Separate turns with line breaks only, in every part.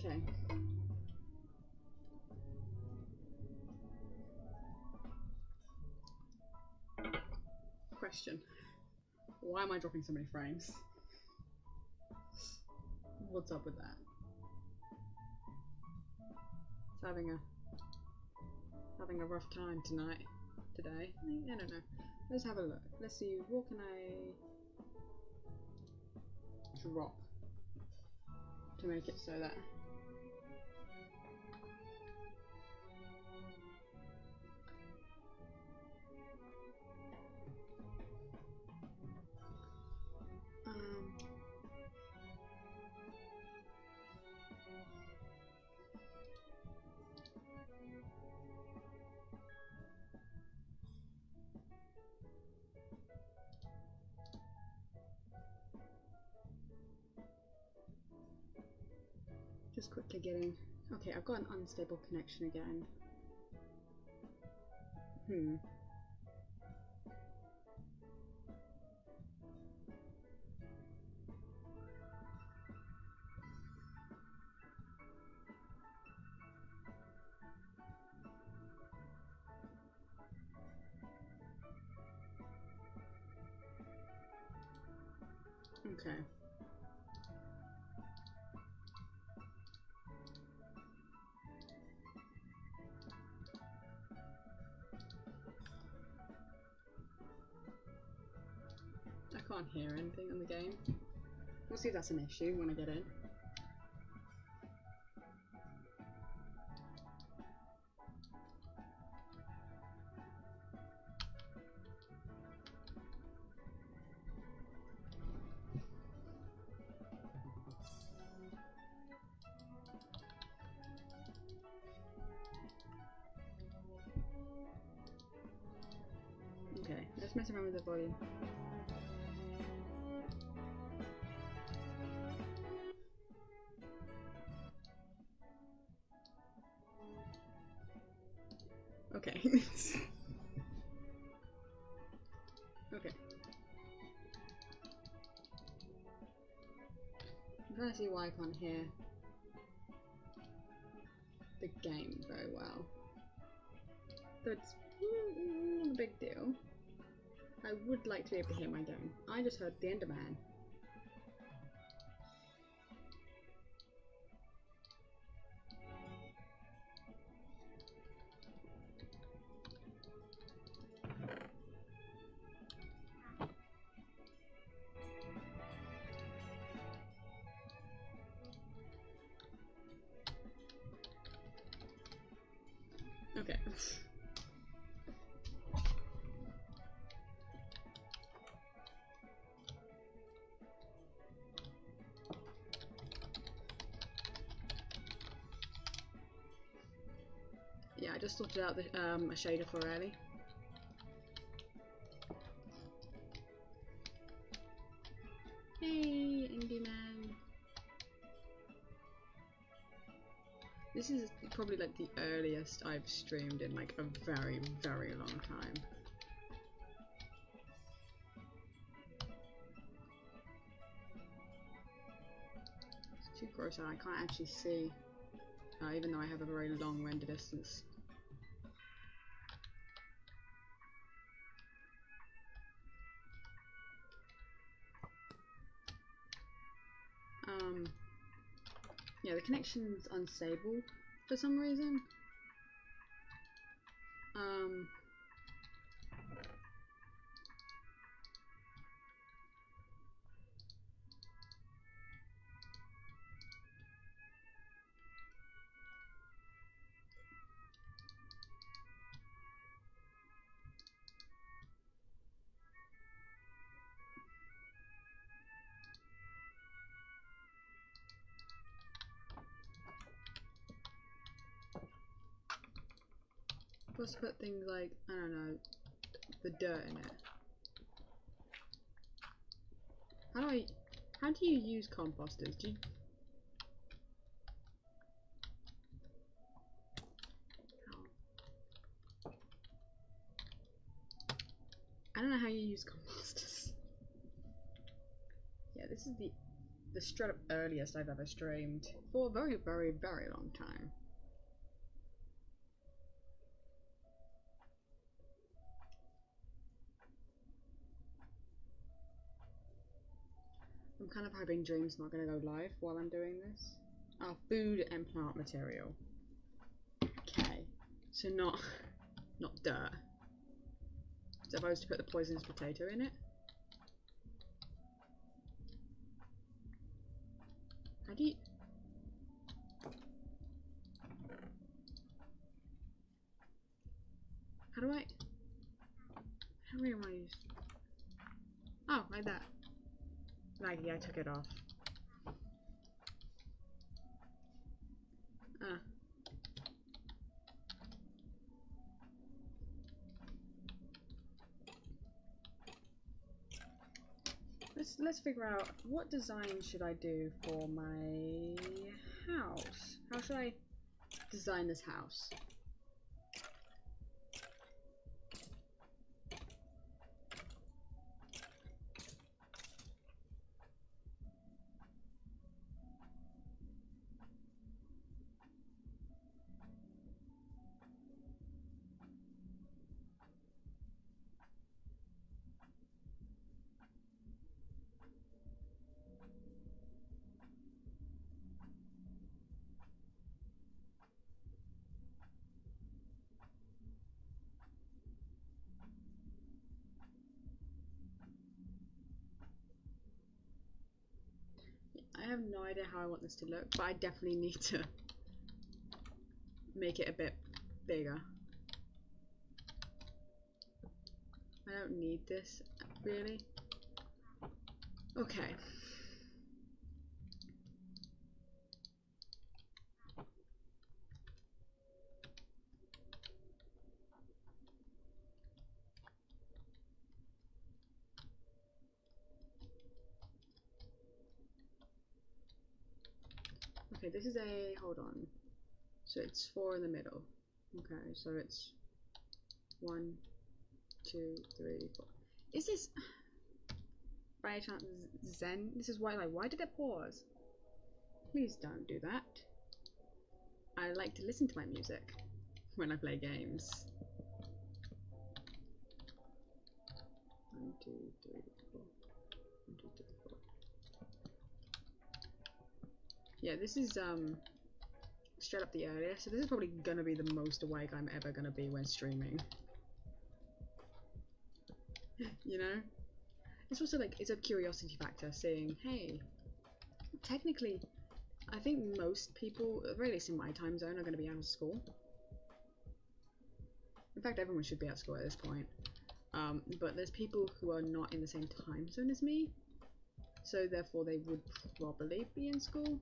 Okay. Question. Why am I dropping so many frames? What's up with that? It's having a rough time today. I don't know. Let's have a look. Let's see, what can I drop to make it so that just quickly getting... Okay, I've got an unstable connection again. Okay. I can't hear anything in the game. We'll see if that's an issue when I get in. Okay, let's mess around with the volume. Okay. Okay. I'm trying to see why I can't hear the game very well. But it's not a big deal. I would like to be able to hear my game. I just heard the Enderman. Okay. Yeah, I just sorted out the, a shader for Ellie. Hey, Indie Man. This is probably like the earliest I've streamed in like a very, very long time. It's too gross out, I can't actually see, even though I have a very long render distance. Yeah, the connection's unstable for some reason. Supposed to put things like, I don't know, the dirt in it. How do you use composters? Do you... I don't know how you use composters. Yeah, this is the the straight up earliest I've ever streamed for a very, very, very long time. I'm kind of hoping Dream's not going to go live while I'm doing this. Oh, food and plant material. Okay, so not dirt. So if I was to put the poisonous potato in it. How do you... How do I... How do I use... Oh, like that. Like, yeah, I took it off. Ah. Let's figure out what design should I do for my house. How should I design this house? I have no idea how I want this to look, but I definitely need to make it a bit bigger. I don't need this, really. Okay. Okay, this is a... hold on. So it's 4 in the middle. Okay, so it's 1, 2, 3, 4. Is this... by chance Zen? This is why, like, why did it pause? Please don't do that. I like to listen to my music when I play games. 1, 2, 3, 4. 1, 2, 3, 4. Yeah, this is straight up the earliest, so this is probably gonna be the most awake I'm ever gonna be when streaming. You know? It's also like, it's a curiosity factor seeing, hey, technically, I think most people, at the very least in my time zone, are gonna be out of school. In fact, everyone should be at school at this point. But there's people who are not in the same time zone as me, so therefore they would probably be in school.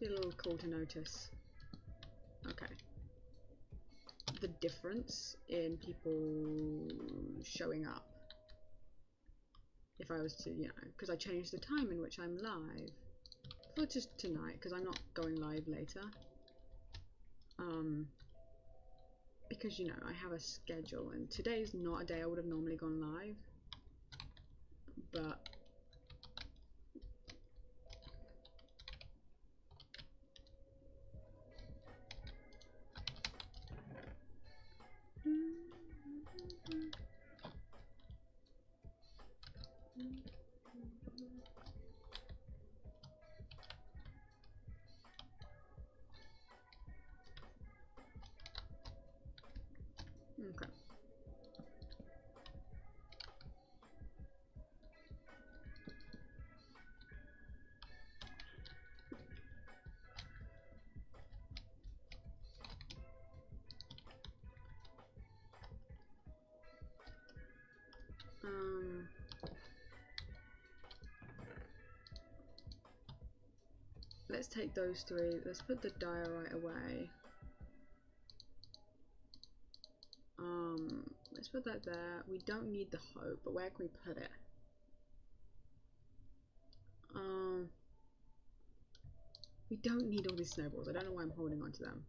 Be a little cool to notice. Okay. The difference in people showing up. If I was to, you know, because I changed the time in which I'm live for just tonight, because I'm not going live later. Because, you know, I have a schedule, and today's not a day I would have normally gone live. But okay. Let's take those 3. Let's put the diorite away. Let's put that there. We don't need the hope, but where can we put it? We don't need all these snowballs. I don't know why I'm holding on to them.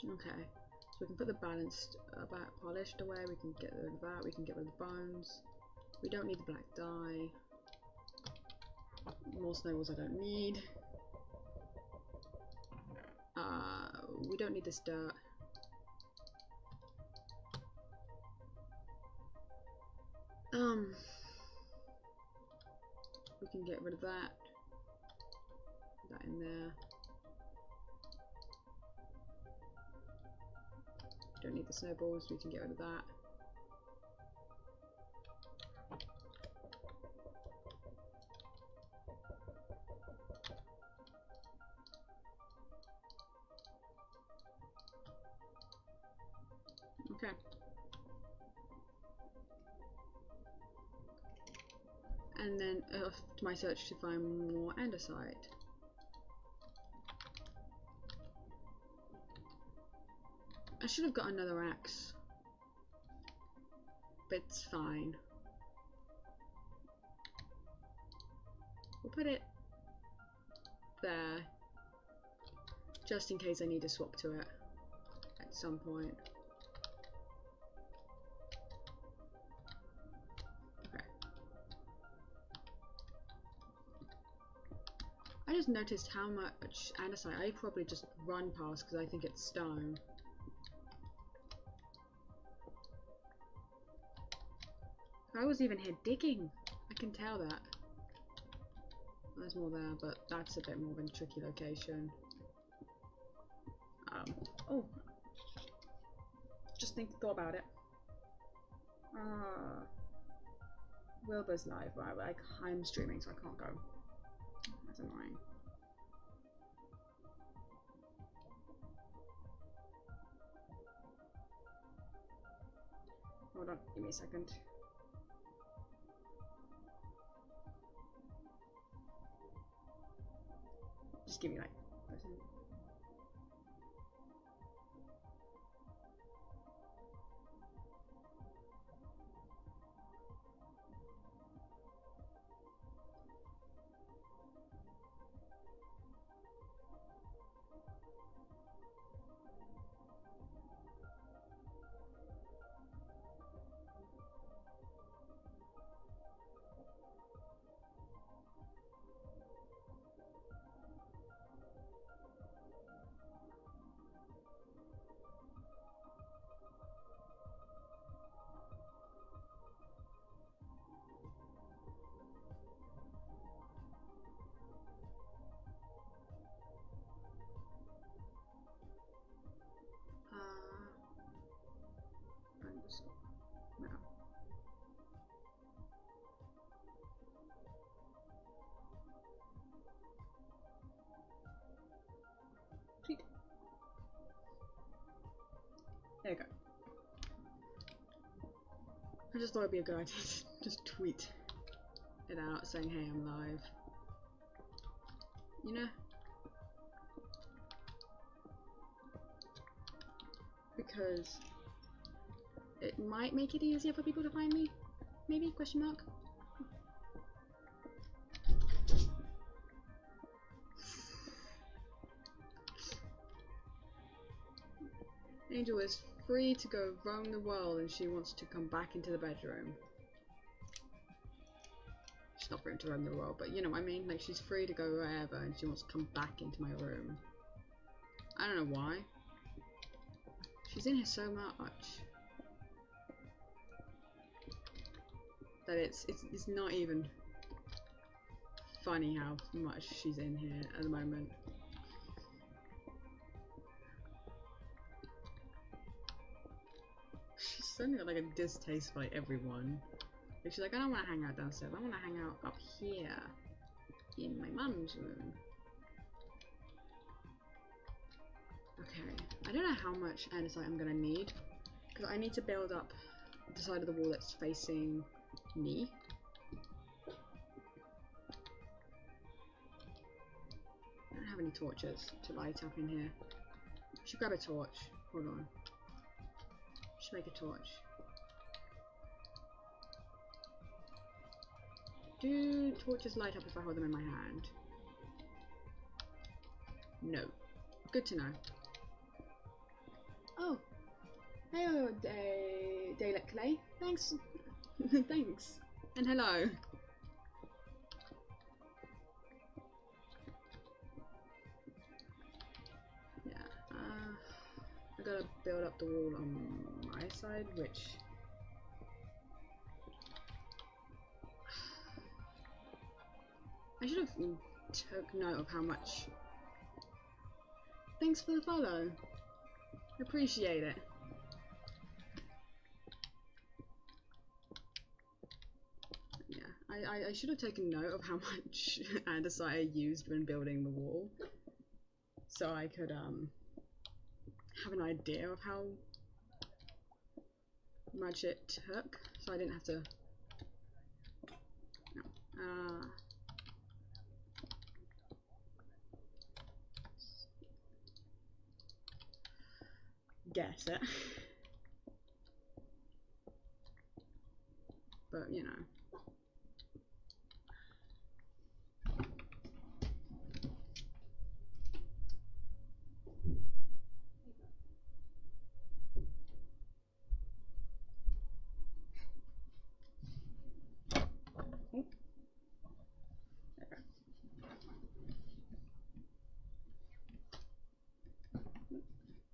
Okay. So we can put the balanced polished away. We can get rid of that. We can get rid of the bones. We don't need the black dye. More snowballs I don't need. We don't need this dirt. We can get rid of that. Put that in there. Don't need the snowballs, we can get rid of that. Okay. And then off to my search to find more andesite. I should have got another axe, but it's fine. We'll put it there, just in case I need to swap to it at some point. Okay. I just noticed how much andesite I probably just run past because I think it's stone. I was even here digging. I can tell that. There's more there, but that's a bit more of a tricky location. Oh, just thought about it. Wilbur's live, right? Like I'm streaming, so I can't go. That's annoying. Hold on, give me a second. Just give me like a second. No. Tweet. There you go. I just thought it'd be a good idea to just tweet it out saying, hey, I'm live. You know? Because it might make it easier for people to find me. Maybe? Question mark? Angel is free to go roam the world and she wants to come back into the bedroom. She's not free to roam the world, but you know what I mean? Like, she's free to go wherever and she wants to come back into my room. I don't know why. She's in here so much that it's not even funny how much she's in here at the moment. She's suddenly got like a distaste for like everyone. Like, she's like, I don't want to hang out downstairs. I want to hang out up here in my mum's room. Okay, I don't know how much andesite I'm gonna need because I need to build up the side of the wall that's facing me. I don't have any torches to light up in here. I should grab a torch. Hold on. I should make a torch. Do torches light up if I hold them in my hand? No. Good to know. Oh. Hello, Daylit Clay. Thanks. Thanks. And hello. Yeah. I gotta build up the wall on my side, which... I should have took note of how much... Thanks for the follow. Appreciate it. Yeah, I should have taken note of how much andesite I used when building the wall. So I could have an idea of how much it took. So I didn't have to... No. Guess it. But, you know.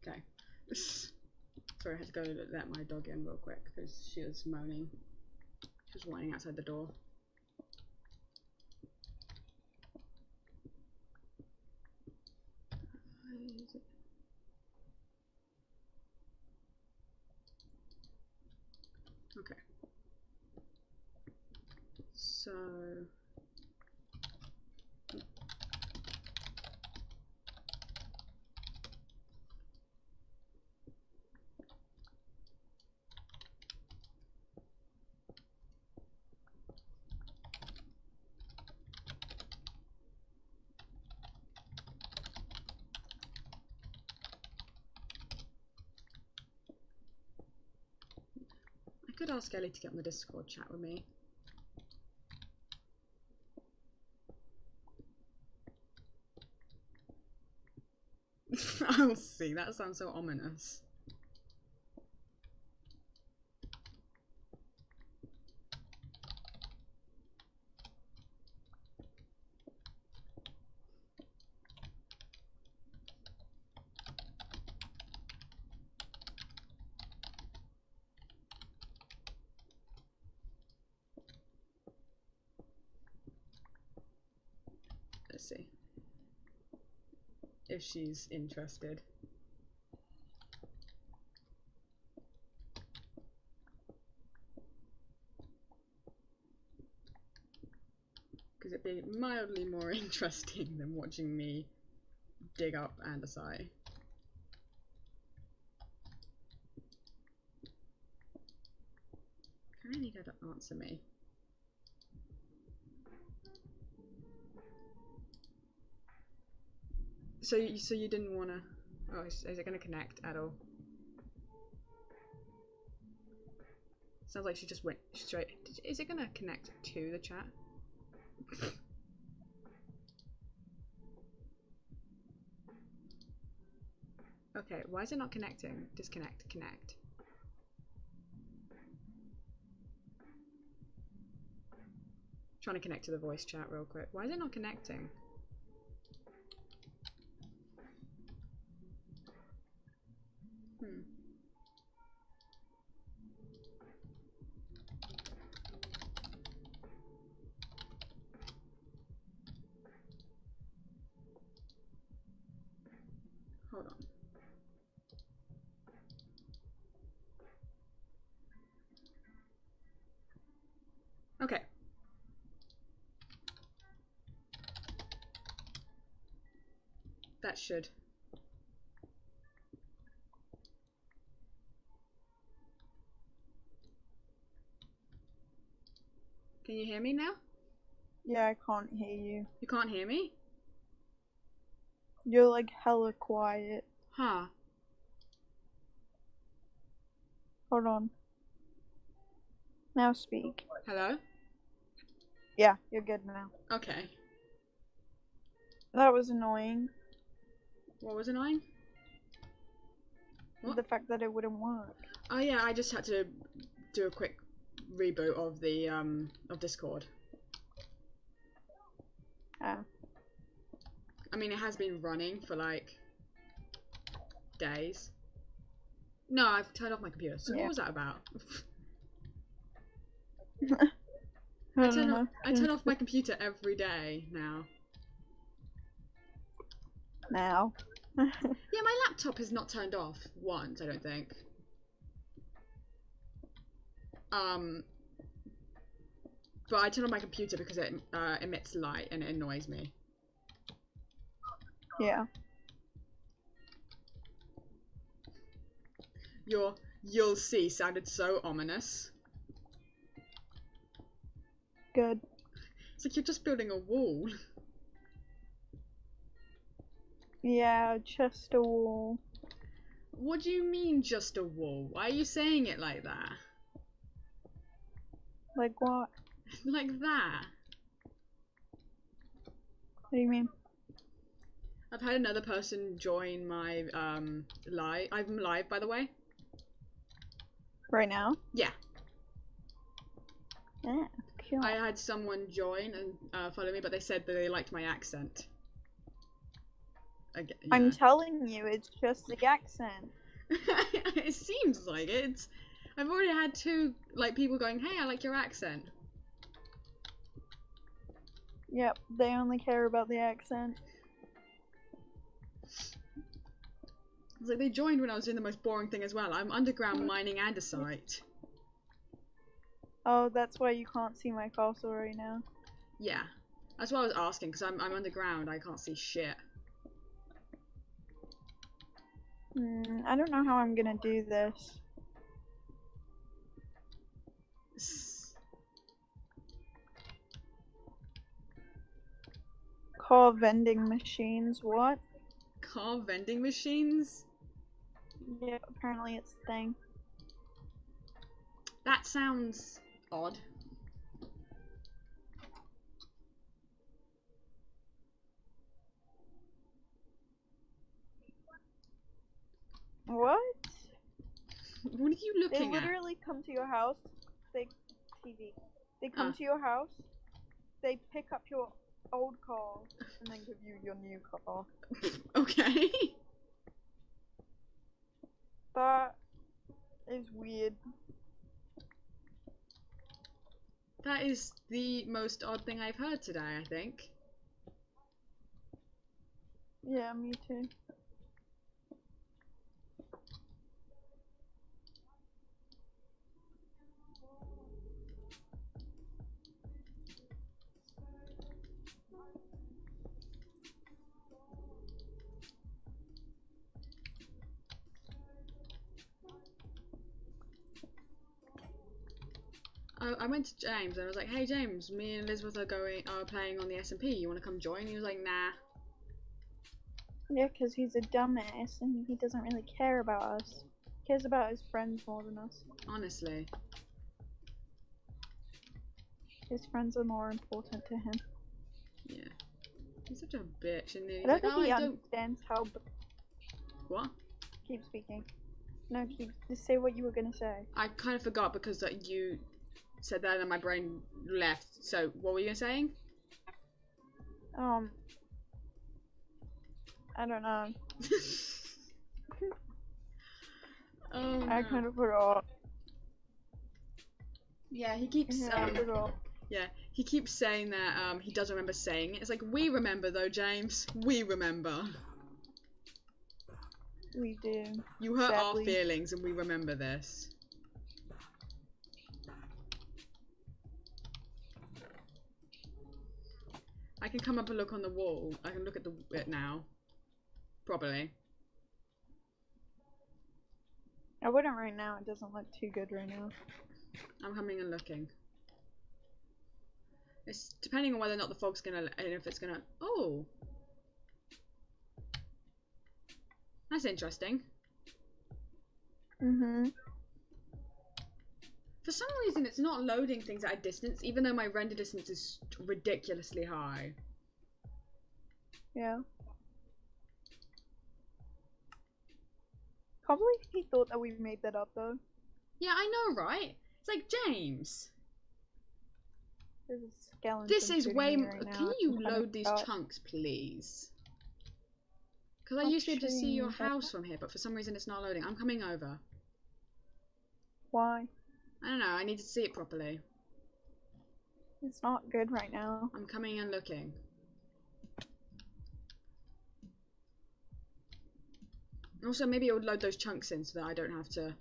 Okay. Sorry, I had to go let my dog in real quick because she was moaning. She was whining outside the door. Okay. So... I could ask Ellie to get on the Discord chat with me. I'll see, that sounds so ominous. Let's see if she's interested. Because it'd be mildly more interesting than watching me dig up andesite. I really need her to answer me. So you didn't want to... Oh, is it going to connect at all? Sounds like she just went straight... Is it going to connect to the chat? Okay, why is it not connecting? Disconnect, connect. Trying to connect to the voice chat real quick. Why is it not connecting? Hold on. Okay. That should. Can you hear me now?
Yeah, I can't hear you.
You can't hear me?
You're like hella quiet.
Huh.
Hold on. Now speak.
Hello?
Yeah, you're good now.
Okay.
That was annoying.
What was annoying? What?
The fact that it wouldn't work.
Oh yeah, I just had to do a quick reboot of the of Discord.
Ah.
I mean, it has been running for like days. No, I've turned off my computer. So
Yeah.
what was that about?
I don't know.
I turn off my computer every day now.
Now.
Yeah, my laptop is not turned off once, I don't think. But I turn on my computer because it emits light and it annoys me.
Yeah.
Your "you'll see" sounded so ominous.
Good.
It's like you're just building a wall.
Yeah, just a wall.
What do you mean, just a wall? Why are you saying it like that?
Like what?
Like that?
What do you mean?
I've had another person join my live. I'm live, by the way.
Right now?
Yeah.
Yeah, cool.
I had someone join and follow me, but they said that they liked my accent. Again, yeah.
I'm telling you, it's just the accent.
It seems like it. I've already had two people going, "Hey, I like your accent."
Yep, they only care about the accent.
It's like they joined when I was doing the most boring thing as well. I'm underground mining andesite.
Oh, that's why you can't see my castle right now.
Yeah, that's what I was asking because I'm underground. I can't see shit.
I don't know how I'm gonna do this. Car vending machines, what?
Car vending machines?
Yeah, apparently it's a thing.
That sounds odd.
What?
What are you
They
looking at?
literally come to your house. They come to your house. They pick up your old car and then give you your new car.
Okay.
That is weird.
That is the most odd thing I've heard today, I think.
Yeah, me too.
I went to James and I was like, "Hey James, me and Elizabeth are playing on the SMP. You want to come join?" He was like, "Nah."
Yeah, because he's a dumbass and he doesn't really care about us. He cares about his friends more than us.
Honestly.
His friends are more important to him.
Yeah. He's such a bitch, and he's
I don't
like,
think
"Oh,
he
I don't."
understands how.
What?
Keep speaking. No, just say what you were gonna say.
I kind of forgot because you said that and my brain left. So, what were you saying?
I don't know.
Oh,
I
no.
kind of forgot.
Yeah, he keeps
I forgot.
yeah, he keeps saying that he doesn't remember saying it. It's like, we remember though, James. We remember.
We do.
You hurt
sadly.
our feelings and we remember this. I can come up and look on the wall. I can look at it now. Probably.
I wouldn't right now. It doesn't look too good right now.
I'm coming and looking. It's depending on whether or not the fog's gonna, and if it's gonna. Oh, that's interesting. For some reason, it's not loading things at a distance, even though my render distance is ridiculously high.
Yeah. Can't believe he thought that we made that up, though.
Yeah, I know, right? It's like, James.
There's a skeleton.
This is way more.
Right
Can you load these chunks, please? Because I used to be able to see your house from here, but for some reason it's not loading. I'm coming over.
Why?
I don't know, I need to see it properly.
It's not good right now.
I'm coming and looking. Also, maybe it would load those chunks in so that I don't have to...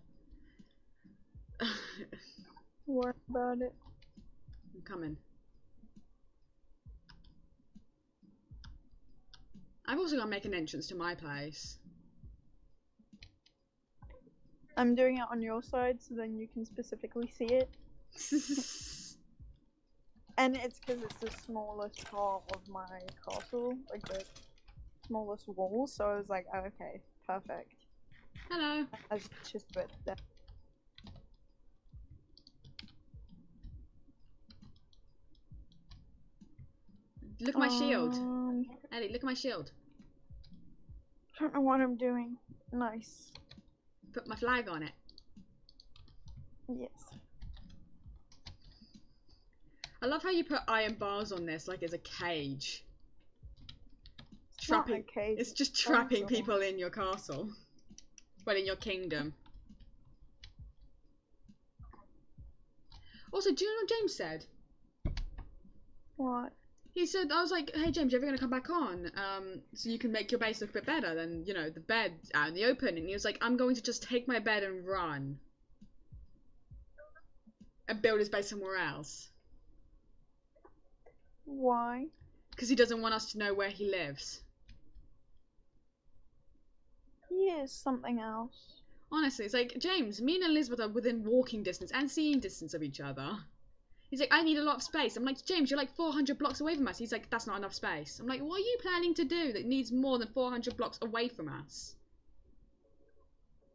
Worry about it.
I'm coming. I've also got to make an entrance to my place.
I'm doing it on your side so then you can specifically see it. And it's because it's the smallest part of my castle, like the smallest wall, so I was like, oh, okay, perfect.
Hello.
It's just a bit there.
Look at my shield. Ellie, look at my shield.
I don't know what I'm doing. Nice.
Put my flag on it.
Yes.
I love how you put iron bars on this like it's a cage.
It's not a cage.
It's just trapping people in your castle. Well, in your kingdom. Also, do you know what James said?
What?
He said, I was like, hey James, you ever gonna come back on? So you can make your base look a bit better than, you know, the bed out in the open. And he was like, I'm going to just take my bed and run. And build his base somewhere else.
Why?
Because he doesn't want us to know where he lives.
He is something else.
Honestly, it's like, James, me and Elizabeth are within walking distance and seeing distance of each other. He's like, I need a lot of space. I'm like, James, you're like 400 blocks away from us. He's like, that's not enough space. I'm like, what are you planning to do that needs more than 400 blocks away from us?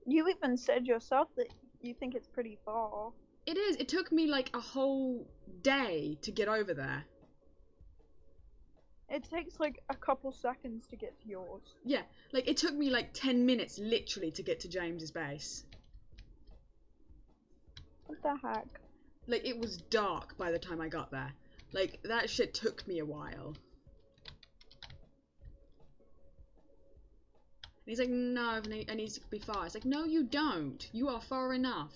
You even said yourself that you think it's pretty far.
It is. It took me like a whole day to get over there.
It takes like a couple seconds to get to yours.
Yeah, like it took me like 10 minutes literally to get to James's base.
What the heck?
Like, it was dark by the time I got there. Like, that shit took me a while. And he's like, no, I need to be far. It's like, no, you don't. You are far enough.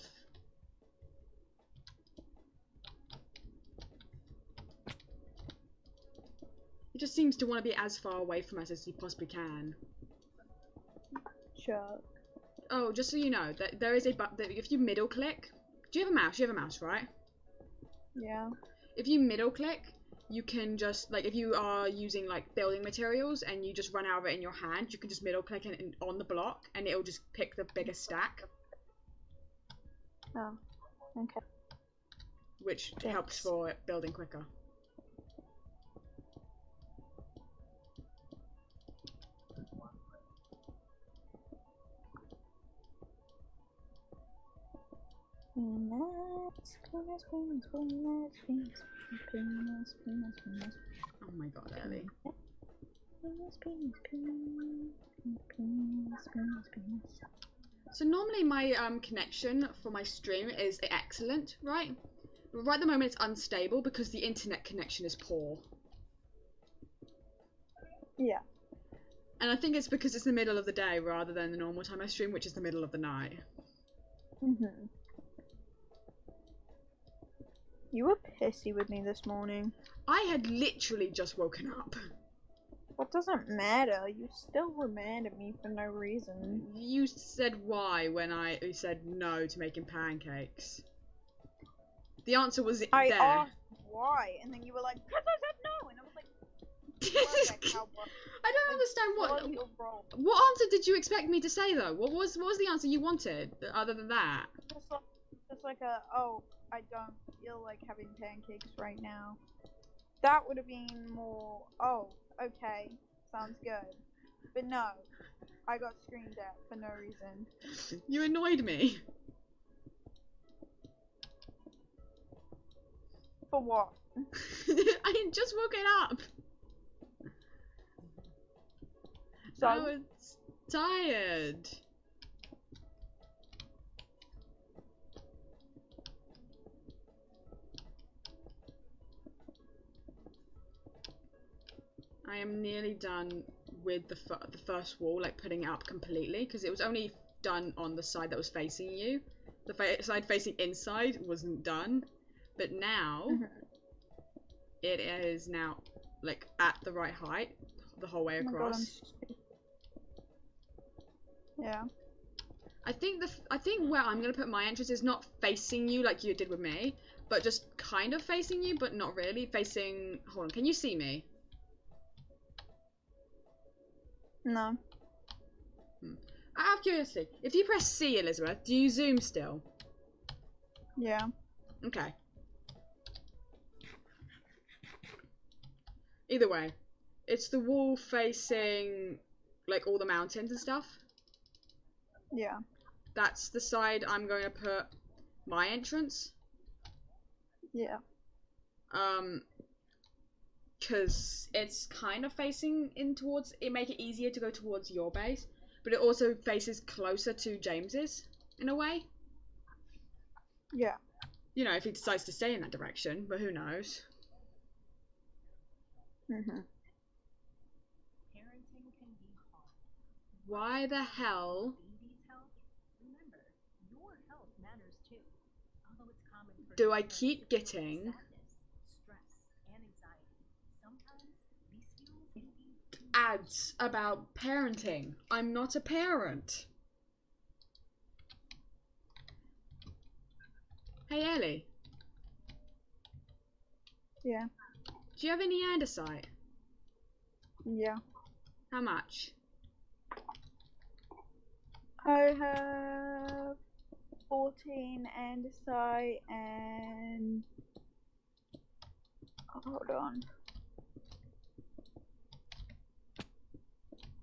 He just seems to want to be as far away from us as he possibly can.
Sure.
Oh, just so you know, that there is a button. If you middle click, do you have a mouse? You have a mouse, right?
Yeah.
If you middle click, you can just, like, if you are using like building materials and you just run out of it in your hand, you can just middle click on the block and it'll just pick the biggest stack.
Oh, okay.
Which helps for building quicker. Oh my god, Ellie. So normally my connection for my stream is excellent, right? But right at the moment it's unstable because the internet connection is poor.
Yeah.
And I think it's because it's the middle of the day rather than the normal time I stream, which is the middle of the night.
Mhm. You were pissy with me this morning.
I had literally just woken up.
What doesn't matter? You still were mad at me for no reason.
You said why when I said no to making pancakes. The answer was there.
I asked why, and then you were like, "Because I said no," and I was like,
I don't understand what answer did you expect me to say though? What was the answer you wanted other than that?
Just like a, oh, I don't feel like having pancakes right now. That would have been more, oh, okay, sounds good. But no, I got screamed at for no reason.
You annoyed me.
For what?
I'm just woken up.
So
I was tired. I am nearly done with the first wall, like putting it up completely, because it was only done on the side that was facing you. The side facing inside wasn't done, but now it is now like at the right height the whole way across.
Yeah.
I think where I'm gonna put my entrance is not facing you like you did with me, but just kind of facing you, but not really facing. Hold on, can you see me?
No.
Out of curiosity, if you press C, Elizabeth, do you zoom still?
Yeah.
Okay. Either way, it's the wall facing like all the mountains and stuff.
Yeah.
That's the side I'm going to put my entrance.
Yeah.
Because it's kind of facing in towards, it make it easier to go towards your base, but it also faces closer to James's in a way.
Yeah.
You know, if he decides to stay in that direction, but who knows?
Mhm.
Parenting can be hard.
Why the hell?
Baby's health? Remember, your health matters too. Although it's common for
Do I
parents
keep
to feel
getting
sadness, stress, and anxiety. Sometimes these feelings can be too
ads about parenting? I'm not a parent. Hey Ellie,
Yeah.
do you have any andesite?
Yeah.
How much?
I have 14 andesite and hold on.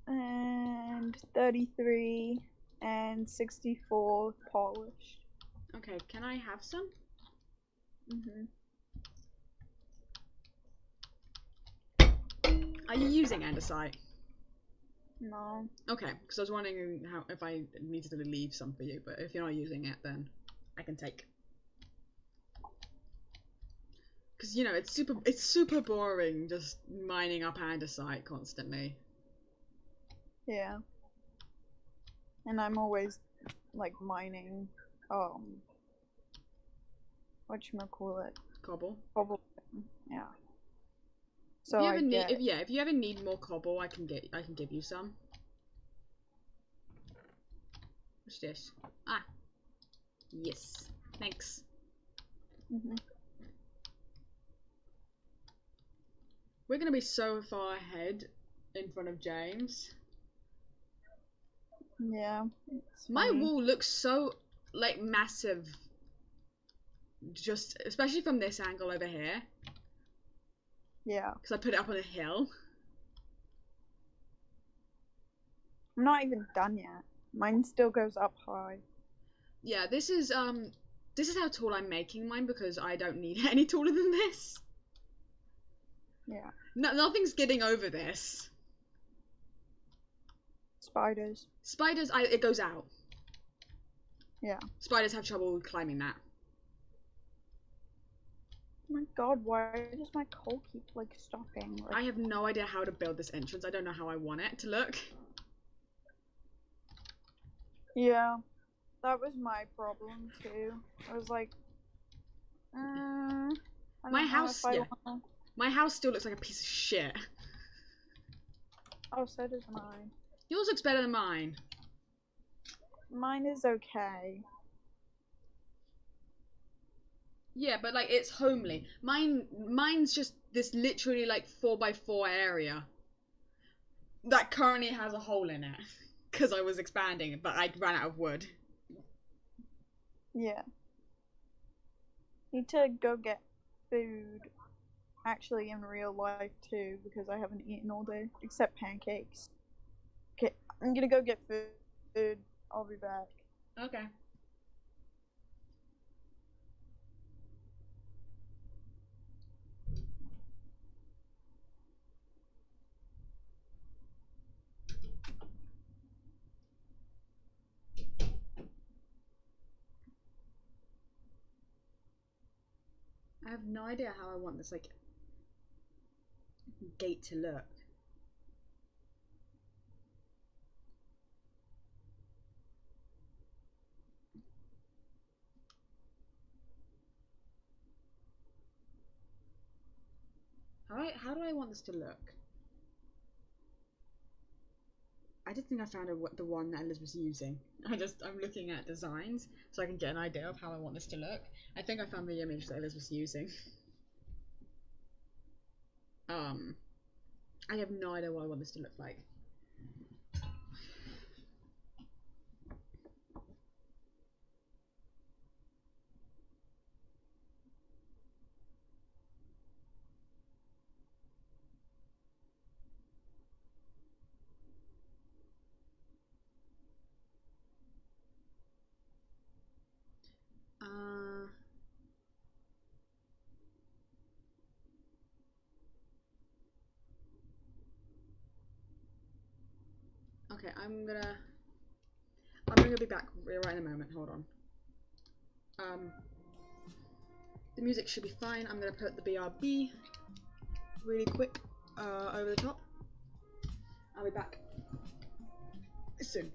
And 33 and 64 polished.
Okay, can I have some?
Mhm.
Are you using andesite?
No.
Okay, because I was wondering how if I needed to leave some for you, but if you're not using it, then I can take. Because you know it's super boring just mining up andesite constantly.
Yeah. And I'm always like mining whatchamacallit?
Cobble.
Cobble. Yeah. So
If you
I
ever need,
get
if you ever need more cobble, I can give you some. What's this? Ah, yes, thanks.
Mhm.
We're gonna be so far ahead in front of James.
Yeah. It's
My
funny.
wall looks so like massive, just especially from this angle over here,
Yeah.
because I put it up on a hill.
I'm not even done yet. Mine still goes up high.
Yeah, this is how tall I'm making mine because I don't need any taller than this.
Yeah.
No, nothing's getting over this.
Spiders.
Spiders, it goes out.
Yeah.
Spiders have trouble climbing that.
Oh my god, why does my coal keep like stopping? Like,
I have no idea how to build this entrance. I don't know how I want it to look.
yeah. That was my problem too. I was like, I don't
My
know
house,
if I
yeah.
wanna...
My house still looks like a piece of shit.
Oh, so does mine.
Yours looks better than mine.
Mine is okay.
Yeah, but like it's homely. Mine's just this literally like 4x4 area that currently has a hole in it because I was expanding, but I ran out of wood.
Yeah. Need to go get food. Actually, in real life too, because I haven't eaten all day except pancakes. Okay, I'm gonna go get food. I'll be back.
Okay. have no idea how I want this like gate to look. How do I want this to look? I did think I found the one that Liz was using. I'm looking at designs so I can get an idea of how I want this to look. I think I found the image that Liz was using. I have no idea what I want this to look like. Okay, I'm gonna be back right in a moment. Hold on. The music should be fine. I'm gonna put the BRB really quick over the top. I'll be back soon.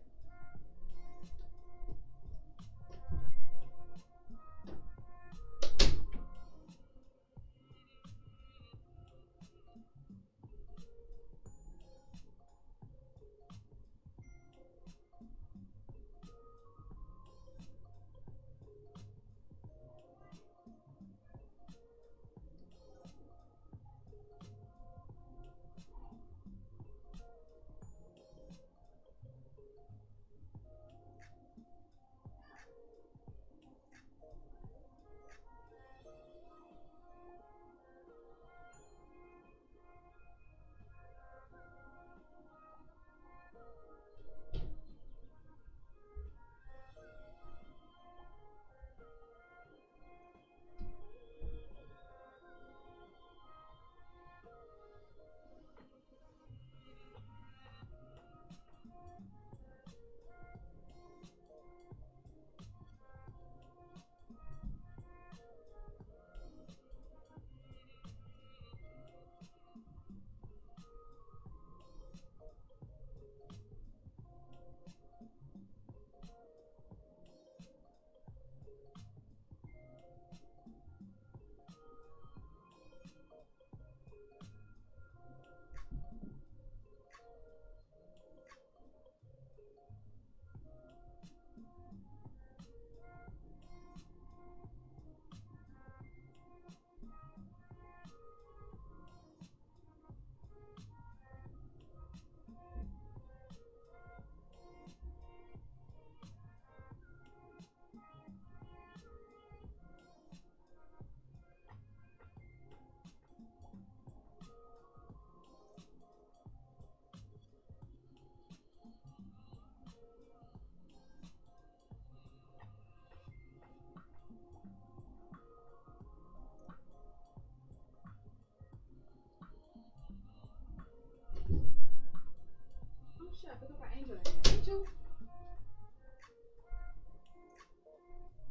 Shit, I forgot about Angel in here. Angel!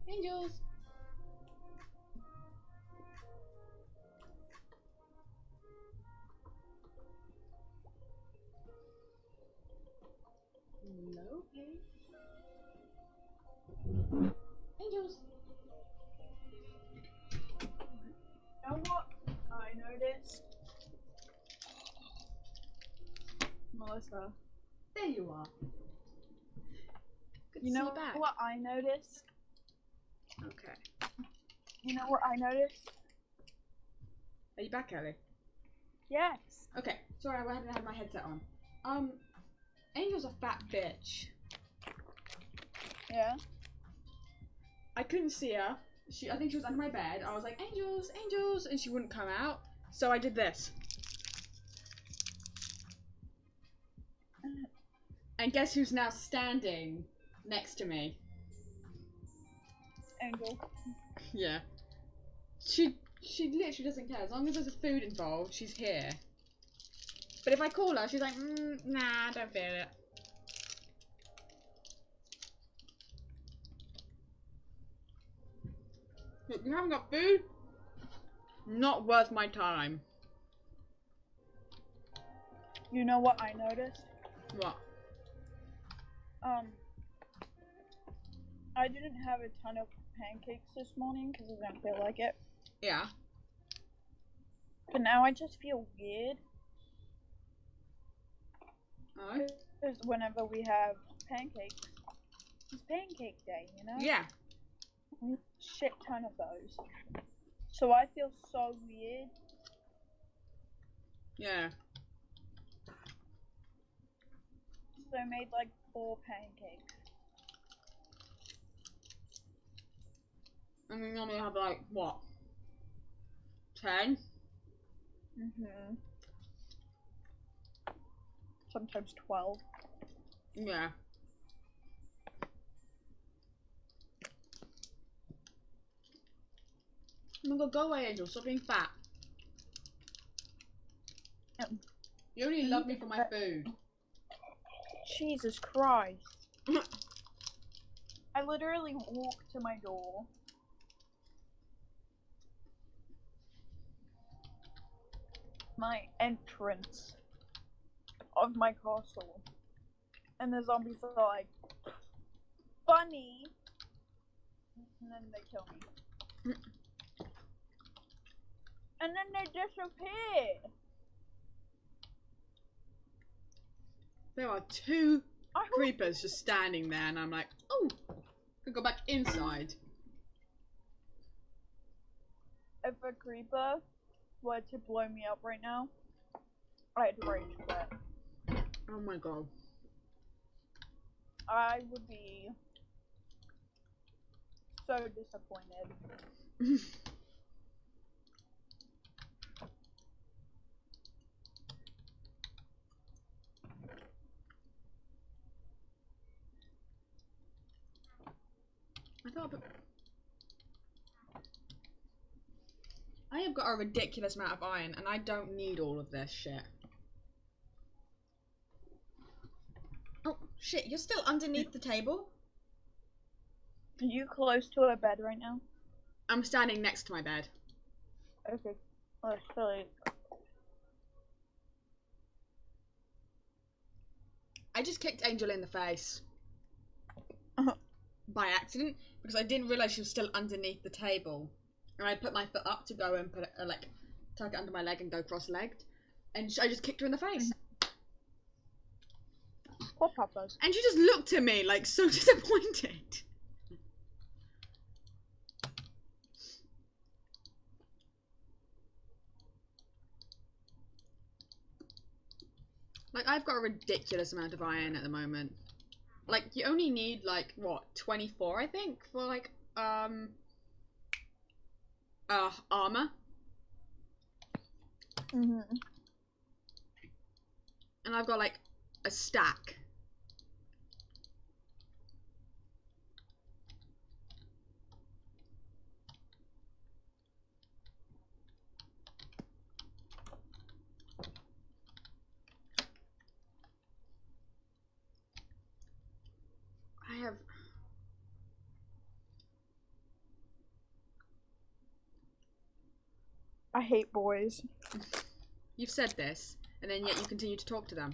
Angels! No, okay. Angels!
You know what I noticed? Melissa.
There you are. Good
You
to
know
see you back.
what I noticed?
Okay.
You know what I noticed?
Are you back, Ellie?
Yes.
Okay. Sorry, I hadn't had my headset on. Angel's a fat bitch.
Yeah.
I couldn't see her. I think she was under my bed. I was like, Angels, Angels, and she wouldn't come out. So I did this. And guess who's now standing next to me?
Angel.
Yeah. She literally doesn't care. As long as there's food involved, she's here. But if I call her, she's like, nah, I don't feel it. Look, you haven't got food? Not worth my time.
You know what I noticed?
What?
I didn't have a ton of pancakes this morning because I didn't feel like it.
Yeah.
But now I just feel weird.
Oh.
Because whenever we have pancakes, it's pancake day, you know?
Yeah.
Shit ton of those. So I feel so weird.
Yeah.
So I made like 4 pancakes.
And we normally have like, what? 10?
Mm-hmm. Sometimes 12.
Yeah. Oh my god, go away, Angel. Stop being fat. You only love me for my food.
Jesus Christ. I literally walked to my door. My entrance of my castle. And the zombies are like, funny. And then they kill me. And then they disappear.
There are 2 creepers just standing there, and I'm like, oh, I could go back inside.
If a creeper were to blow me up right now, I'd rage quit.
Oh my god.
I would be so disappointed.
I have got a ridiculous amount of iron, and I don't need all of this shit. Oh, shit, you're still underneath the table?
Are you close to a bed right now?
I'm standing next to my bed.
Okay. Oh, sorry.
I just kicked Angel in the face. By accident, because I didn't realise she was still underneath the table. And I put my foot up to go and put it, tuck it under my leg and go cross-legged. And I just kicked her in the face.
Poor Papas.
And she just looked at me, like, so disappointed. Like, I've got a ridiculous amount of iron at the moment. Like, you only need, like, what, 24, I think, for, like, armor.
Mm-hmm.
And I've got, like, a stack.
I hate boys.
You've said this, and then yet you continue to talk to them.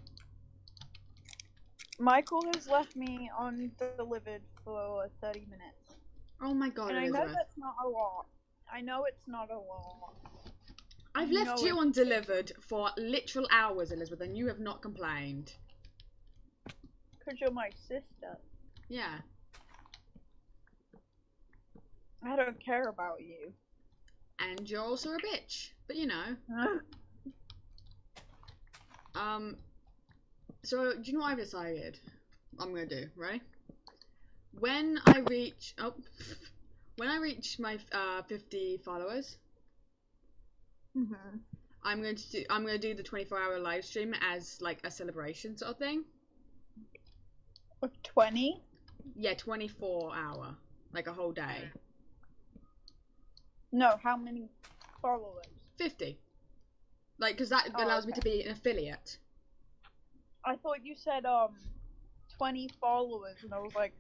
Michael has left me undelivered for 30 minutes.
Oh my god,
and
Elizabeth.
I know that's not a lot. I know it's not a lot.
I've left you undelivered for literal hours, Elizabeth, and you have not complained.
Because you're my sister.
Yeah.
I don't care about you.
And you're also a bitch, but you know. So, do you know what I've decided I'm gonna do, right? When I reach, my 50 followers,
Mm-hmm.
I'm gonna do the 24-hour live stream as like a celebration sort of thing.
20?
Yeah, 24-hour, like a whole day.
No, how many followers?
50. Like, because that allows me to be an affiliate.
I thought you said 20 followers, and I was like,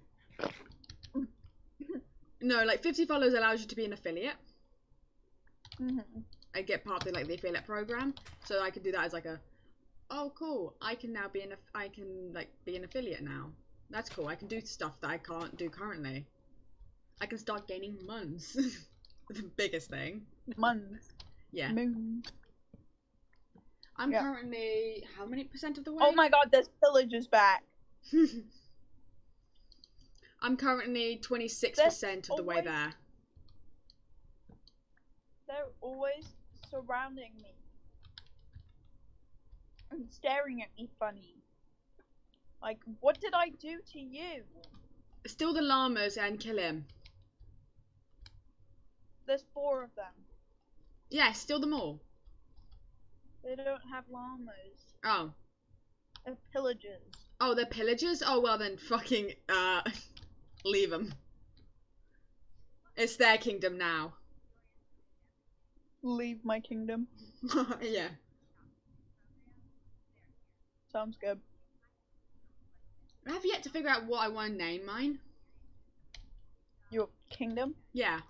No, like 50 followers allows you to be an affiliate.
mm-hmm.
I get part of the, like the affiliate program, so I could do that as like a, oh cool, I can now be be an affiliate now. That's cool. I can do stuff that I can't do currently. I can start gaining months. The biggest thing.
Months.
Yeah.
Moon.
I'm currently how many % of the way?
Oh my god, there's pillagers back.
I'm currently 26% of the way there.
They're always surrounding me and staring at me funny. Like, what did I do to you?
Steal the llamas and kill him.
There's 4 of them.
Yeah, steal them all.
They don't have llamas.
Oh.
They're pillagers.
Oh, they're pillagers? Oh, well then fucking, leave them. It's their kingdom now.
Leave my kingdom.
Yeah.
Sounds good.
I have yet to figure out what I want to name mine.
Your kingdom?
Yeah.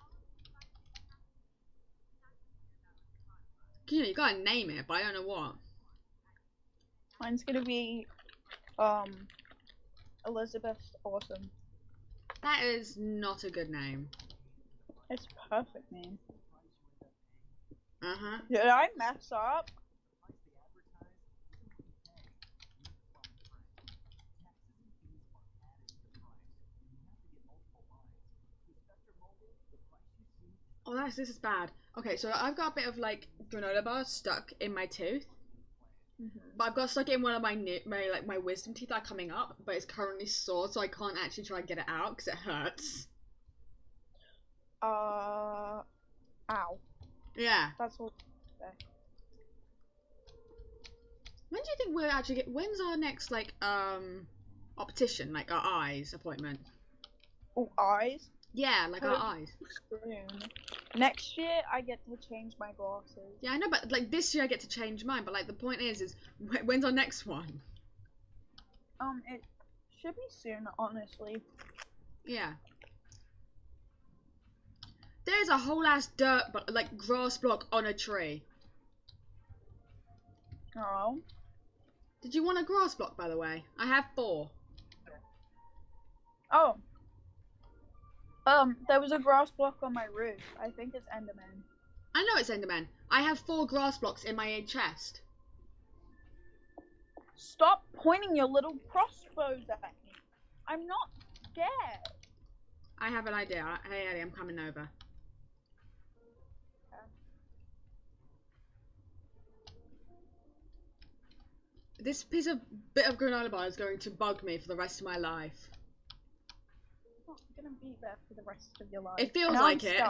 You know, you gotta name it, but I don't know what.
Mine's gonna be, Elizabeth Awesome.
That is not a good name.
It's a perfect name.
Uh-huh.
Did I mess up?
Oh, this is bad. Okay, so I've got a bit of like granola bars stuck in my tooth, but I've got stuck in one of my wisdom teeth that are coming up, but it's currently sore, so I can't actually try and get it out because it hurts.
Ow.
Yeah.
That's all.
When do you think we'll actually get? When's our next optician, like our eyes appointment?
Oh, eyes?
Yeah, like our eyes.
Soon. Next year, I get to change my glasses.
Yeah, I know, but like this year I get to change mine. But like the point is when's our next one?
It should be soon, honestly.
Yeah. There's a whole ass dirt, but like grass block on a tree.
Oh.
Did you want a grass block, by the way? I have 4.
Oh. There was a grass block on my roof. I think it's Enderman.
I know it's Enderman. I have 4 grass blocks in my chest.
Stop pointing your little crossbows at me. I'm not scared.
I have an idea. Hey, Ellie, I'm coming over. This bit of granola bar is going to bug me for the rest of my life.
It's not gonna be there for the rest of your life.
It feels like it.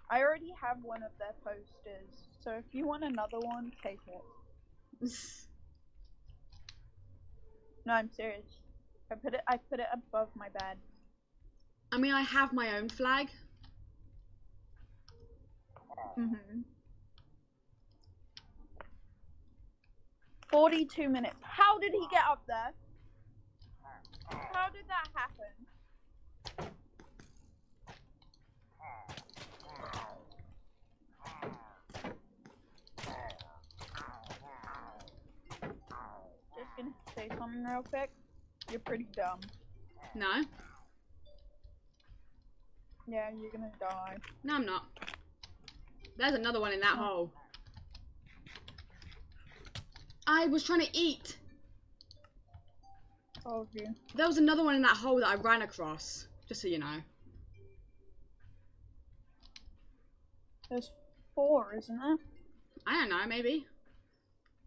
I already have one of their posters, so if you want another one, take it. No, I'm serious. I put it above my bed.
I mean, I have my own flag.
42 minutes. How did he get up there? How did that happen? Just gonna say something real quick. You're pretty dumb.
No.
Yeah, you're gonna die.
No, I'm not. There's another one in that hole. I was trying to eat.
Oh, you.
There was another one in that hole that I ran across. Just so you know.
There's 4, isn't there?
I don't know, maybe.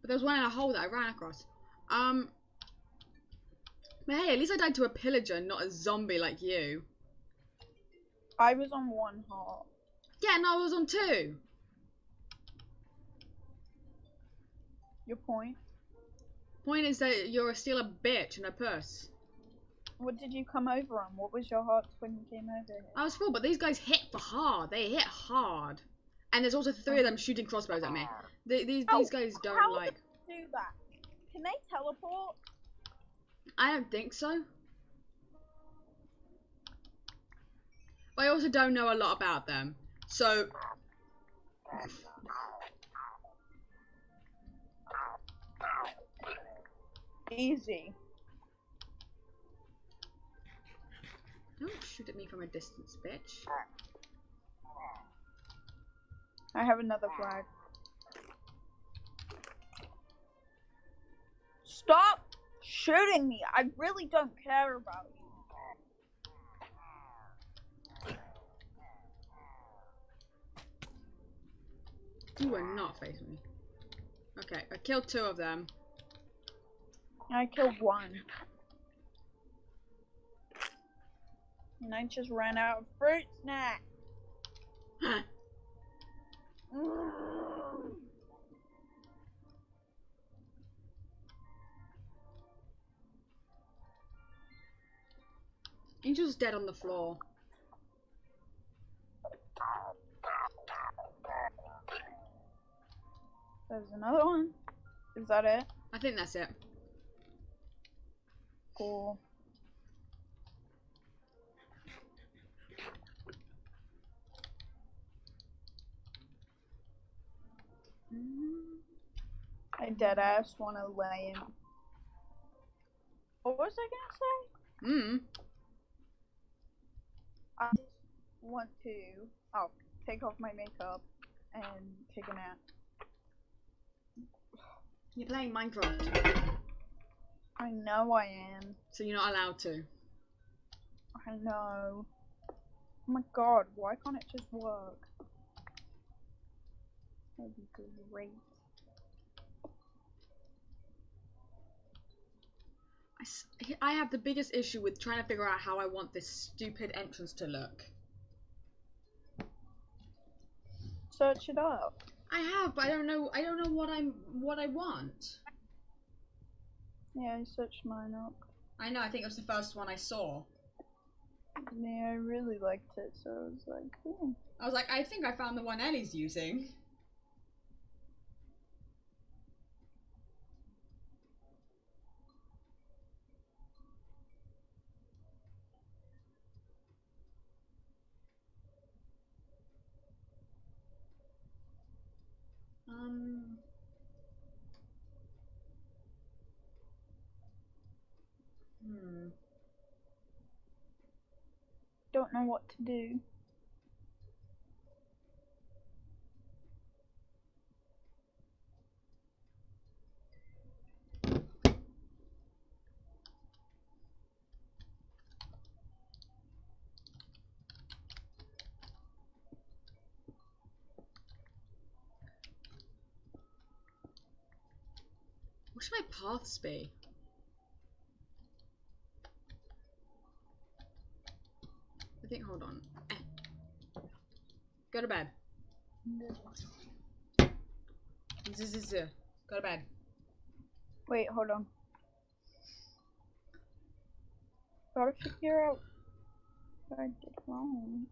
But there was one in a hole that I ran across. But hey, at least I died to a pillager, not a zombie like you.
I was on 1 heart.
Yeah, no, I was on 2.
Your point?
Point is that you're still a bitch and a puss.
What did you come over on? What was your hearts when you came over here?
I was full, but these guys hit for hard. They hit hard. And there's also 3 of them shooting crossbows at me. These guys don't
how
like...
do they do that? Can they teleport?
I don't think so. I also don't know a lot about them. So...
Easy.
Don't shoot at me from a distance, bitch.
I have another flag. Stop shooting me. I really don't care about you.
You are not facing me. Okay, I killed 2 of them.
I killed 1. And I just ran out of fruit snack.
Angel's dead on the floor.
There's another one. Is that it?
I think that's it.
Cool. I deadass want to lay in. What was I gonna say? I just want to take off my makeup and take a nap.
You're playing Minecraft.
I know I am.
So you're not allowed to.
I know. Oh my god, why can't it just work? That'd be great.
I have the biggest issue with trying to figure out how I want this stupid entrance to look.
Search it up.
I have, but I don't know what I want.
Yeah, I searched mine up.
I know, I think it was the first one I saw.
Yeah, I really liked it, so I was like, cool.
I was like, I think I found the one Ellie's using.
Don't know what to do.
What should my paths be? I think, hold on. Go to bed. Go to bed.
Wait, hold on. Gotta figure out what I did wrong.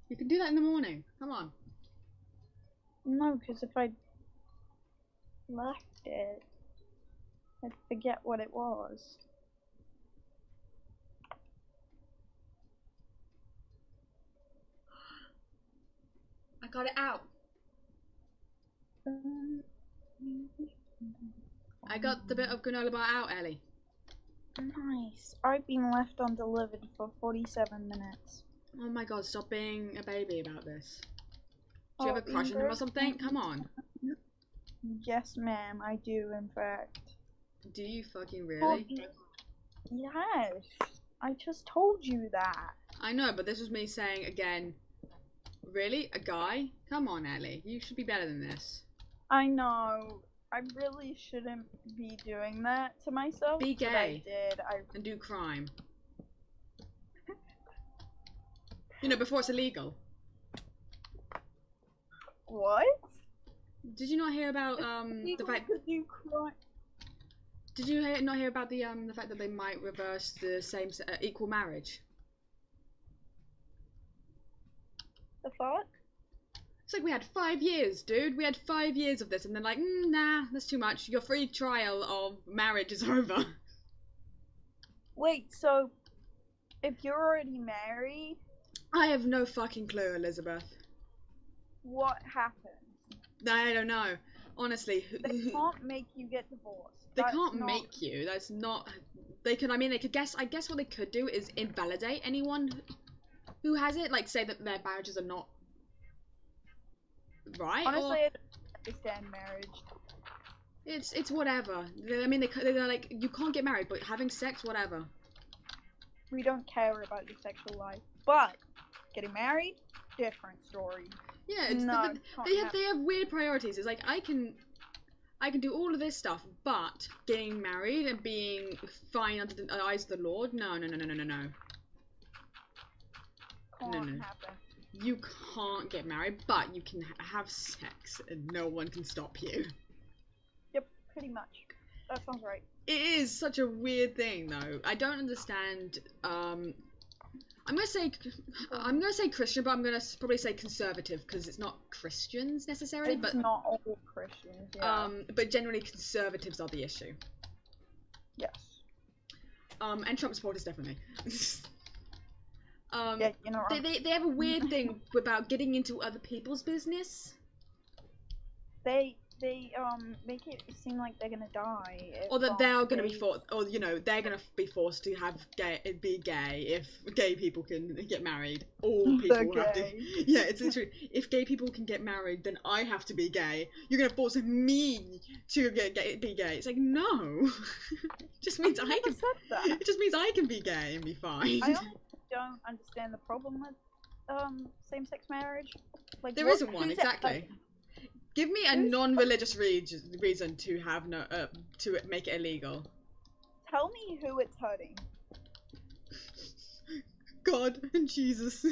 You can do that in the morning. Come on.
No, because if I left it, I'd forget what it was.
I got it out. I got the bit of granola bar out, Ellie.
Nice. I've been left undelivered for 47 minutes.
Oh my god, stop being a baby about this. Do you have a crush on him or
Ingrid?
something? Come on.
Yes, ma'am, I do, in fact.
Do you fucking really?
Yes. I just told you that.
I know, but this was me saying again, really? A guy? Come on, Ellie. You should be better than this.
I know. I really shouldn't be doing that to myself.
Be gay.
But I did.
And do crime. You know, before it's illegal.
What?
Did you not hear about the fact?
To do crime.
Did you not hear about the fact that they might reverse the same equal marriage?
The fuck?
It's like we had 5 years, dude. We had 5 years of this, and they're like, nah, that's too much. Your free trial of marriage is over.
Wait, so if you're already married,
I have no fucking clue, Elizabeth.
what happens?
I don't know. Honestly,
They can't make you get divorced.
they
That's
can't
not-
make you. That's not. They could. I mean, they could guess. I guess what they could do is invalidate anyone who has it. Like, say that their marriages are not right.
Honestly,
or
I don't understand marriage.
it's whatever. I mean, they're like, you can't get married, but having sex, whatever.
We don't care about your sexual life, but getting married, different story.
Yeah, it's
No,
they have weird priorities. It's like I can do all of this stuff, but getting married and being fine under the eyes of the Lord, no.
Can't happen.
You can't get married, but you can have sex, and no one can stop you.
Yep, pretty much. That sounds right.
It is such a weird thing, though. I don't understand. I'm gonna say Christian, but I'm gonna probably say conservative because it's not Christians necessarily,
It's
but
not all Christians. Yeah.
but generally conservatives are the issue.
Yes.
And Trump supporters definitely.
Yeah, you know.
They have a weird thing about getting into other people's business.
They make it seem like they're gonna die. If,
Or that they're gonna be
they-
forced, or they're gonna be forced to be gay if gay people can get married. All people
They're
have to.
gay.
Yeah, it's literally, if gay people can get married, then I have to be gay. You're gonna force me to be gay. It's like, no. It just means I
never
can.
said that.
It just means I can be gay and be fine.
I honestly don't understand the problem with same-sex marriage. Like
There
what-
isn't one,
who's it
exactly.
hurting?
Give me a
Who's-
non-religious reason to have no to make it illegal.
Tell me who it's hurting.
God and Jesus.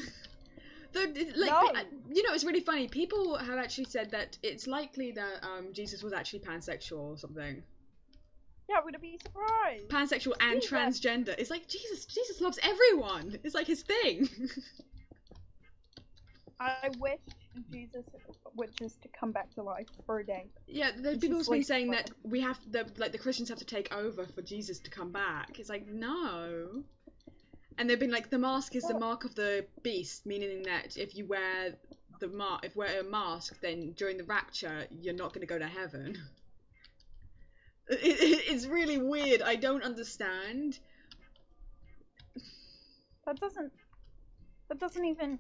Though,
No.
It's really funny. People have actually said that it's likely that Jesus was actually pansexual or something.
Yeah, would it be surprised?
Pansexual and
Jesus.
transgender. It's like Jesus loves everyone. It's like his thing.
I wish Jesus would just to come back to life for a day.
Yeah, the
It's
people
just
have been
like-
saying that the Christians have to take over for Jesus to come back. It's like, no. And they've been like, the mask is the mark of the beast, meaning that if you wear a mask, then during the rapture you're not going to go to heaven. It's really weird. I don't understand.
That doesn't even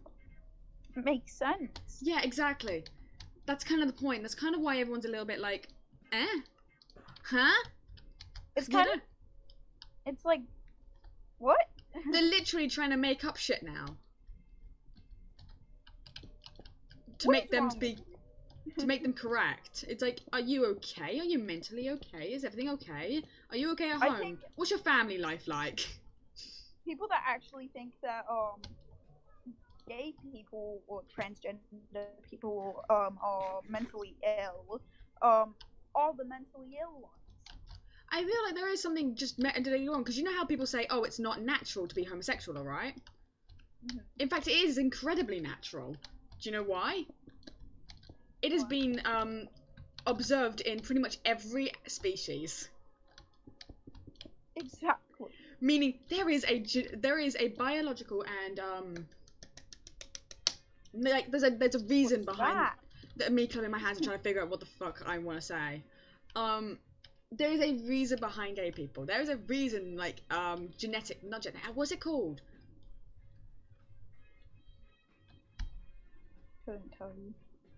make sense.
Yeah, exactly. That's kind of the point. That's kind of why everyone's a little bit like, huh?
It's
You
kind
know?
of. It's like, what?
They're literally trying to make up shit now. To
What
make
is
them
wrong
be, to make them correct. It's like, are you okay? Are you mentally okay? Is everything okay? Are you okay at
I
home?
think-
What's your family life like?
People that actually think that gay people or transgender people are mentally ill are the mentally ill ones.
I feel like there is something just mentally wrong because you know how people say, "Oh, it's not natural to be homosexual," all right?
Mhm.
In fact, it is incredibly natural. Do you know why? It has
Why?
been observed in pretty much every species.
Exactly.
Meaning there is a biological and like there's a reason
What's
behind
that?
me clapping my hands and trying to figure out what the fuck I want to say. There is a reason behind gay people. There is a reason, like genetic, not genetic. What's it called?
Couldn't tell you.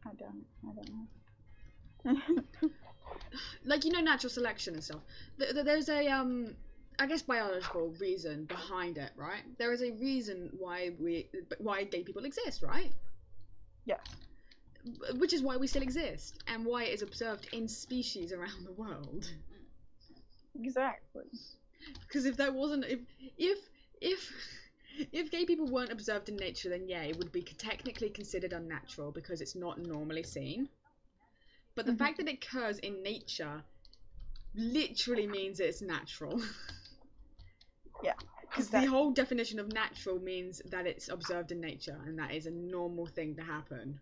I don't know.
Like natural selection and stuff. There's a I guess biological reason behind it, right? There is a reason why gay people exist, right?
Yes.
Which is why we still exist and why it is observed in species around the world.
Exactly.
Because if that wasn't, if gay people weren't observed in nature, then yeah, it would be technically considered unnatural because it's not normally seen. But the
Mhm.
fact that it occurs in nature literally means it's natural.
Yeah.
Because the whole definition of natural means that it's observed in nature and that is a normal thing to happen.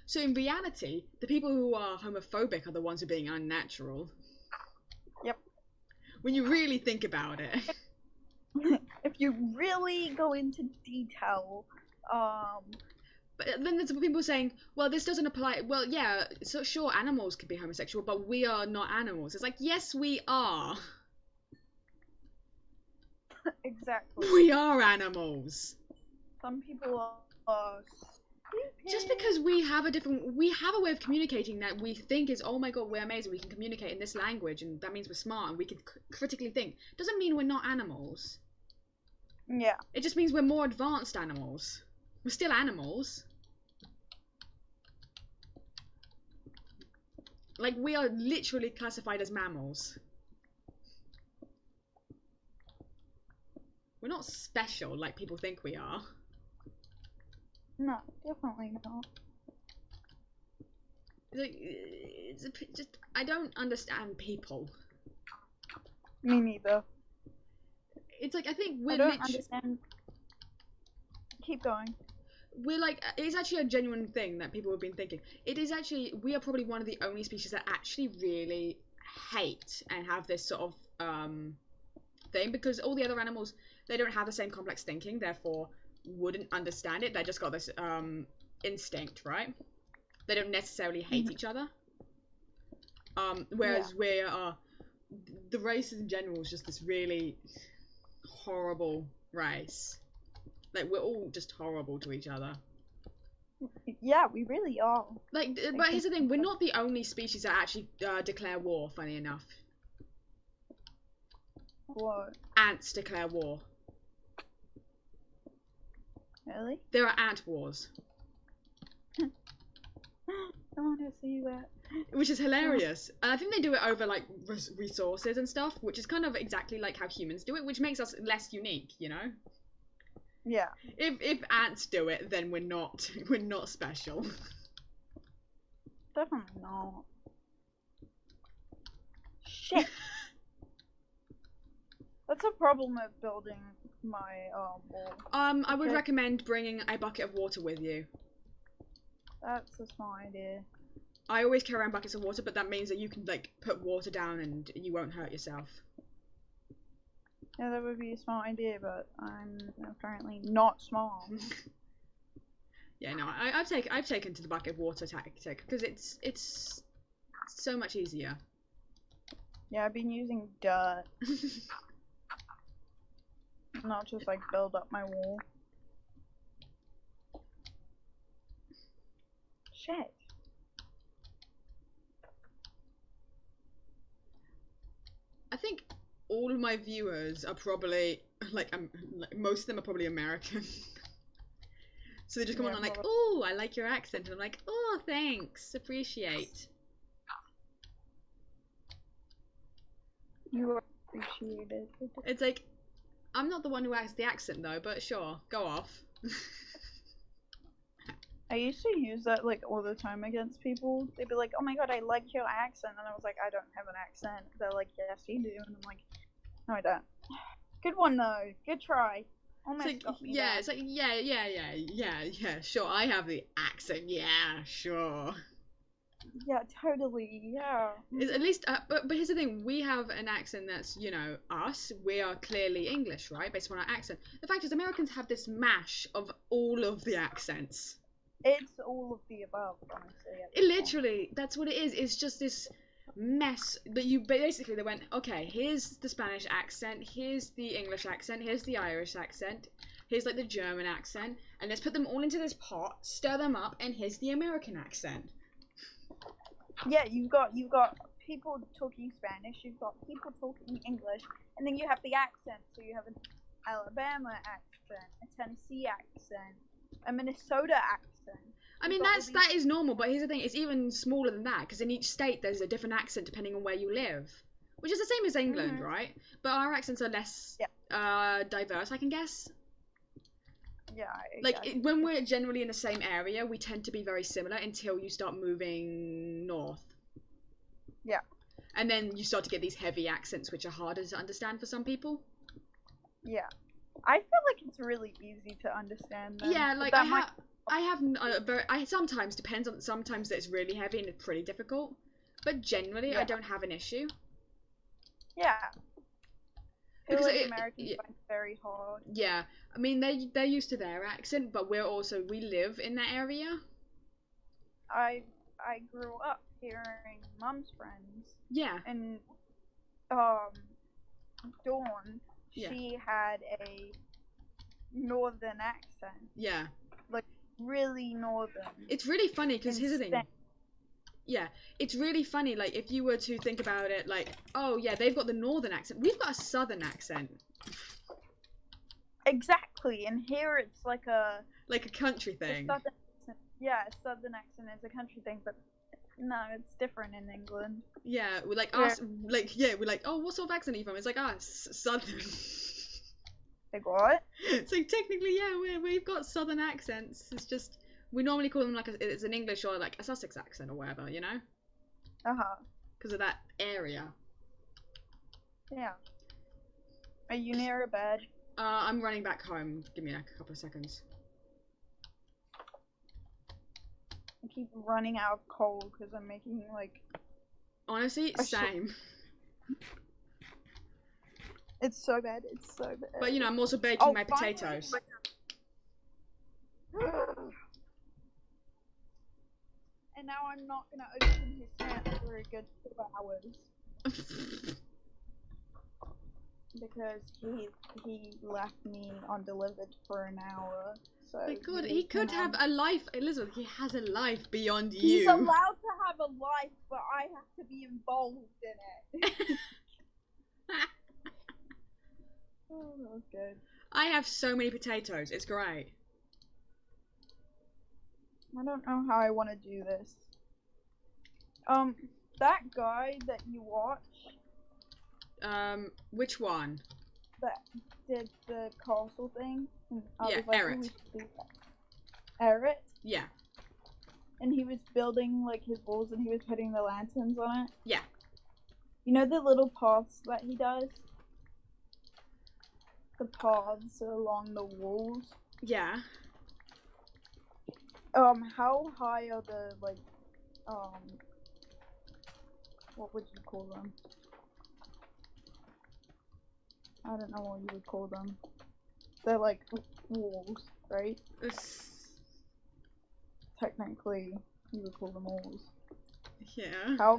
So in reality, the people who are homophobic are the ones who are being unnatural.
Yep.
When you really think about it.
if you really go into detail,
But then there's people saying, well, this doesn't apply. Well, yeah, so sure, animals could be homosexual, but we are not animals. It's like, yes, we are.
exactly.
We are animals.
Some people are stupid.
Just because we have a way of communicating that we think is, oh my god, we're amazing, we can communicate in this language, and that means we're smart and we can critically think, doesn't mean we're not animals.
Yeah.
It just means we're more advanced animals. We're still animals. Like, we are literally classified as mammals. We're not special like people think we are.
No, definitely not.
It's just, I don't understand people.
Me neither.
It's like, I think
I don't understand. Keep going.
We're like, it's actually a genuine thing that people have been thinking. It is actually, we are probably one of the only species that actually really hate and have this sort of thing, because all the other animals, they don't have the same complex thinking, therefore wouldn't understand it. They just got this instinct, right? They don't necessarily hate each other. Whereas the race in general is just this really horrible race. Like, we're all just horrible to each other.
Yeah, we really are.
Like, but here's the thing, we're not the only species that actually declare war, funny enough.
What?
Ants declare war.
Really?
There are ant wars.
I want to see that.
Which is hilarious. And I think they do it over, like, resources and stuff, which is kind of exactly like how humans do it, which makes us less unique, you know?
Yeah.
If ants do it, then we're not special.
Definitely not. Shit. That's a problem of building my wall.
I would recommend bringing a bucket of water with you.
That's a smart idea.
I always carry around buckets of water, but that means that you can, like, put water down and you won't hurt yourself.
Yeah, that would be a smart idea, but I'm apparently not smart.
Yeah, no, I've taken to the bucket of water tactic because it's so much easier.
Yeah, I've been using dirt. Not just like build up my wall. Shit.
I think all of my viewers are probably like most of them are probably American. So they just come on and like, oh, I like your accent, and I'm like, oh, thanks, appreciate.
You are appreciated.
It's like, I'm not the one who has the accent though, but sure, go off.
I used to use that like all the time against people. They'd be like, oh my god, I like your accent. And I was like, I don't have an accent. They're like, yes, you do. And I'm like, no, I don't. Good one though. Good try. Almost
it's like,
got me
yeah,
back.
it's like, yeah, sure, I have the accent, yeah, sure.
Yeah, totally, yeah.
At least, but here's the thing, we have an accent that's, you know, us, we are clearly English, right, based on our accent. The fact is, Americans have this mash of all of the accents.
It's all of the above, honestly.
Literally, that's what it is, it's just this mess that you basically, they went, okay, here's the Spanish accent, here's the English accent, here's the Irish accent, here's like the German accent, and let's put them all into this pot, stir them up, and here's the American accent.
Yeah, you've got people talking Spanish, you've got people talking English, and then you have the accent. So you have an Alabama accent, a Tennessee accent, a Minnesota accent.
I mean, that is normal, but here's the thing, it's even smaller than that, because in each state there's a different accent depending on where you live. Which is the same as England, right? But our accents are less diverse, I can guess.
Yeah.
Like, when we're generally in the same area, we tend to be very similar until you start moving north.
Yeah.
And then you start to get these heavy accents, which are harder to understand for some people.
Yeah. I feel like it's really easy to understand them.
Yeah, like, sometimes depends on, sometimes it's really heavy and it's pretty difficult. But generally, I don't have an issue.
Yeah. I feel
Because
like Americans find it very hard.
yeah, I mean they're used to their accent, but we live in that area.
I grew up hearing Mum's friends,
Yeah.
and Dawn,
Yeah.
she had a northern accent,
Yeah.
like really northern.
It's really funny because here's the thing.
Insane.
Yeah, it's really funny. Like if you were to think about it, like, oh yeah, they've got the northern accent. We've got a southern accent.
Exactly, and here it's like a
country thing.
southern accent. Yeah, a southern accent is a country thing, but no, it's different in England.
Yeah, we're like us. Like yeah, we're like, oh, what sort of accent are you from? It's like us, southern.
Like what?
It's like technically, yeah, we've got southern accents. It's just we normally call them like it's an English or like a Sussex accent or whatever, you know? Because of that area.
Yeah. Are you near a bed?
I'm running back home. Give me like a couple of seconds.
I keep running out of coal because I'm making like.
Honestly, same.
It's so bad. It's so bad.
But you know, I'm also baking my potatoes.
And now I'm not gonna open his snap for a good 4 hours. Because he left me undelivered for an hour. So
My God, he could have a life, Elizabeth. He has a life beyond you.
He's allowed to have a life, but I have to be involved in it. Oh, that was good.
I have so many potatoes. It's great.
I don't know how I want to do this. That guy that you watch.
Which one?
That did the castle thing. And
Yeah, Eric.
Eric?
Yeah.
And he was building like his walls and he was putting the lanterns on it.
Yeah.
You know the little paths that he does? The paths along the walls?
Yeah.
How high are the, like, what would you call them? I don't know what you would call them. They're like walls, right? Technically, you would call them walls.
Yeah.
How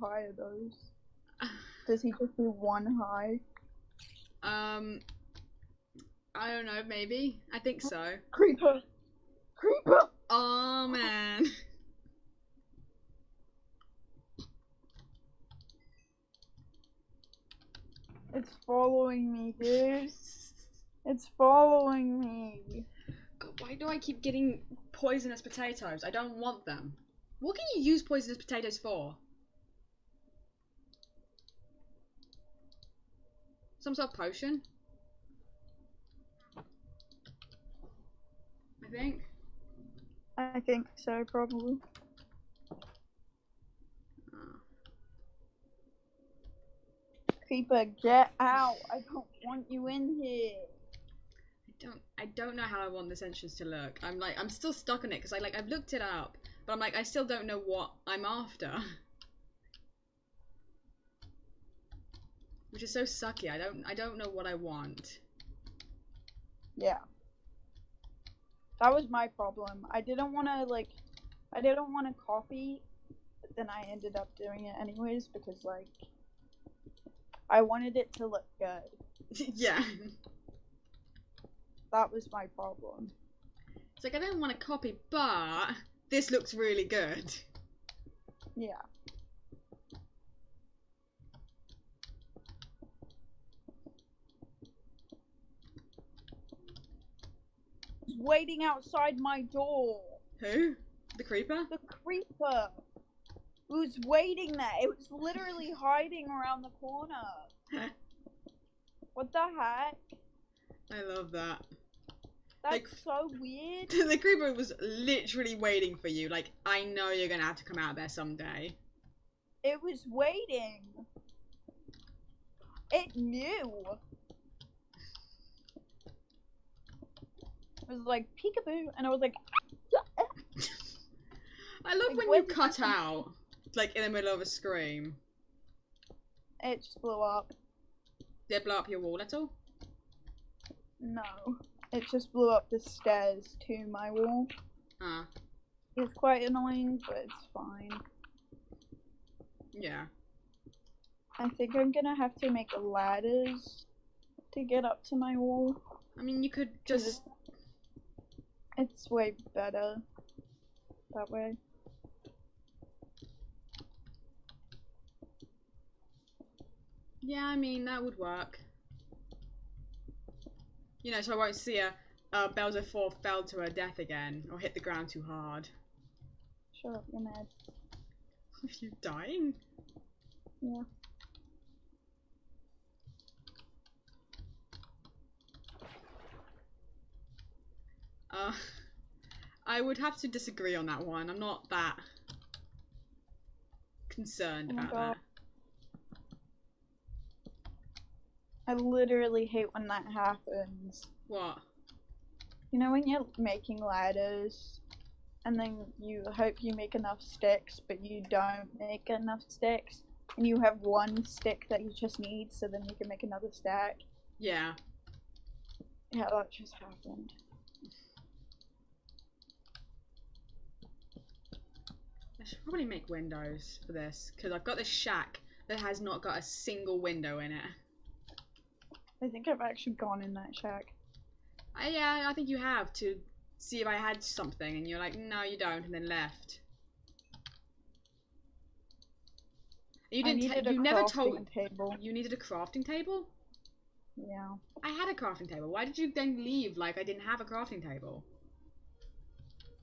high are those? Does he just do one high?
I don't know, maybe. I think so.
Creeper! Creeper!
Oh, man.
It's following me, dude. It's following me.
God, why do I keep getting poisonous potatoes? I don't want them. What can you use poisonous potatoes for? Some sort of potion?
I think so, probably. Creeper, get out! I don't want you in here.
I don't know how I want this entrance to look. I'm still stuck on it because I've looked it up, but I'm like I still don't know what I'm after. Which is so sucky. I don't know what I want.
Yeah. That was my problem. I didn't want to copy, but then I ended up doing it anyways because like I wanted it to look good.
Yeah.
That was my problem.
It's like I don't want to copy, but this looks really good.
Yeah. He's waiting outside my door.
Who? The creeper?
The creeper. It was waiting there. It was literally hiding around the corner. What the heck?
I love that.
That's so weird.
The creeper was literally waiting for you. Like, I know you're gonna have to come out there someday.
It was waiting. It knew. It was like peekaboo, and I was like.
I love
like,
when you cut out, like in the middle of a scream.
It just blew up.
Did it blow up your wall at all?
No. It just blew up the stairs to my wall.
Ah.
It's quite annoying, but it's fine.
Yeah.
I think I'm gonna have to make ladders to get up to my wall.
I mean, you could just...
It's way better that way.
Yeah, I mean, that would work. You know, so I won't see Bowser 4 fell to her death again, or hit the ground too hard.
Shut up, you're mad.
Are you dying?
Yeah.
I would have to disagree on that one. I'm not that concerned about that.
I literally hate when that happens.
What?
You know when you're making ladders, and then you hope you make enough sticks, but you don't make enough sticks, and you have one stick that you just need, so then you can make another stack?
Yeah.
Yeah, that just happened.
I should probably make windows for this, because I've got this shack that has not got a single window in it.
I think I've actually gone in that shack.
Yeah, I think you have, to see if I had something, and you're like, no, you don't, and then left. You didn't. You never told.
Table.
You needed a crafting table.
Yeah.
I had a crafting table. Why did you then leave like I didn't have a crafting table?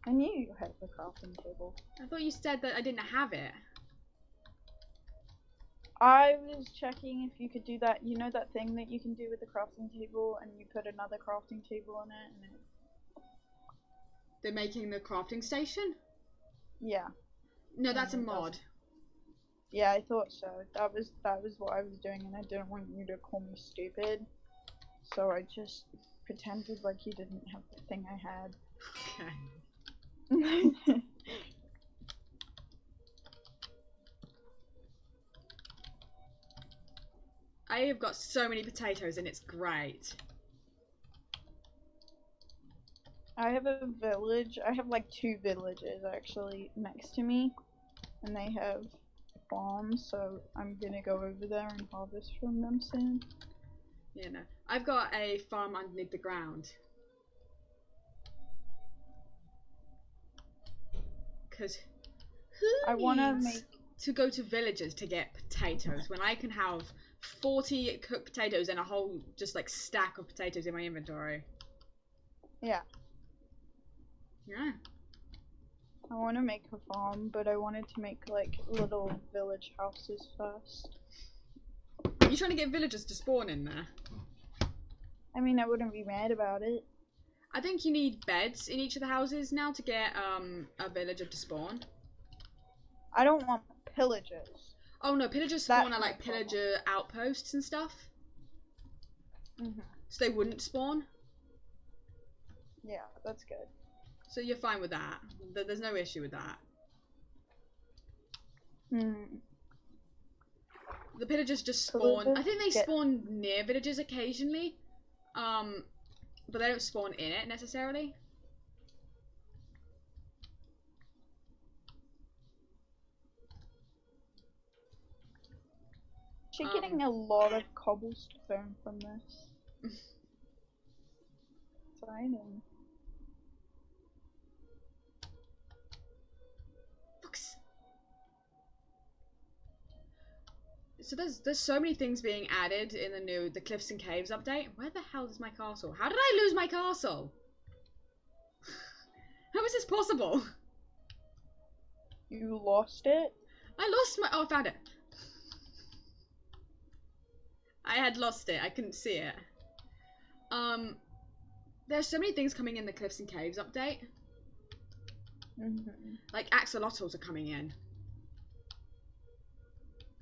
I knew you had the crafting table.
I thought you said that I didn't have it.
I was checking if you could do that. You know that thing that you can do with the crafting table, and you put another crafting table in it, and it...
They're making the crafting station?
Yeah.
No, that's a mod.
Yeah, I thought so. That was what I was doing, and I didn't want you to call me stupid. So I just pretended like you didn't have the thing I had.
Okay. I have got so many potatoes and it's great.
I have a village. I have like 2 villages actually next to me, and they have farms, so I'm gonna go over there and harvest from them soon.
Yeah, no. I've got a farm underneath the ground. Because
I want to make
to go to villages to get potatoes when I can have 40 cooked potatoes and a whole just like stack of potatoes in my inventory?
Yeah.
Yeah.
I want to make a farm, but I wanted to make like little village houses first.
Are you trying to get villagers to spawn in there?
I mean, I wouldn't be mad about it.
I think you need beds in each of the houses now to get a villager to spawn.
I don't want pillagers.
Oh no, pillagers spawn at like pillager outposts and stuff.
Mm-hmm.
So they wouldn't spawn.
Yeah, that's good.
So you're fine with that. There's no issue with that.
Hmm.
The pillagers just spawn. I think they spawn near villages occasionally. But they don't spawn in it necessarily.
She's getting a lot of cobblestone from this. Exciting.
So there's so many things being added in the Cliffs and Caves update. Where the hell is my castle? How did I lose my castle? How is this possible?
You lost it?
I lost my... Oh, I found it. I had lost it. I couldn't see it. There's so many things coming in the Cliffs and Caves update.
Mm-hmm.
Like axolotls are coming in.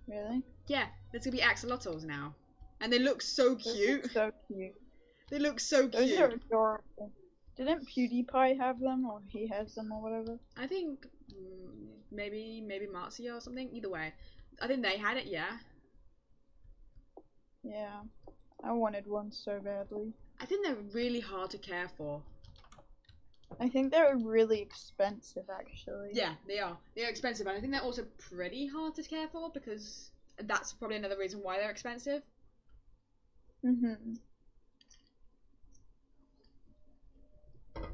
Really?
Yeah, there's gonna be axolotls now. And they look so cute.
Look so cute.
They look so
Those
cute.
are adorable. Didn't PewDiePie have them, or he has them, or whatever?
I think maybe Marzia or something. Either way, I think they had it. Yeah.
Yeah. I wanted one so badly.
I think they're really hard to care for.
I think they're really expensive, actually.
Yeah, they are. They are expensive, and I think they're also pretty hard to care for because that's probably another reason why they're expensive.
Mhm.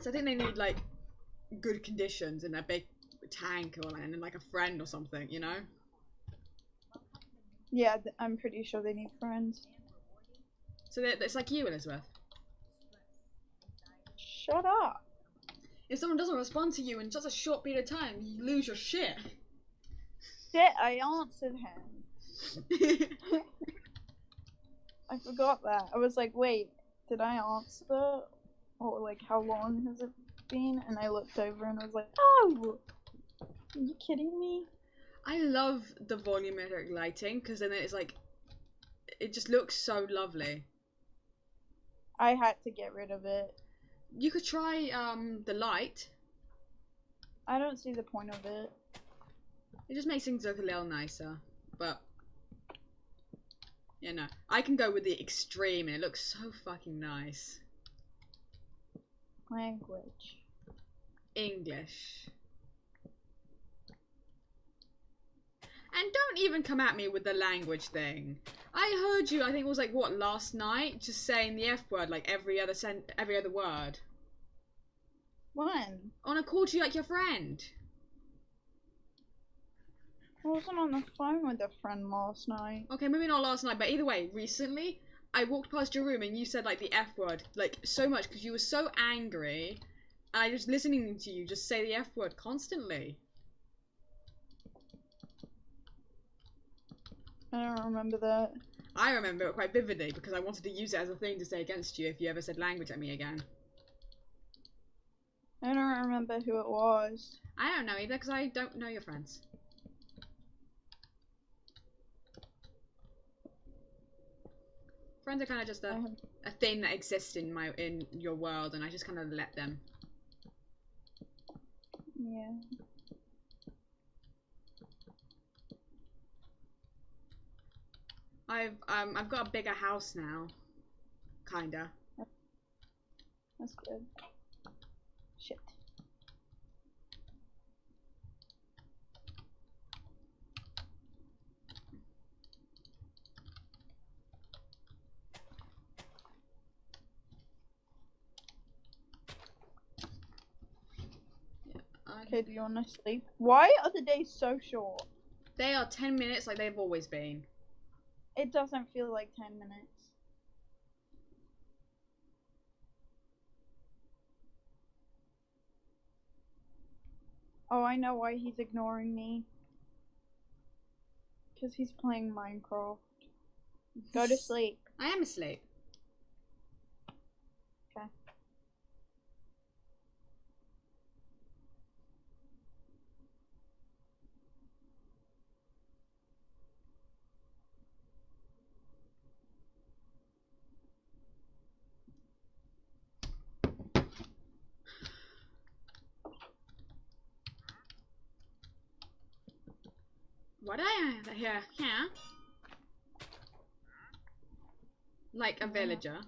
So I think they need like good conditions in a big tank or and like a friend or something, you know?
Yeah, I'm pretty sure they need friends.
So it's like you, Elizabeth.
Shut up.
If someone doesn't respond to you in such a short period of time, you lose your shit.
Shit, I answered him. I forgot that. I was like, wait, did I answer? Or like, how long has it been? And I looked over and I was like, oh! Are you kidding me?
I love the volumetric lighting because then it's like, it just looks so lovely.
I had to get rid of it.
You could try the light.
I don't see the point of it.
It just makes things look a little nicer. But, you know, I can go with the extreme and it looks so fucking nice.
Language.
English. And don't even come at me with the language thing. I heard you, I think it was like, what, last night? Just saying the F word like every other word.
When?
On a call to you like your friend.
I wasn't on the phone with a friend last night.
Okay, maybe not last night, but either way, recently, I walked past your room and you said like the F word, like so much because you were so angry. And I was listening to you just say the F word constantly.
I don't remember that.
I remember it quite vividly because I wanted to use it as a thing to say against you if you ever said language at me again.
I don't remember who it was.
I don't know either because I don't know your friends. Friends are kind of just a thing that exists in your world, and I just kind of let them.
Yeah.
I've got a bigger house now, kinda.
That's good. Shit. Okay, do you want to sleep? Why are the days so short?
They are 10 minutes like they've always been.
It doesn't feel like 10 minutes. Oh, I know why he's ignoring me. Because he's playing Minecraft. Go to sleep.
I am asleep.
Okay.
What do I hear? Yeah. Like a villager.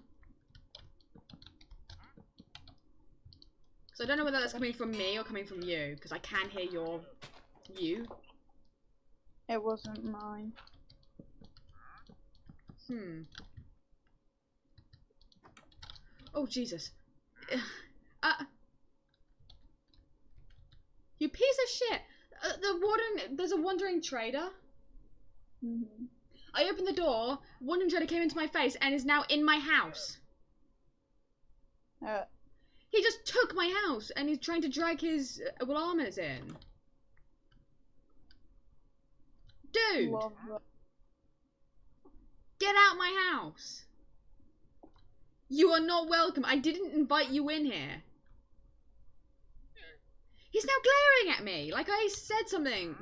So I don't know whether that's coming from me or coming from you, because I can hear you.
It wasn't mine.
Oh, Jesus. You piece of shit! There's a wandering trader. I opened the door, wandering trader came into my face and is now in my house. He just took my house and he's trying to drag his llamas in. Dude! Get out my house! You are not welcome. I didn't invite you in here. He's now glaring at me, like I said something.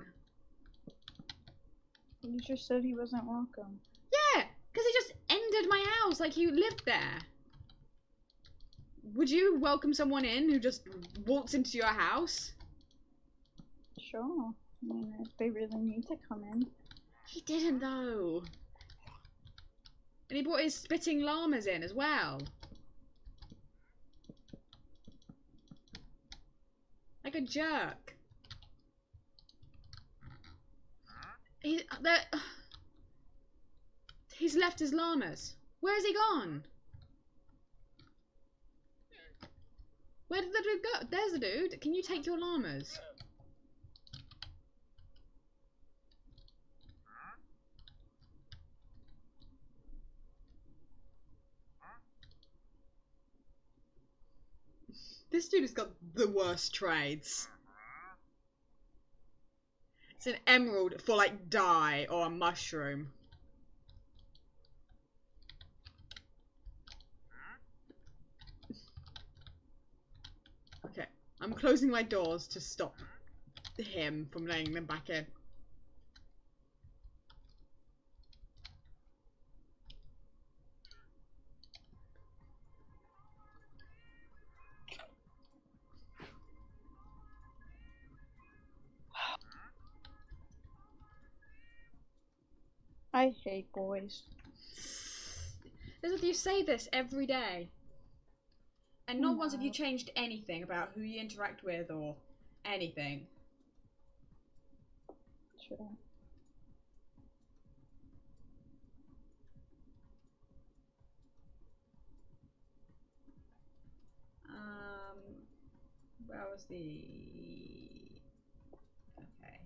You just said he wasn't welcome.
Yeah, because he just entered my house like he lived there. Would you welcome someone in who just walks into your house?
Sure. I mean, if they really need to come in.
He didn't though. And he brought his spitting llamas in as well. Like a jerk. He's left his llamas. Where has he gone? Where did the dude go? There's the dude. Can you take your llamas? This dude has got the worst trades. It's an emerald for like dye or a mushroom. Okay, I'm closing my doors to stop him from letting them back in.
I hate boys.
Elizabeth, you say this every day. And not once have you
No.
changed anything about who you interact with or anything.
Sure.
Where was the... Okay.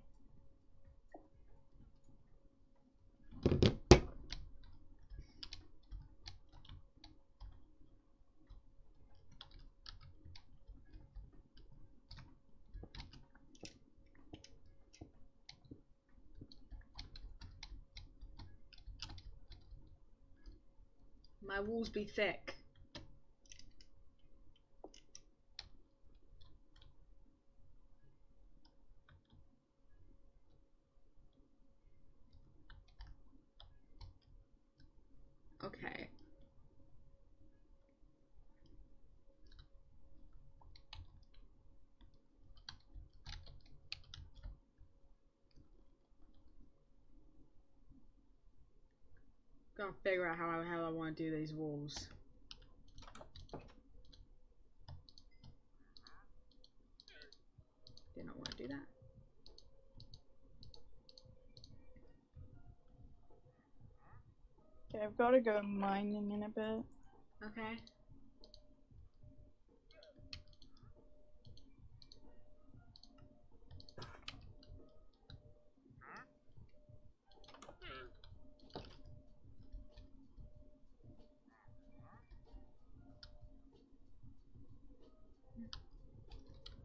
My walls be thick. Okay. Gotta figure out how the hell I want to do these walls. Did not want to do that.
Okay, I've got to go mining in a bit.
Okay.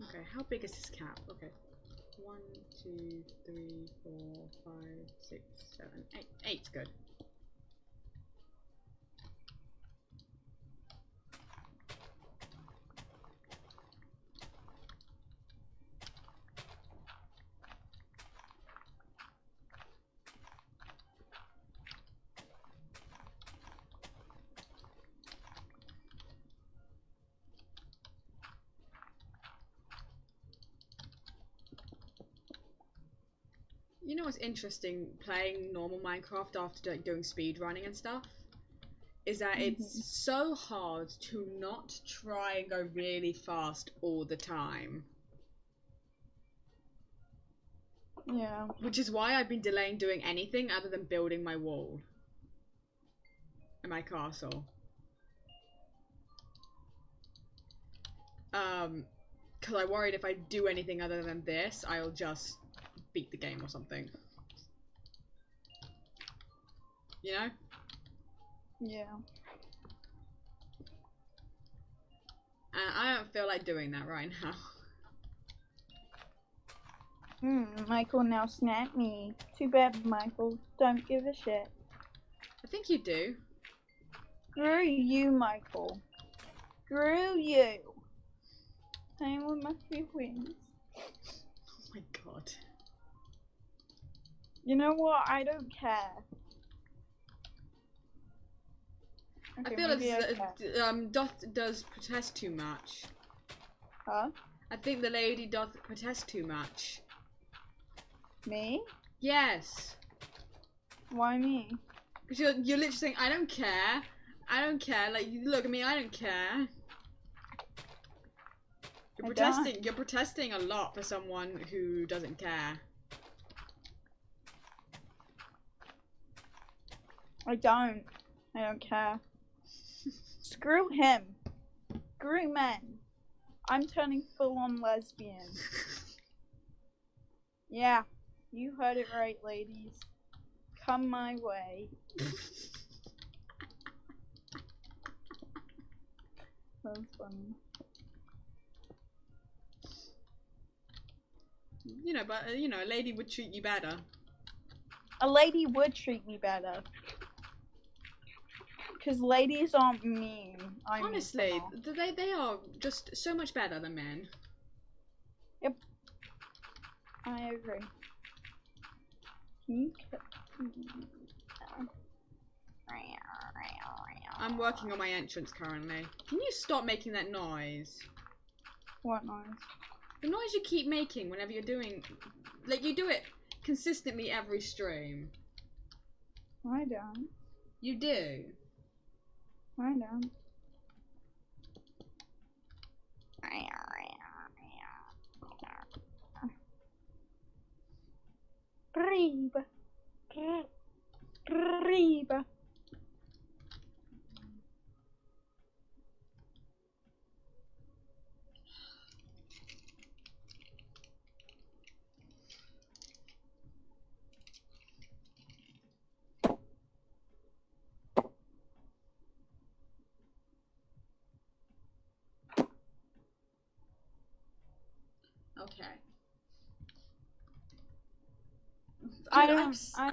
Okay, how big is this cap? Okay. 1, 2, 3, 4, 5, 6, 7, 8. 8's good. You know what's interesting playing normal Minecraft after doing speed running and stuff? Is that it's so hard to not try and go really fast all the time.
Yeah.
Which is why I've been delaying doing anything other than building my wall. And my castle. Because I worried if I do anything other than this, I'll just beat the game or something. You know?
Yeah.
And I don't feel like doing that right now.
Michael now snapped me. Too bad, Michael. Don't give a shit.
I think you do.
Screw you, Michael. Screw you. Playing with my feelings.
Oh my god.
You know what? I don't care. Okay,
I feel
maybe I
it's
care.
does protest too much.
Huh?
I think the lady does protest too much.
Me?
Yes.
Why me?
You're literally saying, I don't care. I don't care. Like, you look at me, I don't care. You're protesting a lot for someone who doesn't care.
I don't care. Screw him. Screw men. I'm turning full-on lesbian. Yeah, you heard it right, ladies. Come my way. That's funny.
You know, but you know, a lady would treat you better.
A lady would treat me better. Because ladies aren't mean.
Honestly, they are just so much better than men.
Yep. I agree. Can you...
I'm working on my entrance currently. Can you stop making that noise?
What noise?
The noise you keep making whenever you're doing... Like, you do it consistently every stream.
I don't.
You do.
I don't. Reba. Reba.
Okay.
I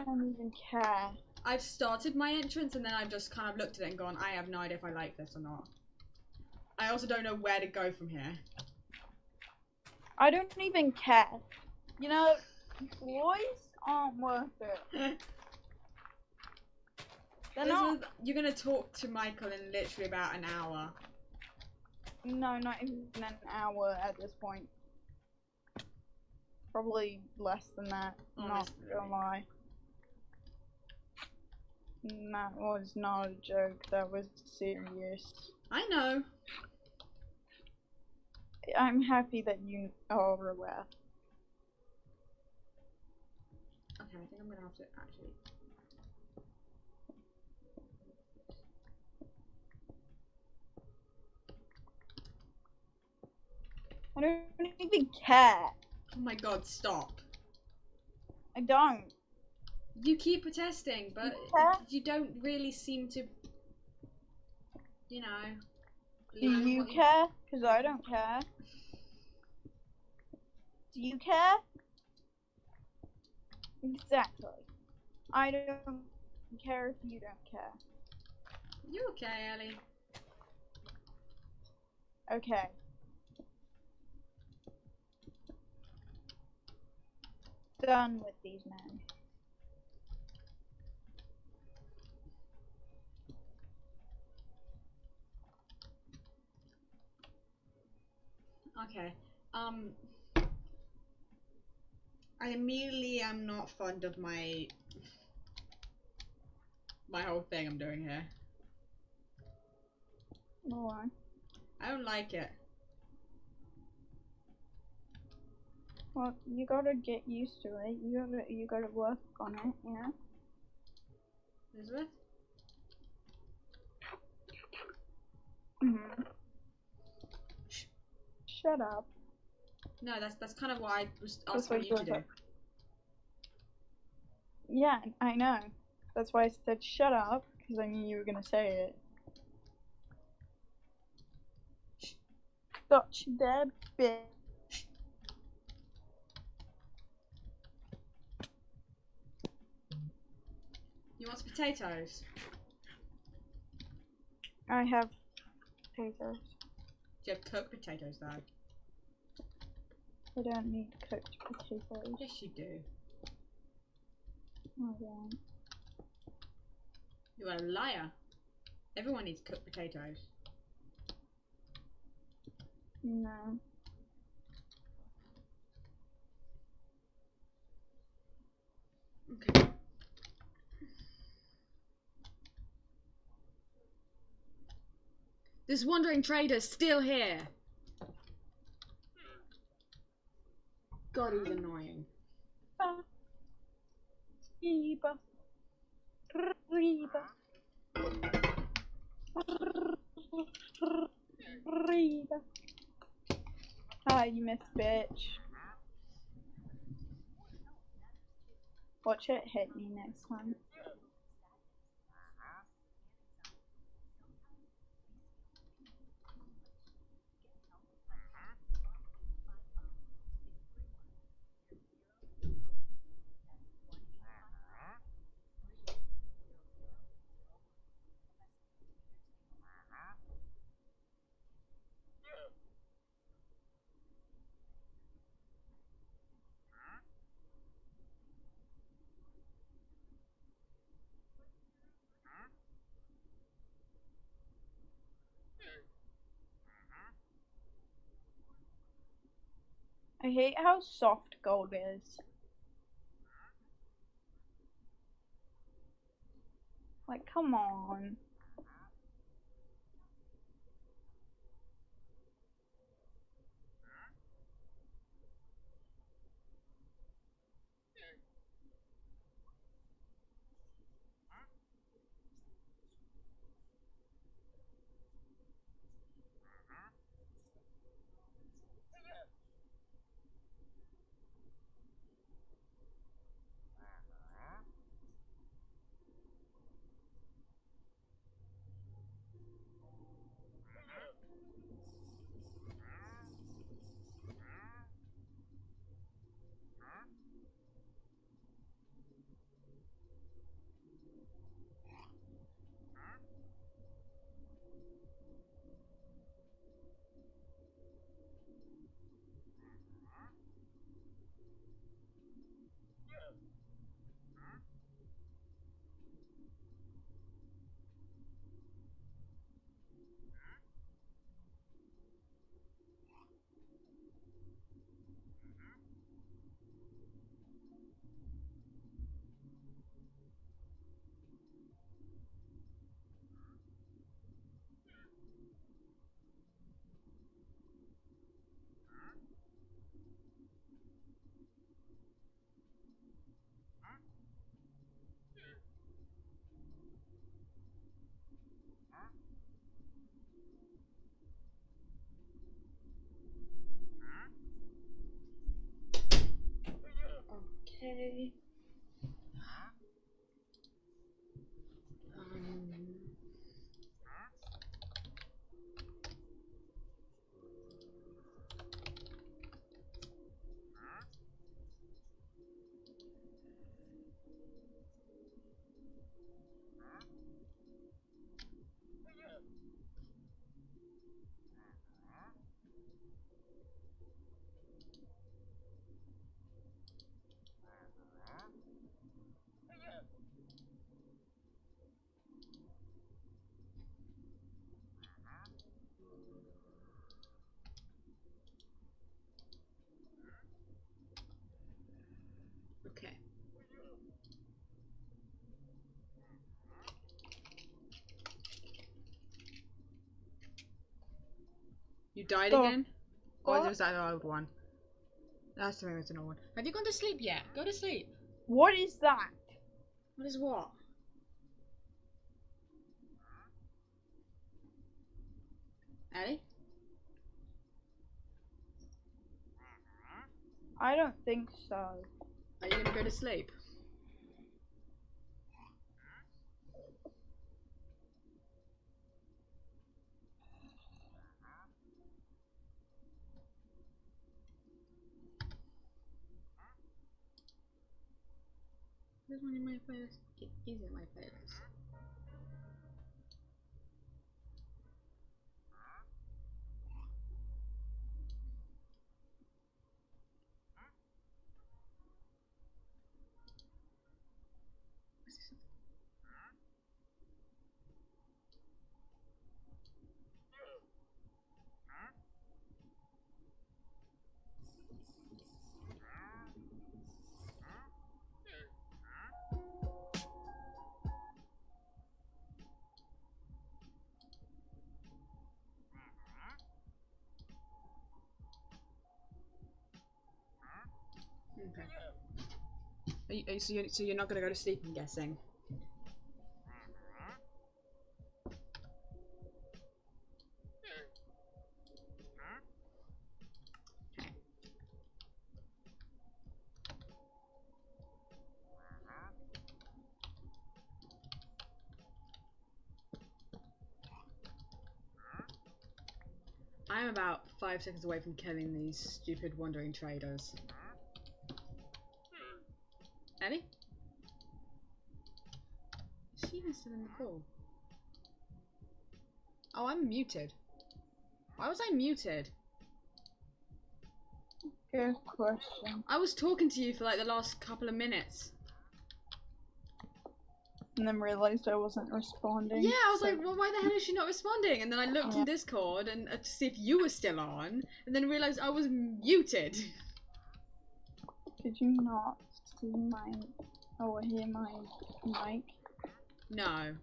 don't even care.
I've started my entrance and then I've just kind of looked at it and gone, I have no idea if I like this or not. I also don't know where to go from here.
I don't even care. You know, boys aren't worth it. They're not.
You're gonna talk to Michael in literally about an hour.
No, not even an hour at this point. Probably less than that.
Honestly.
Not gonna lie. That was not a joke. That was serious.
I know.
I'm happy that you are aware.
Okay, I think I'm gonna have to actually.
I don't even care.
Oh my god, stop.
I don't.
You keep protesting, but you don't really seem to, you know.
Do you care? Because I don't care. Do you care? Exactly. I don't care if you don't care.
You okay, Ellie?
Okay. Done with these men.
Okay. I immediately am not fond of my whole thing I'm doing here.
Why?
I don't like it.
Well, you gotta get used to it. You gotta work on it, yeah?
Elizabeth?
Mhm. Shut up.
No, that's kind of what I was asking you to do.
Yeah, I know. That's why I said shut up, because I knew you were gonna say it. Got you there, bitch.
You want some potatoes?
I have potatoes.
Do you have cooked potatoes though?
I don't need cooked potatoes.
Yes, you do.
I don't.
You're a liar. Everyone needs cooked potatoes.
No.
Okay. This wandering trader's still here. God, he's annoying.
Reba. Reba. Reba. Ah, you missed, bitch. Watch it hit me next time. I hate how soft gold is. Like, come on.
Okay. Okay. You died
Oh,
again? Or
what?
was that an old one? Last time it was an old one. Have you gone to sleep yet? Go to sleep.
What is that?
What is what? Ellie?
I don't think so.
Are you gonna go to sleep? There's one in my playlist. It is in my playlist. What's this? Okay. So you're not gonna go to sleep, I'm guessing. I'm about 5 seconds away from killing these stupid wandering traders. Ellie? Is she even still in the call? Oh, I'm muted. Why was I muted?
Good question.
I was talking to you for like the last couple of minutes.
And then realized I wasn't responding.
Yeah, I was
so-
like, well, why the hell is she not responding? And then I looked in Discord and to see if you were still on, and then realized I was muted.
Did you not see my or hear my mic?
No.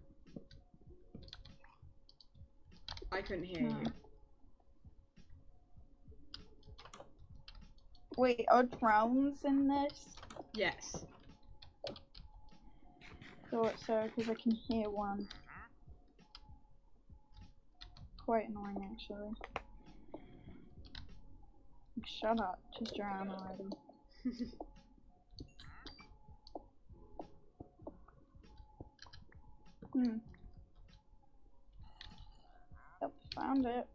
I couldn't hear
No.
you.
Wait, are drowns in this?
Yes.
Thought so, because I can hear one. Quite annoying, actually. Shut up, just drown already. Yep, found it.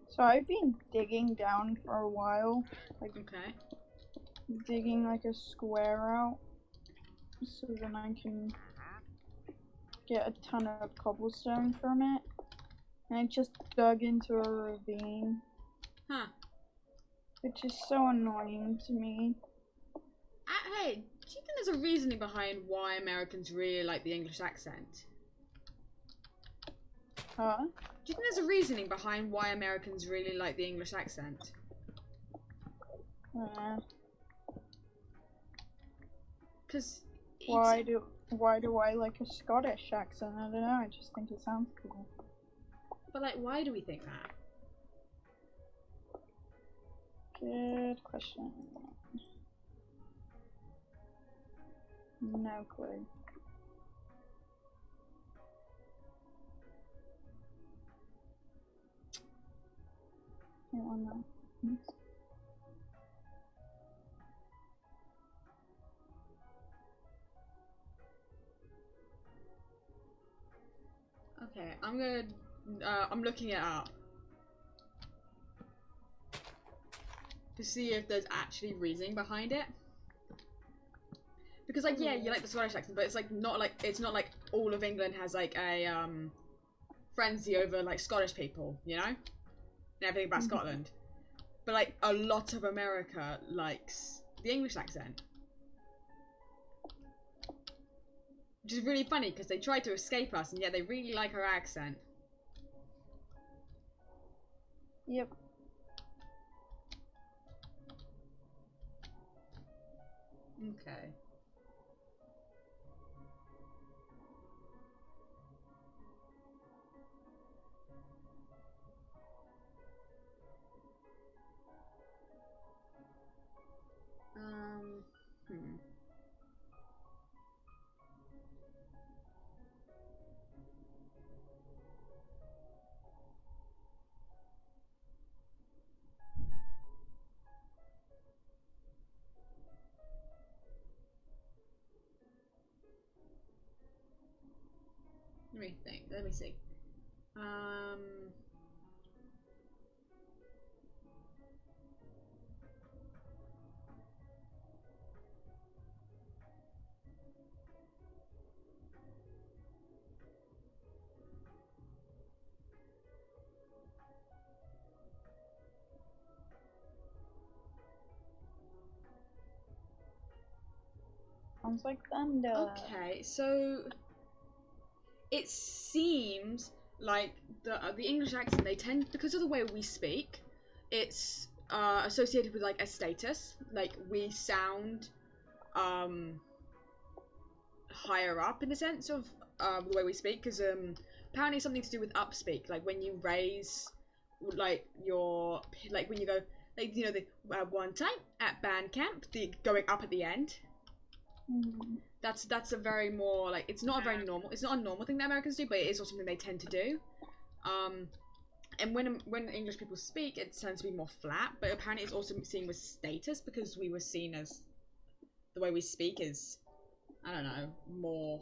So I've been digging down for a while, like
Okay.
digging like a square out, so then I can get a ton of cobblestone from it. And I just dug into a ravine,
Huh.
which is so annoying to me.
Hey, do you think there's a reasoning behind why Americans really like the English accent?
Huh?
Do you think there's a reasoning behind why Americans really like the English accent? Because
Why do I like a Scottish accent? I don't know, I just think it sounds cool.
But like, why do we think that?
Good question. No clue. I don't know.
Okay, I'm looking it up. To see if there's actually reasoning behind it. Because like, yeah, you like the Scottish accent, but it's like not like all of England has like a frenzy over like Scottish people, you know? And everything about Scotland. But like a lot of America likes the English accent. Which is really funny because they try to escape us and yet they really like our accent.
Yep.
Okay. Let me think. Let me see.
Sounds like thunder.
Okay, so it seems like the English accent, they tend, because of the way we speak, it's associated with like a status. Like we sound higher up in the sense of the way we speak, because apparently it's something to do with upspeak. Like when you raise, like your, like when you go, like you know, the one time at band camp, the going up at the end.
Mm-hmm.
That's a very more like, it's not a very normal, it's not a normal thing that Americans do, but it is also something they tend to do. And when English people speak, it tends to be more flat, but apparently it's also seen with status, because we were seen as, the way we speak is, I don't know, more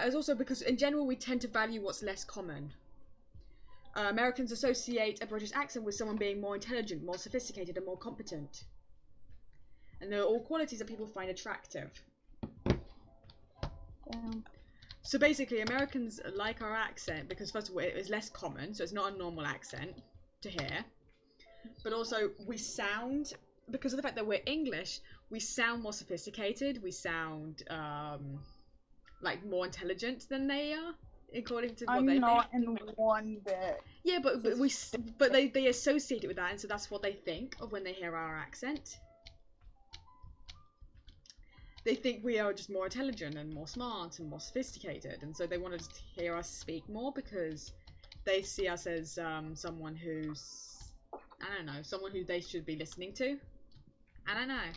it's also because in general we tend to value what's less common. Americans associate a British accent with someone being more intelligent, more sophisticated, and more competent. And they're all qualities that people find attractive.
Damn.
So basically, Americans like our accent because, first of all, it is less common, so it's not a normal accent to hear. But also, we sound, because of the fact that we're English, we sound more sophisticated, we sound like more intelligent than they are, according to what they think.
I'm not in one bit.
Yeah, but they associate it with that, and so that's what they think of when they hear our accent. They think we are just more intelligent and more smart and more sophisticated, and so they want to just hear us speak more because they see us as someone who's, I don't know, someone who they should be listening to. I don't know.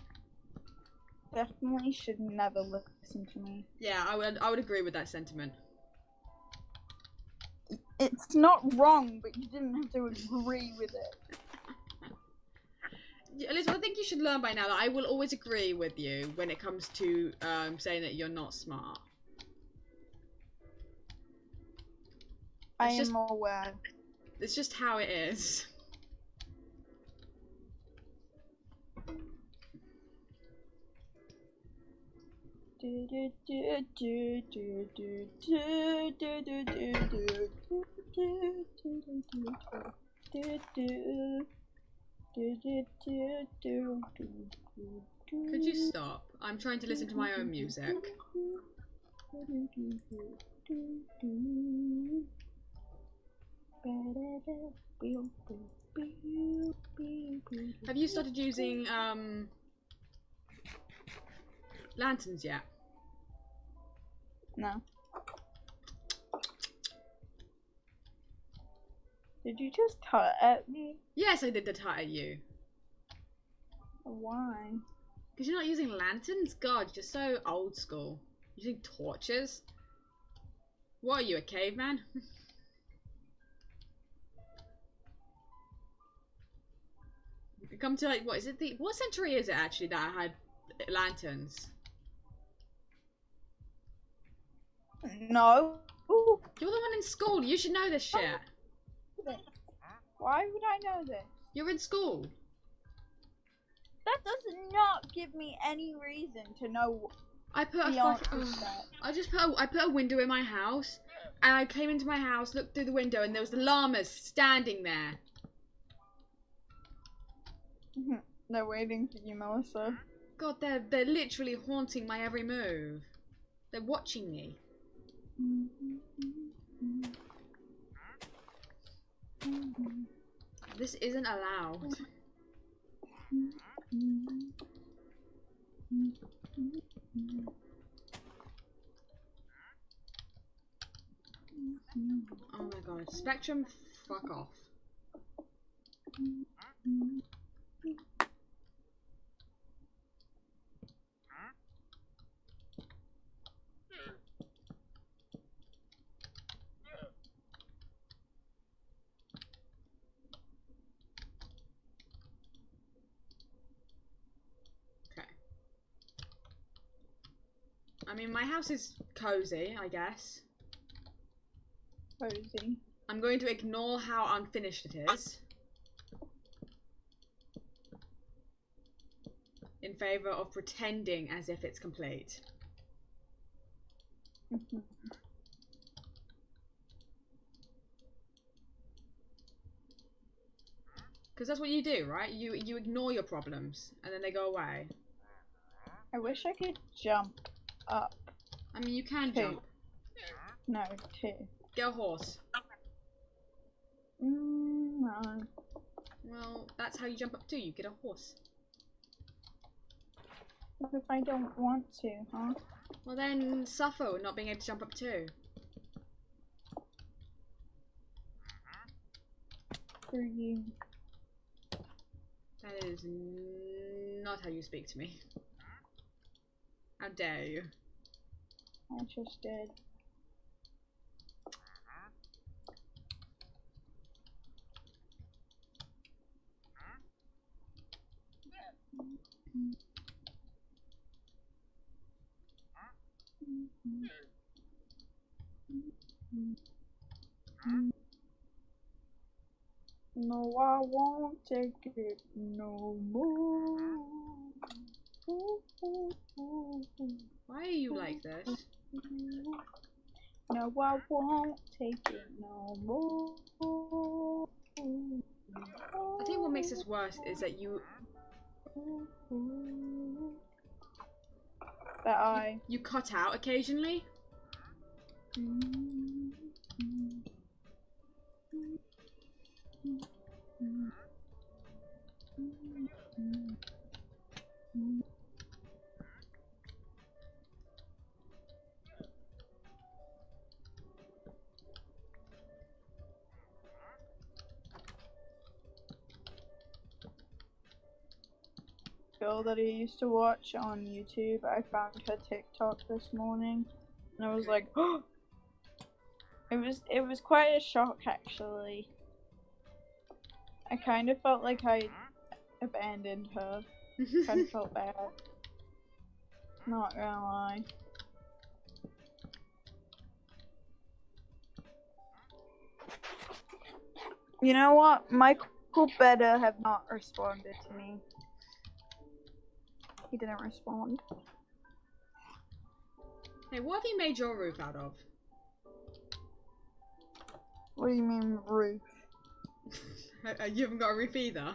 Definitely should never listen to me.
Yeah, I would agree with that sentiment.
It's not wrong, but you didn't have to agree with it.
Yeah, Elizabeth, I think you should learn by now that I will always agree with you when it comes to saying that you're not smart.
I am aware.
It's just how it is. Could you stop? I'm trying to listen to my own music. Have you started using lanterns yet?
No. Did you just tut at me?
Yes, I did the tut at you.
Why?
Because you're not using lanterns? God, you're so old school. Using torches? What are you, a caveman? You come to, like, what is it? What century is it actually that I had lanterns?
No. Ooh.
You're the one in school. You should know this shit.
Why would I know this?
You're in school.
That does not give me any reason to know.
I put I put a window in my house, and I came into my house, looked through the window, and there was the llamas standing there.
They're waiting for you, Melissa.
God, they're literally haunting my every move. They're watching me. This isn't allowed. Oh my god, Spectrum, fuck off. mean, my house is cozy, I guess.
Cozy.
I'm going to ignore how unfinished it is. In favor of pretending as if it's complete. Because that's what you do, right? You ignore your problems, and then they go away.
I wish I could jump up.
I mean, you can
2.
jump.
No, 2.
Get a horse.
No.
Well, that's how you jump up too. You get a horse.
What if I don't want to, huh?
Well, then suffer with not being able to jump up too.
For you.
That is not how you speak to me. How dare you?
I just did. No, I won't take it no more.
Why are you like this?
No, I won't take it no more.
I think what makes this worse is that you cut out occasionally.
Girl that I used to watch on YouTube, I found her TikTok this morning, and I was like, oh! It was quite a shock actually. I kind of felt like I abandoned her. Kind of felt bad. Not gonna lie. You know what? Michael better have not responded to me. He didn't respond.
Hey, what have you made your roof out of?
What do you mean roof?
You haven't got a roof either?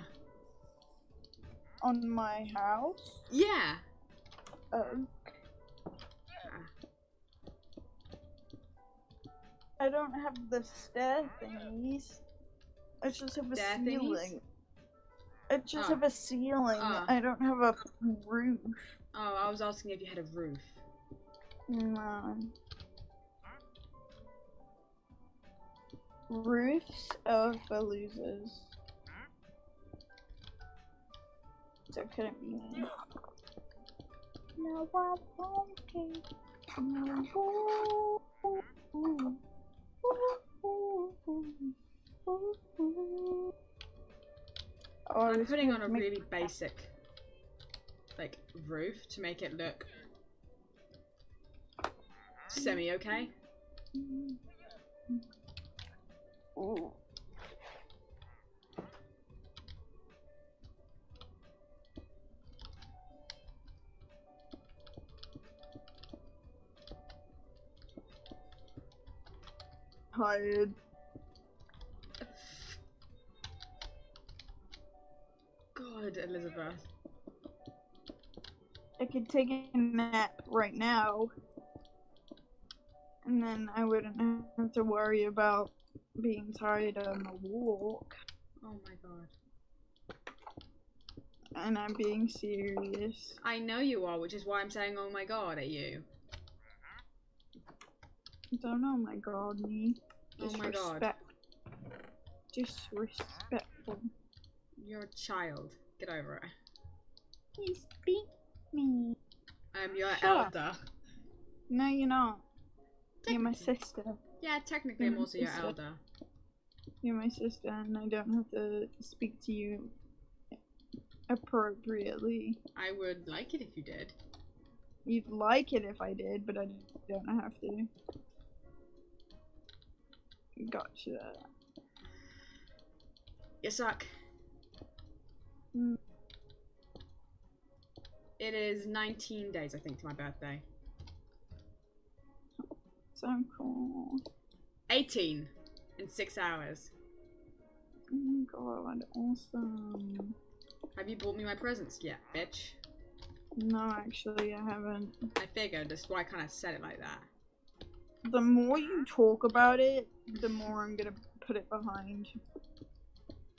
On my house?
Yeah.
I don't have the stair thingies. I just have a
Stair
ceiling. I just
Oh.
have a ceiling.
Oh.
I don't have a roof.
Oh, I was asking if you had a roof.
No. Roofs are for losers. So it couldn't be me. No, I won't take no more. Oh,
I'm putting on a really basic, like, roof to make it look semi-okay.
Ooh. Tired.
God, Elizabeth.
I could take a nap right now, and then I wouldn't have to worry about being tired on the walk.
Oh my god.
And I'm being serious.
I know you are, which is why I'm saying oh my god at you.
Don't know my god me.
Oh my god.
Disrespectful.
You're a child. Get over it.
Please beat me.
I'm your
Shut up.
elder.
No, you're not. You're my sister.
Yeah, technically I'm also your
sister.
elder.
You're my sister, and I don't have to speak to you appropriately.
I would like it if you did.
You'd like it if I did, but I don't have to. Gotcha.
You suck.
Mm.
It is 19 days, I think, to my birthday.
So cool.
18 in 6 hours.
Oh my god, awesome.
Have you bought me my presents yet, bitch?
No, actually, I haven't.
I figured, that's why I kind of said it like that.
The more you talk about it, the more I'm gonna put it behind.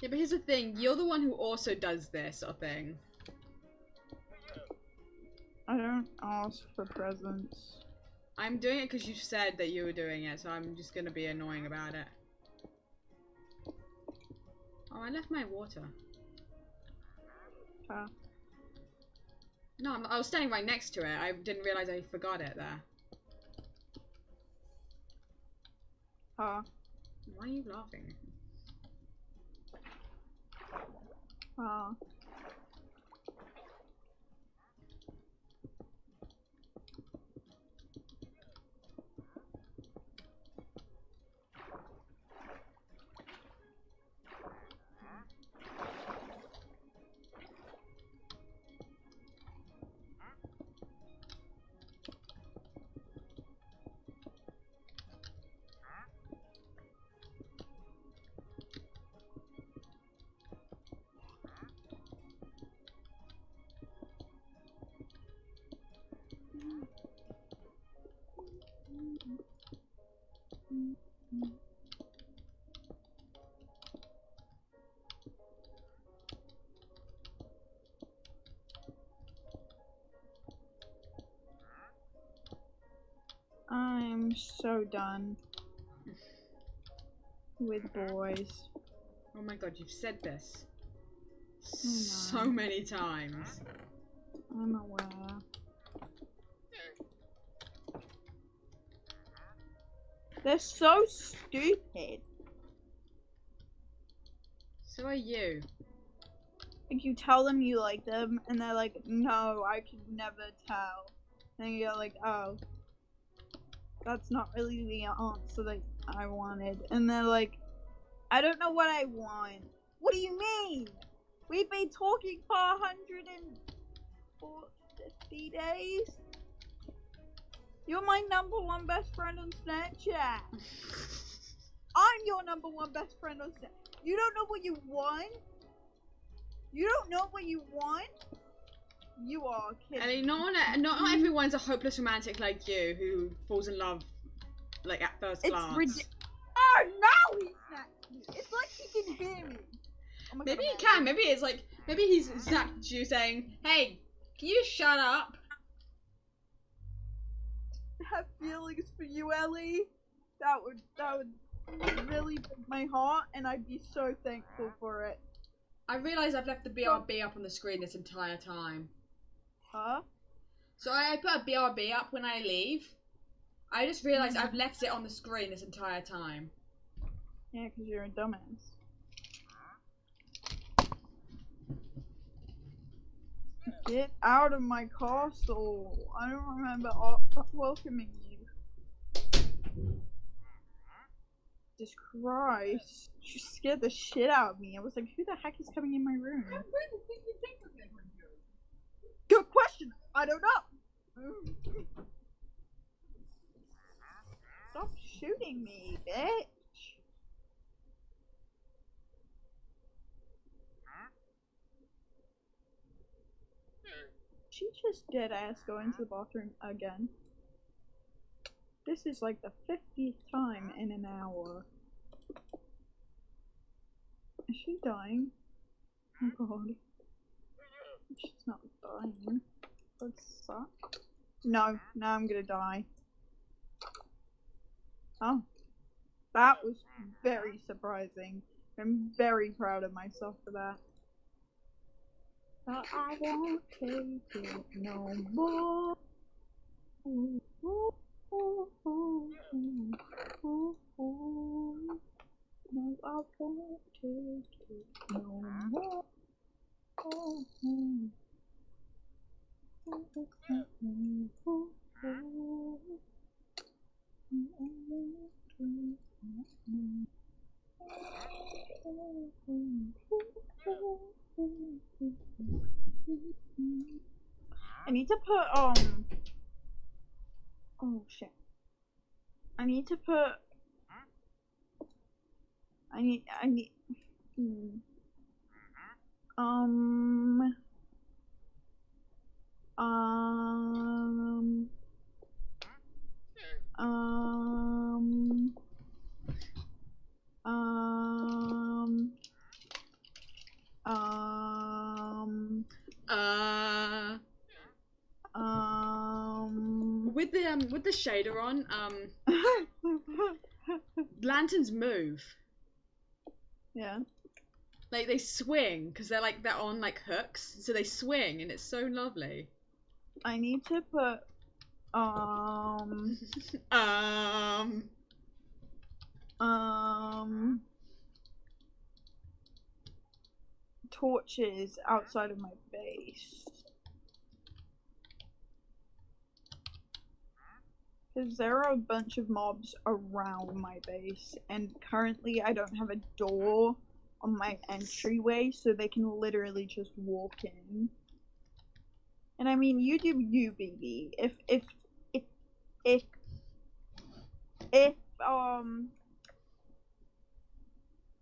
Yeah, but here's the thing, you're the one who also does this sort of thing.
I don't ask for presents.
I'm doing it because you said that you were doing it, so I'm just gonna be annoying about it. Oh, I left my water.
Huh?
No, I was standing right next to it. I didn't realize I forgot it there.
Huh?
Why are you laughing?
Huh? I'm so done with boys.
Oh my god, you've said this
I know.
so many times.
I'm aware. They're so stupid.
So are you.
Like, you tell them you like them, and they're like, no, I could never tell. And you're like, oh, that's not really the answer that I wanted. And they're like, I don't know what I want. What do you mean? We've been talking for 150 days? You're my #1 best friend on Snapchat. I'm your #1 best friend on Snapchat. You don't know what you want? You don't know what you want? You are kidding.
Ellie, not everyone's a hopeless romantic like you who falls in love like at first glance.
It's ridiculous. Oh, now he snapped me. It's like he can hear me. Oh my
Maybe
God,
he can. Maybe it's like he's snapped you saying, "Hey, can you shut up?"
I have feelings for you, Ellie. That would really break my heart, and I'd be so thankful for it.
I realise I've left the BRB up on the screen this entire time.
Huh?
So I put a BRB up when I leave. I just realised I've left it on the screen this entire time.
Yeah, because you're a dumbass. Get out of my castle. I don't remember welcoming you. Jesus Christ. You scared the shit out of me. I was like, who the heck is coming in my room? Good question. I don't know. Stop shooting me, bitch. She just dead ass going to the bathroom again. This is like the 50th time in an hour. Is she dying? Oh god. She's not dying. That sucks. No, now I'm gonna die. Oh. That was very surprising. I'm very proud of myself for that. But I won't take it no more. Ooh, ooh, ooh, ooh, ooh, ooh. No, I won't take it no more. Ooh, ooh. Ooh, I need to put oh shit. I need to put I need um um um um um
with the shader on, lanterns move.
yeah.
Like they swing because they're on like hooks, so they swing and it's so lovely.
I need to put um torches outside of my base. Because there are a bunch of mobs around my base, and currently I don't have a door on my entryway, so they can literally just walk in. And I mean, you do you, baby. If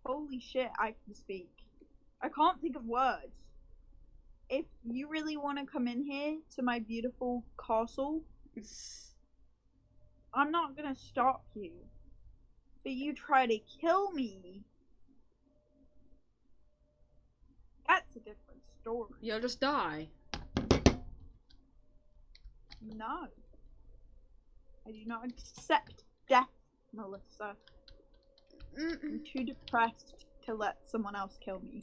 holy shit, I can speak. I can't think of words. If you really want to come in here to my beautiful castle, I'm not gonna stop you. But you try to kill me, that's a different story.
You'll just die.
No. I do not accept death, Melissa. I'm too depressed to let someone else kill me.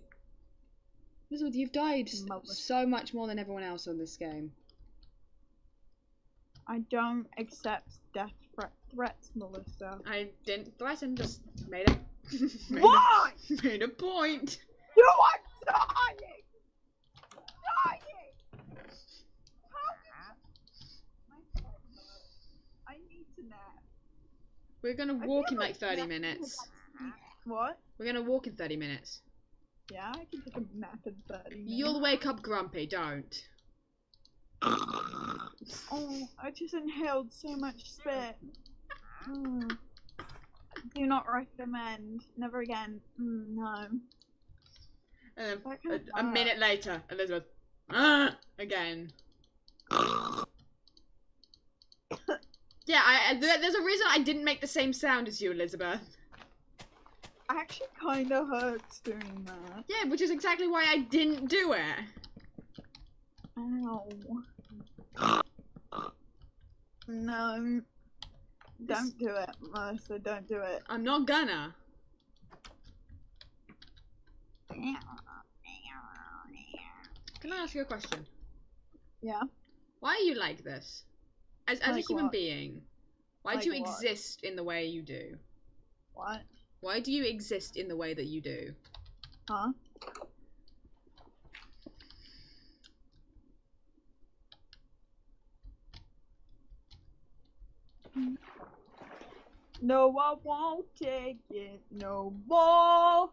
Elizabeth, you've died
Melissa.
so much more than everyone else on this game.
I don't accept death threats, Melissa.
I didn't threaten, just made it.
Why?
Made a point.
You are dying! Dying! How my head hurts. I need to nap.
We're gonna walk in like 30 minutes.
What?
We're gonna walk in 30 minutes.
Yeah, I can take a nap in 30 minutes.
You'll wake up grumpy, don't.
Oh, I just inhaled so much spit. Do not recommend. Never again. No.
And
That kind of
a minute later, Elizabeth, again. Yeah, there's a reason I didn't make the same sound as you, Elizabeth.
actually kind of hurts doing that.
Yeah, which is exactly why I didn't do it.
Ow. No. Don't do it, Melissa. Don't do it.
I'm not gonna. Can I ask you a question?
Yeah.
Why are you like this? As a
Like
human
what?
being, why
Like
do you
what?
exist in the way you do?
What?
Why do you exist in the way that you do?
Huh? No, I won't take it no more.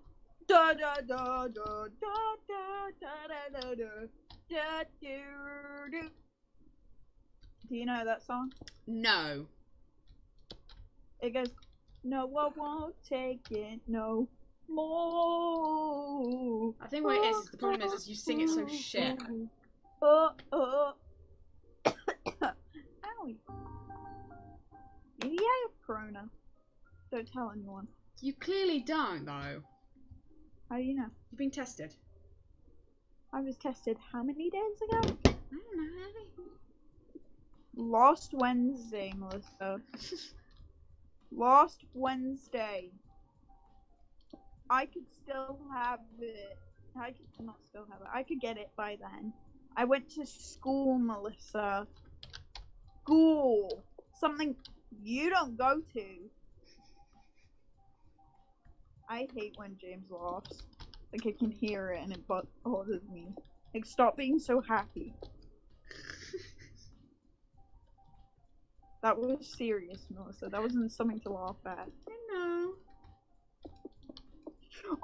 Da da da da da da da da da da da do. Do you know that song?
No.
It goes, no, I won't take it no more.
I think what it is the problem is you sing it so shit.
Owie. Maybe I have corona. Don't tell anyone.
You clearly don't, though.
How do you know?
You've been tested.
I was tested how many days ago?
I don't know.
Last Wednesday, Melissa. Last Wednesday. I could still have it. I could not still have it. I could get it by then. I went to school, Melissa. School. Something you don't go to. I hate when James laughs. Like I can hear it and it bothers me. Like stop being so happy. That was serious, Melissa. That wasn't something to laugh at.
I know.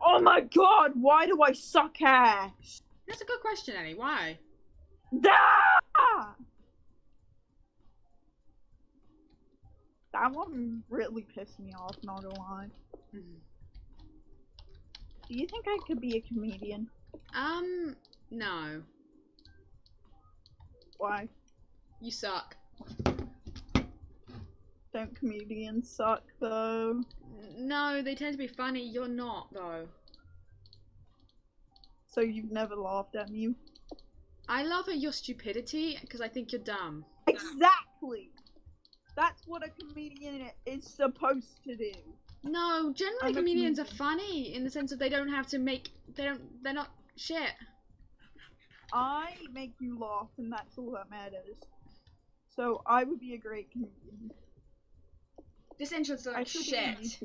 Oh my god, why do I suck ass?
That's a good question, Ellie. Why?
Ah! That one really pissed me off, not gonna lie. Do you think I could be a comedian?
No.
Why?
You suck.
Don't comedians suck, though?
No, they tend to be funny. You're not, though.
So you've never laughed at me?
I laugh at your stupidity because I think you're dumb.
Exactly! That's what a comedian is supposed to do.
No, generally comedians are funny in the sense that they don't have to make. They're not shit.
I make you laugh, and that's all that matters. So I would be a great comedian.
This entrance is like shit.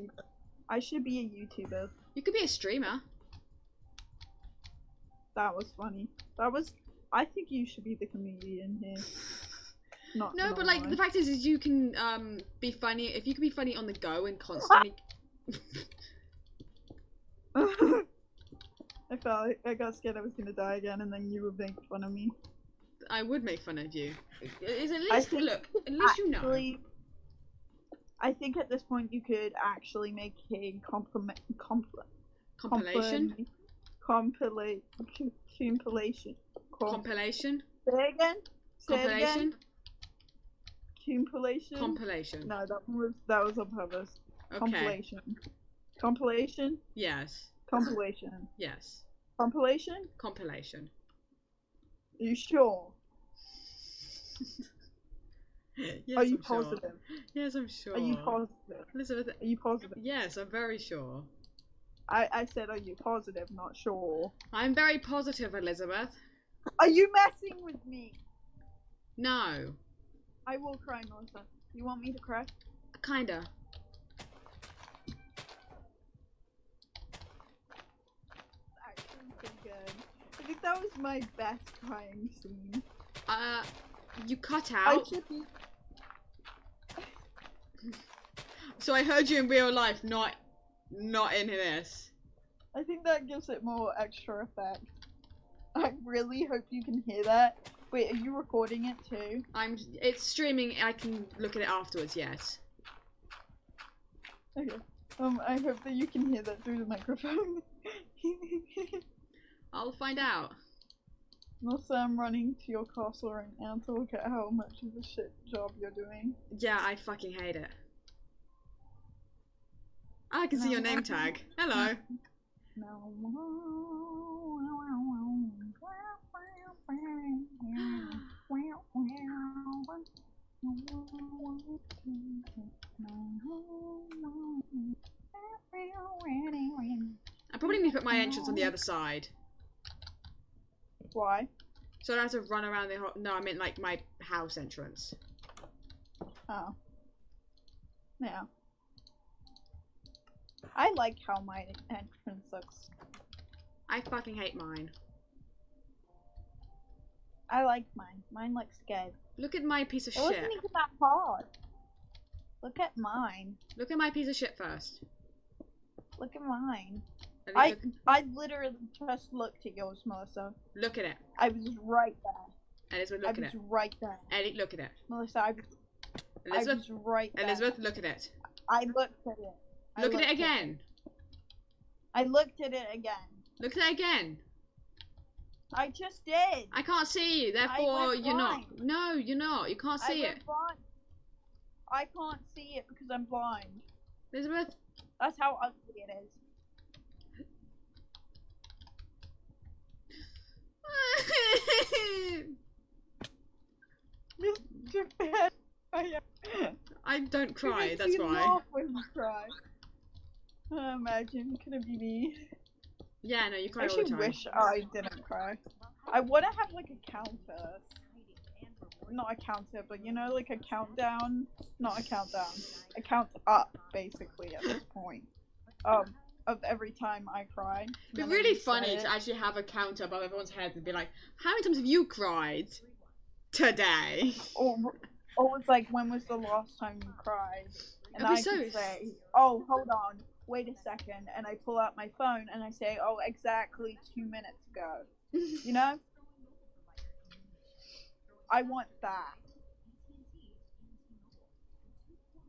I should be a YouTuber.
You could be a streamer.
That was funny. I think you should be the comedian here. No,
but like the fact is you can be funny if you can be funny on the go and constantly.
I got scared I was gonna die again, and then you would make fun of me.
I would make fun of you. Is at least look. At least you know.
I think at this point you could actually make a compilation.
Compilation.
Say it again.
Compilation.
Compilation.
Compilation.
No, that was on purpose.
Okay.
Compilation. Compilation.
Yes.
Compilation.
Yes.
Compilation.
Compilation.
Are you sure?
Yes,
Are you
I'm
positive?
Sure. Yes, I'm sure.
Are you positive?
Elizabeth,
are you positive?
Yes, I'm very sure.
I said, are you positive, not sure?
I'm very positive, Elizabeth.
Are you messing with me?
No.
I will cry, Melissa. You want me to cry?
Kinda.
Actually pretty good. I think that was my best crying scene.
You cut
I
out.
should be...
So I heard you in real life, not in this.
I think that gives it more extra effect. I really hope you can hear that. Wait, are you recording it too?
It's streaming. I can look at it afterwards. Yes.
Okay. I hope that you can hear that through the microphone.
I'll find out.
Also, I'm running to your castle right now to look at how much of a shit job you're doing.
Yeah, I fucking hate it. I can see your name tag. Hello. I probably need to put my entrance on the other side.
Why?
So I don't have to run around the whole. No, I meant like my house entrance.
Oh. Yeah. I like how my entrance looks.
I fucking hate mine.
I like mine. Mine looks good.
Look at my piece of
It
shit.
wasn't even that hard. Look at mine.
Look at my piece of shit first.
Look at mine.
Ellie,
I literally just looked at yours, Melissa.
look at it.
I was right there.
Elizabeth, look
I
at
was
it.
right there.
Ellie, look at it.
Melissa, I
Elizabeth,
was right there.
Elizabeth, look at it.
I looked at it.
Look at it again.
I looked at it again.
Look at it again.
I just did.
I can't see you, therefore
went
you're not.
blind.
No, you're not. You can't see it.
Blind. I can't see it because I'm blind.
Elizabeth?
That's how ugly it is.
I don't cry,
It
that's
makes you
why.
laugh when you cry. Imagine, could it be me?
Yeah, no, you cry
I
all the
actually
time.
wish I didn't cry. I want to have like a counter. Not a counter, but you know, like a countdown. Not a countdown. A count up, basically, at this point. Of every time I cry.
It'd be really funny to actually have a counter above everyone's head and be like, how many times have you cried today?
Or it's like, when was the last time you cried? And
It'll be
I
so-
could say, oh, hold on, wait a second, and I pull out my phone and I say, oh, exactly 2 minutes ago. You know? I want that.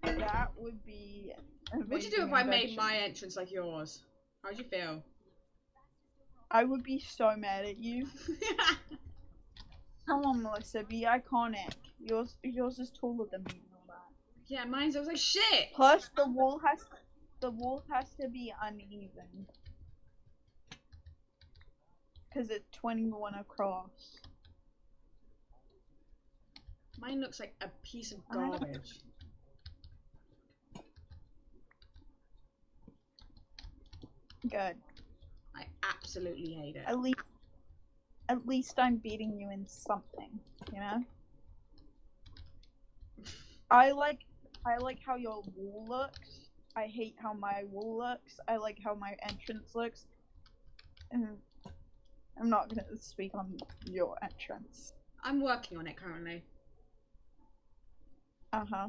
That would be amazing.
What'd you do if I made my entrance like yours? How'd you feel?
I would be so mad at you. Come on, Melissa, be iconic. Yours is taller than me and all that.
Yeah, mine's I was like shit.
Plus, the wall has to be uneven. Because it's 21 across.
Mine looks like a piece of garbage.
Good.
I absolutely hate it.
At least I'm beating you in something, you know? I like how your wall looks. I hate how my wall looks. I like how my entrance looks. And I'm not gonna speak on your entrance.
I'm working on it currently.
Uh-huh.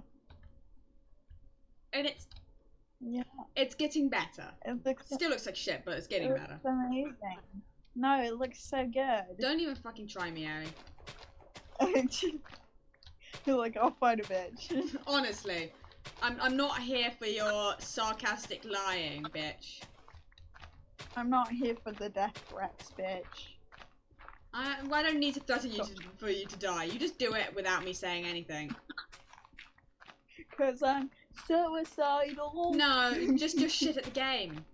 And it's getting better.
It
Still looks like shit, but it's getting better.
looks amazing. No, it looks so good.
Don't even fucking try me, Ellie.
You're like, I'll fight a bitch.
Honestly, I'm not here for your sarcastic lying, bitch.
I'm not here for the death threats, bitch.
I don't need to threaten you for you to die. You just do it without me saying anything.
Because I'm suicidal.
No, just do shit at the game.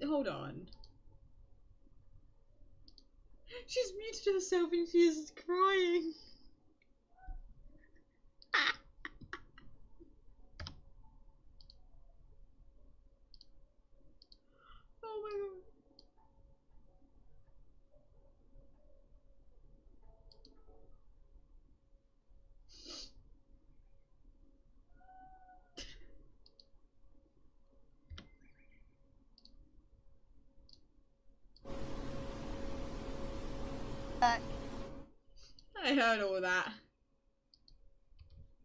Hold on. She's muted herself and she is crying. Oh my god. I heard all that.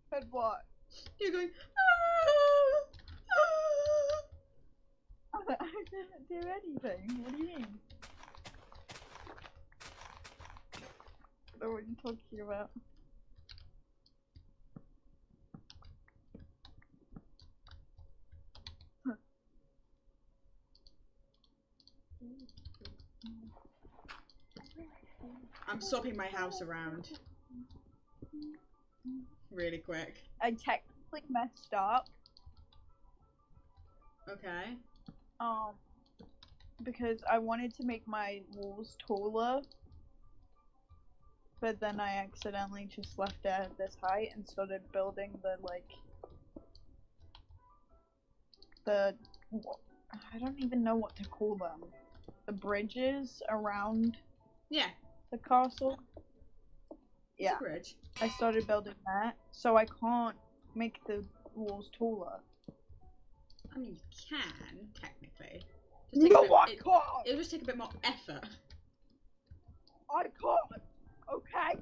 Heard what?
You're going.
I didn't do anything. What do you mean? I don't know what you're talking about.
I'm swapping my house around. Really quick.
I technically messed up.
Okay.
Because I wanted to make my walls taller, but then I accidentally just left it at this height and started building I don't even know what to call them. The bridges around the castle.
It's a bridge.
I started building that, so I can't make the walls taller.
I mean, you can, technically.
No, I can't!
It'll just take a bit more effort.
I can't! Okay?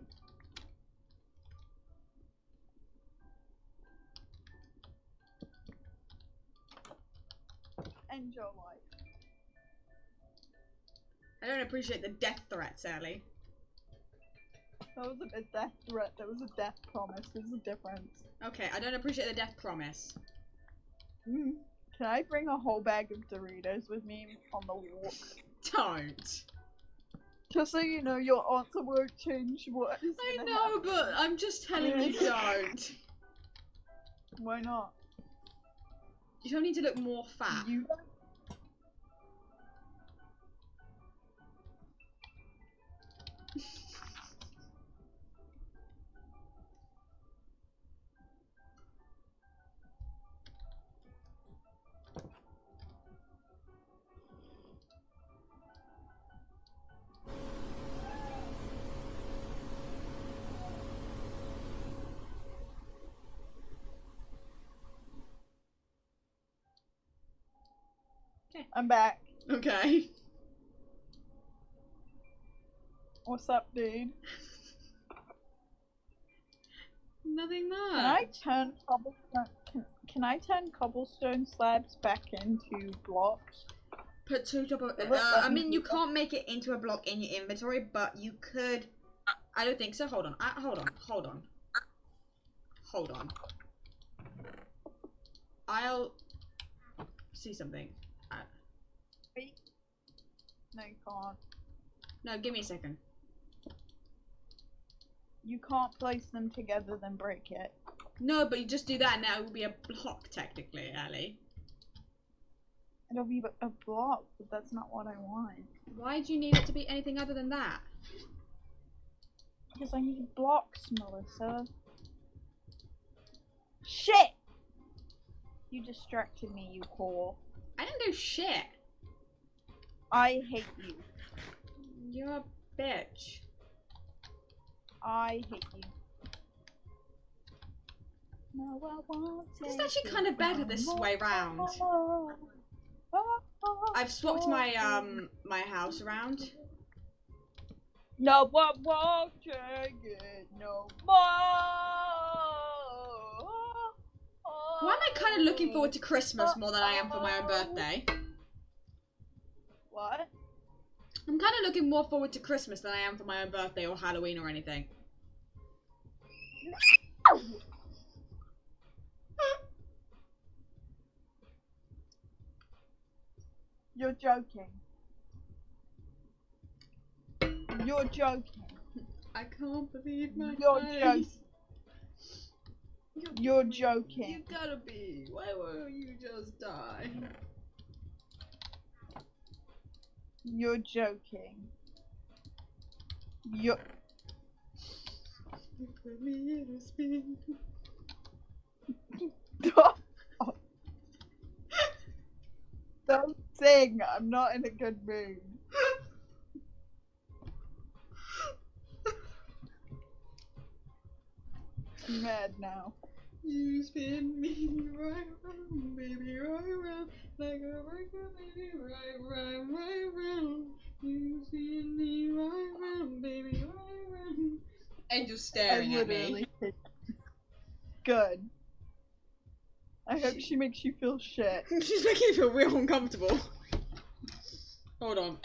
End your life.
I don't appreciate the death threats, Ellie.
That wasn't a death threat, that was a death promise. There's a difference.
Okay, I don't appreciate the death promise.
Can I bring a whole bag of Doritos with me on the walk?
Don't.
Just so you know, your answer won't change what is
I
gonna
know,
happen.
but I'm just telling you don't.
Why not?
You don't need to look more fat.
You don't. I'm back.
Okay.
What's up, dude?
Nothing much.
Can I turn cobblestone? Can I turn cobblestone slabs back into blocks?
Put 2 top of. I mean, you can't make it into a block in your inventory, but you could. I don't think so. Hold on. Hold on. I'll see something.
Wait. No, you can't.
No, give me a second.
You can't place them together, then break it.
No, but you just do that, and now it will be a block technically, Ellie.
It'll be a block, but that's not what I want.
Why do you need it to be anything other than that?
Because I need blocks, Melissa. Shit! You distracted me, you whore.
I didn't do shit.
I hate you.
You're a bitch.
I hate you. No, I won't.
This is actually kind of better this way round. I've swapped my my house around.
No, I won't take it no more.
Why am I kind of looking forward to Christmas more than I am for my own birthday?
What?
I'm kind of looking more forward to Christmas than I am for my own birthday or Halloween or anything.
You're joking. You're joking.
I can't believe my
You're
face.
You're joking.
You gotta be. Why won't you just die?
You're joking. You're.
You put me in a spin.
Don't sing. I'm not in a good mood. I'm mad now.
You spin me right round, baby, right round, like a record, baby, right round. You spin me right round, baby, right round. Angel's staring at me.
Good. I hope she makes you feel shit.
She's making me feel real uncomfortable. Hold on.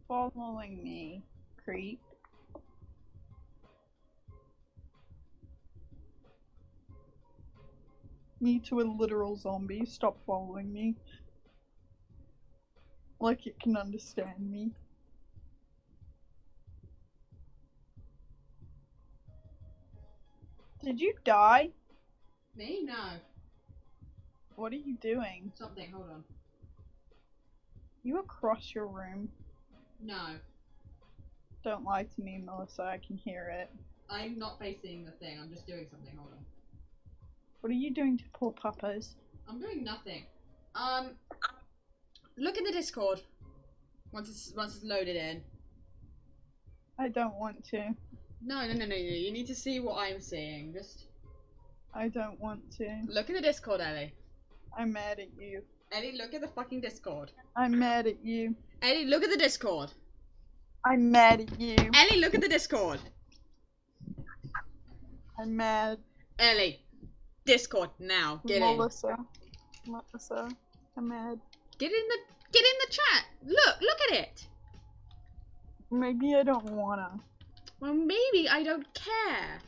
Following me, creep. Me to a literal zombie. Stop following me. Like it can understand me. Did you die?
Me? No.
What are you doing?
Something, hold on.
You across your room.
No.
Don't lie to me, Melissa. I can hear it.
I'm not facing the thing, I'm just doing something, hold on.
What are you doing to poor puppas?
I'm doing nothing. Look in the Discord. Once it's loaded in.
I don't want to.
No. You need to see what I'm seeing. Just
I don't want to.
look in the Discord, Ellie.
I'm mad at you.
Ellie, look at the fucking Discord.
I'm mad at you.
Ellie, look at the Discord.
I'm mad at you.
Ellie, look at the Discord.
I'm mad.
Ellie, Discord now. Get in.
Melissa, I'm mad.
Get in the chat. Look at it.
Maybe I don't wanna.
Well, maybe I don't care.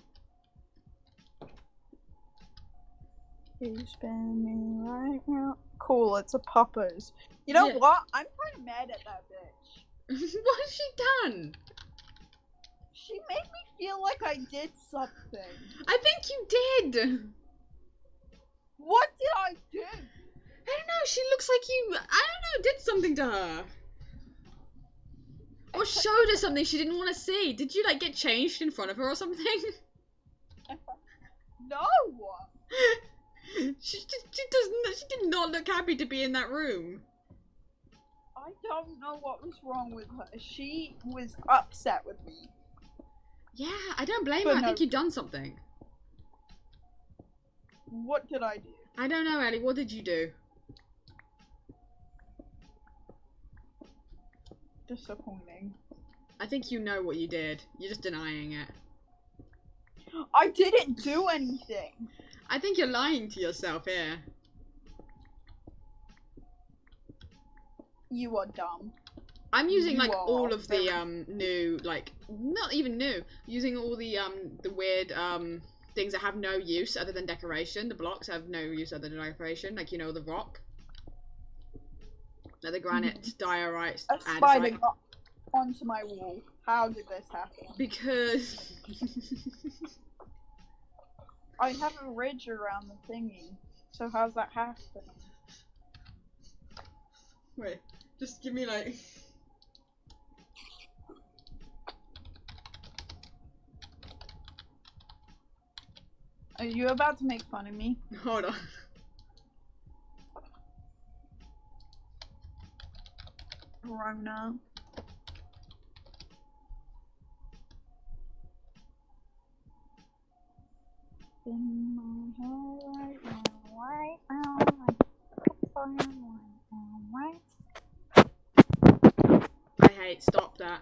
You spin me right now. Cool, it's a puppas. You know what? I'm kind of mad at that bitch.
What has she done?
She made me feel like I did something.
I think you did.
What did I do?
I don't know. She looks like you. I don't know. Did something to her. Or showed her something she didn't want to see. Did you like get changed in front of her or something?
No.
She did not look happy to be in that room.
I don't know what was wrong with her. She was upset with me.
Yeah, I don't blame
For
her. I
no
think you've done something.
What did I do?
I don't know, Ellie. What did you do?
Disappointing.
I think you know what you did. You're just denying it.
I didn't do anything.
I think you're lying to yourself here.
You are dumb.
I'm using
You
like
are
all of the
very-
new, like not even new, using all the weird things that have no use other than decoration. The blocks have no use other than decoration, like, you know, the rock, like the granite, diorite,
A spider got onto my wall. How did this happen?
because
I have a ridge around the thingy. So how's that happening?
wait, just give me like.
Are you about to make fun of me?
Hold on.
Rona. In my head right now,
I hate. Stop that.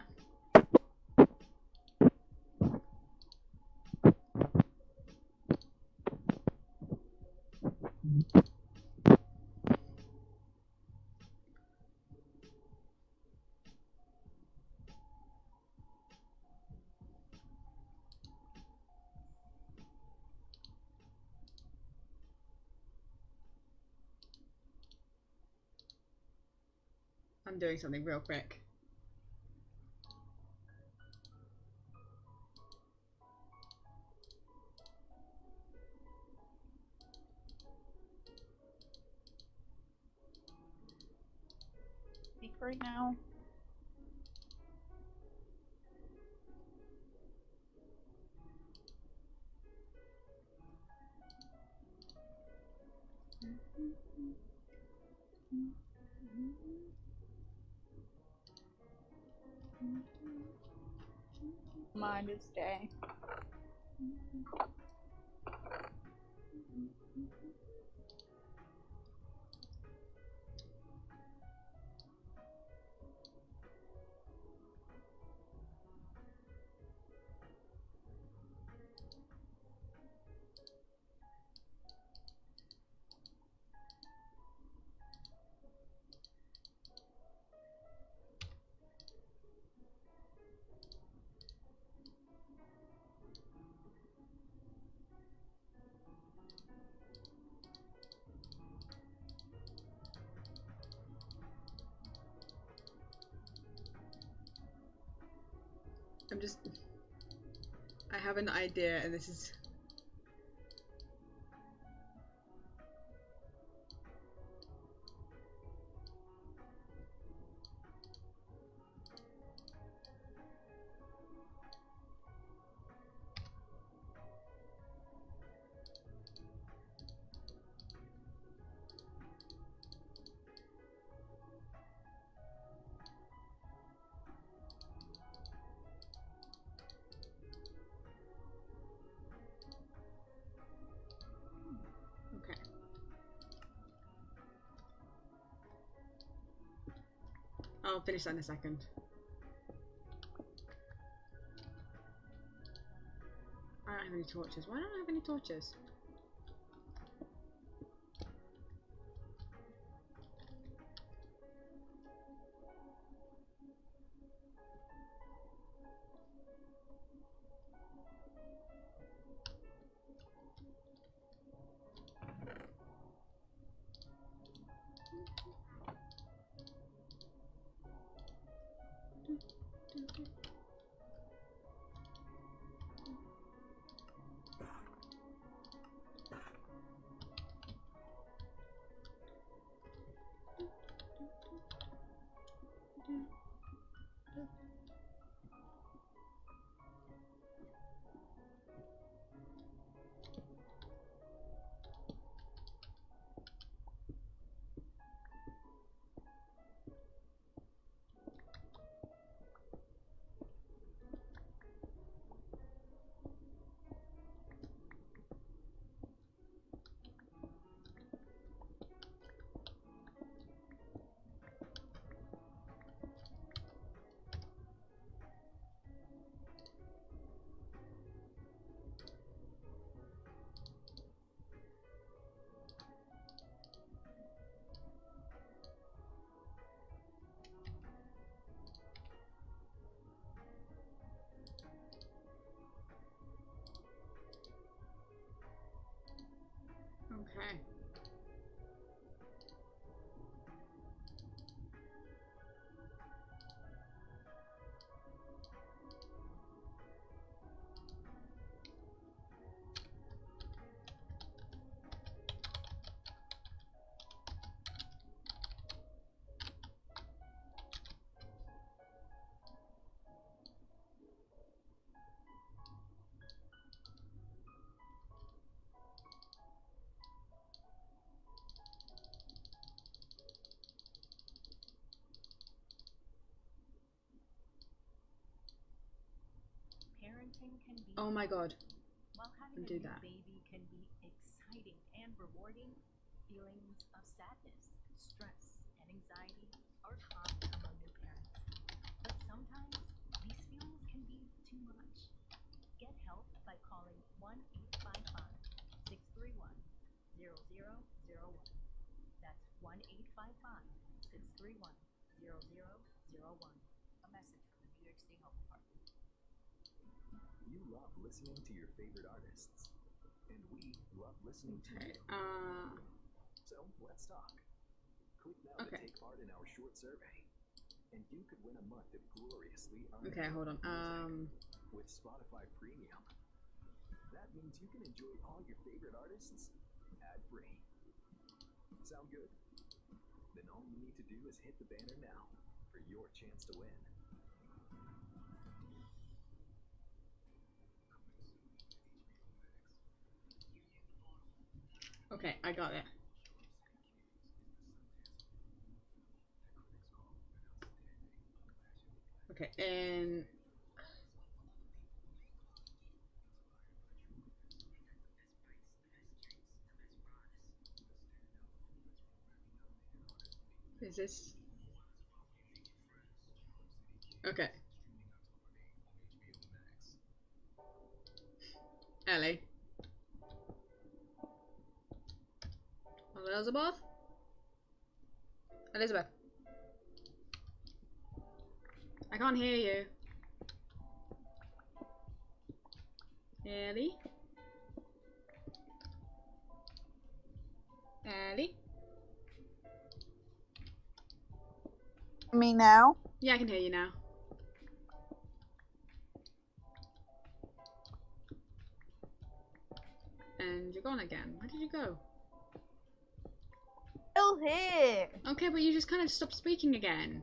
I'm doing something real quick.
Speak right now. Mind is day.
I have an idea, and this is. Okay. I'll finish that in a second. I don't have any torches. Why don't I have any torches?
Parenting can be
Oh my god.
While having a
Do
new
that.
baby can be exciting and rewarding, feelings of sadness, stress, and anxiety are common among new parents. But sometimes these feelings can be too much. Get help by calling 1-855-631-0001. That's 1-855-631-0001. A message from the New York State Health Department.
You love listening to your favorite artists, and we love listening to
Okay.
you. So let's talk. Click now to take part in our short survey, and you could win a month of gloriously
Okay, hold on.
with Spotify Premium. That means you can enjoy all your favorite artists ad-free. Sound good? Then all you need to do is hit the banner now for your chance to win.
Okay, I got it. Okay, and is this okay? Ellie, Elizabeth, Elizabeth. I can't hear you. Ellie, Ellie.
Me now?
Yeah, I can hear you now. And you're gone again. Where did you go?
Still here.
Okay, but you just kind of stopped speaking again.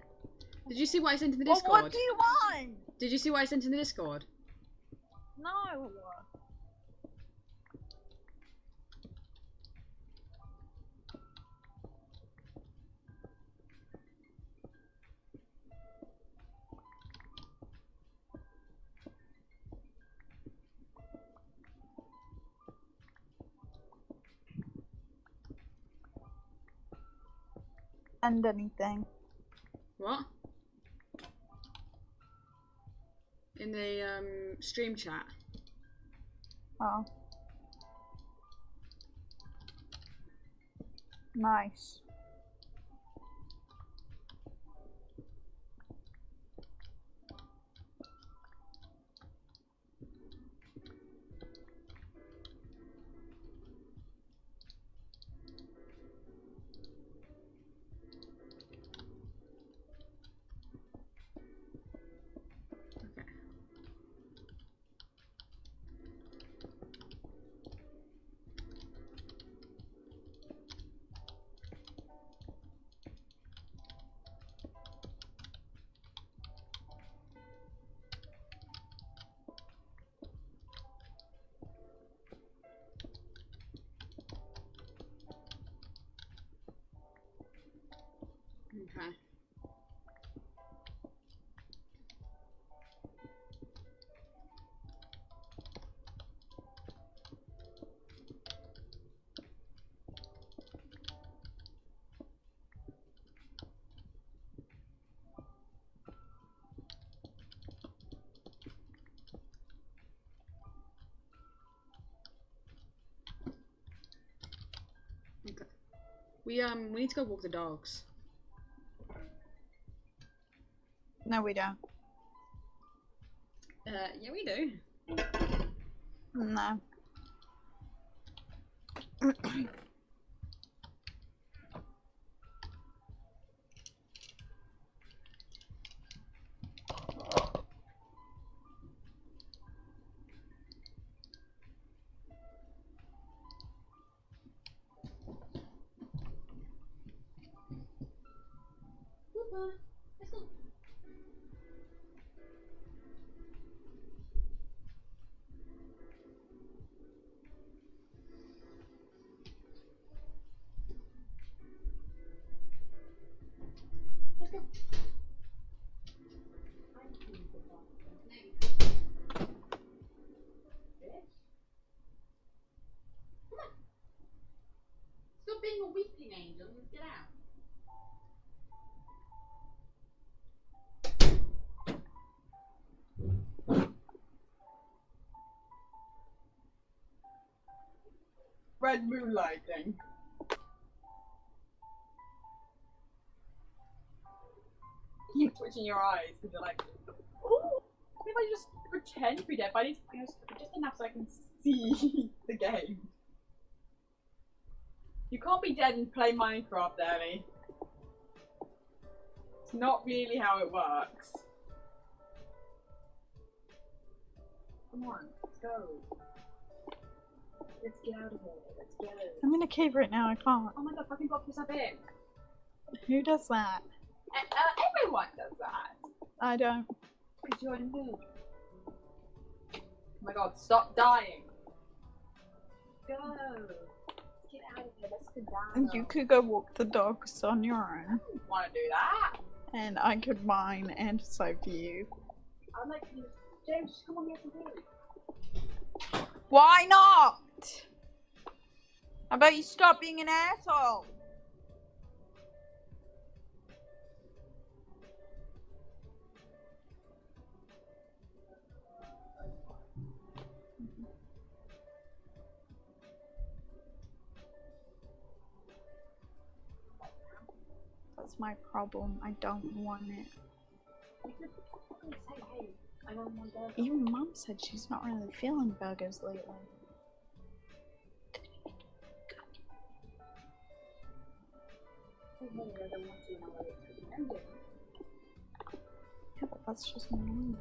Did you see what I sent in the
Well,
Discord?
what do you want?
Did you see what I sent in the Discord?
No. And anything.
What? In the stream chat.
Oh. Nice.
Okay. Okay. Okay. We need to go walk the dogs.
No, we don't.
Yeah, we do.
No.
Let's go.
red moonlight thing. Keep twitching your eyes because you're like, oh, if I just pretend to be dead, but I need to just enough so I can see the game. You can't be dead and play Minecraft, Ellie. It's not really how it works. Come on, let's go. Let's get out of here. Let's go.
I'm in a cave right now, I can't.
Oh my god, fucking block yourself in.
Who does that?
Everyone does that.
I don't.
Because you're a noob. Oh my god, stop dying. Go. Get out of here, let's go down.
And you could go walk the dogs on your own.
Want to do that?
And I could mine and so for you.
I'd like you. James, just come on here to do.
Why not? How about you stop being an asshole? That's my problem. I don't want it.
Say, hey, I don't want burgers.
Even Mum said she's not really feeling burgers lately. Yeah, but that's just annoying.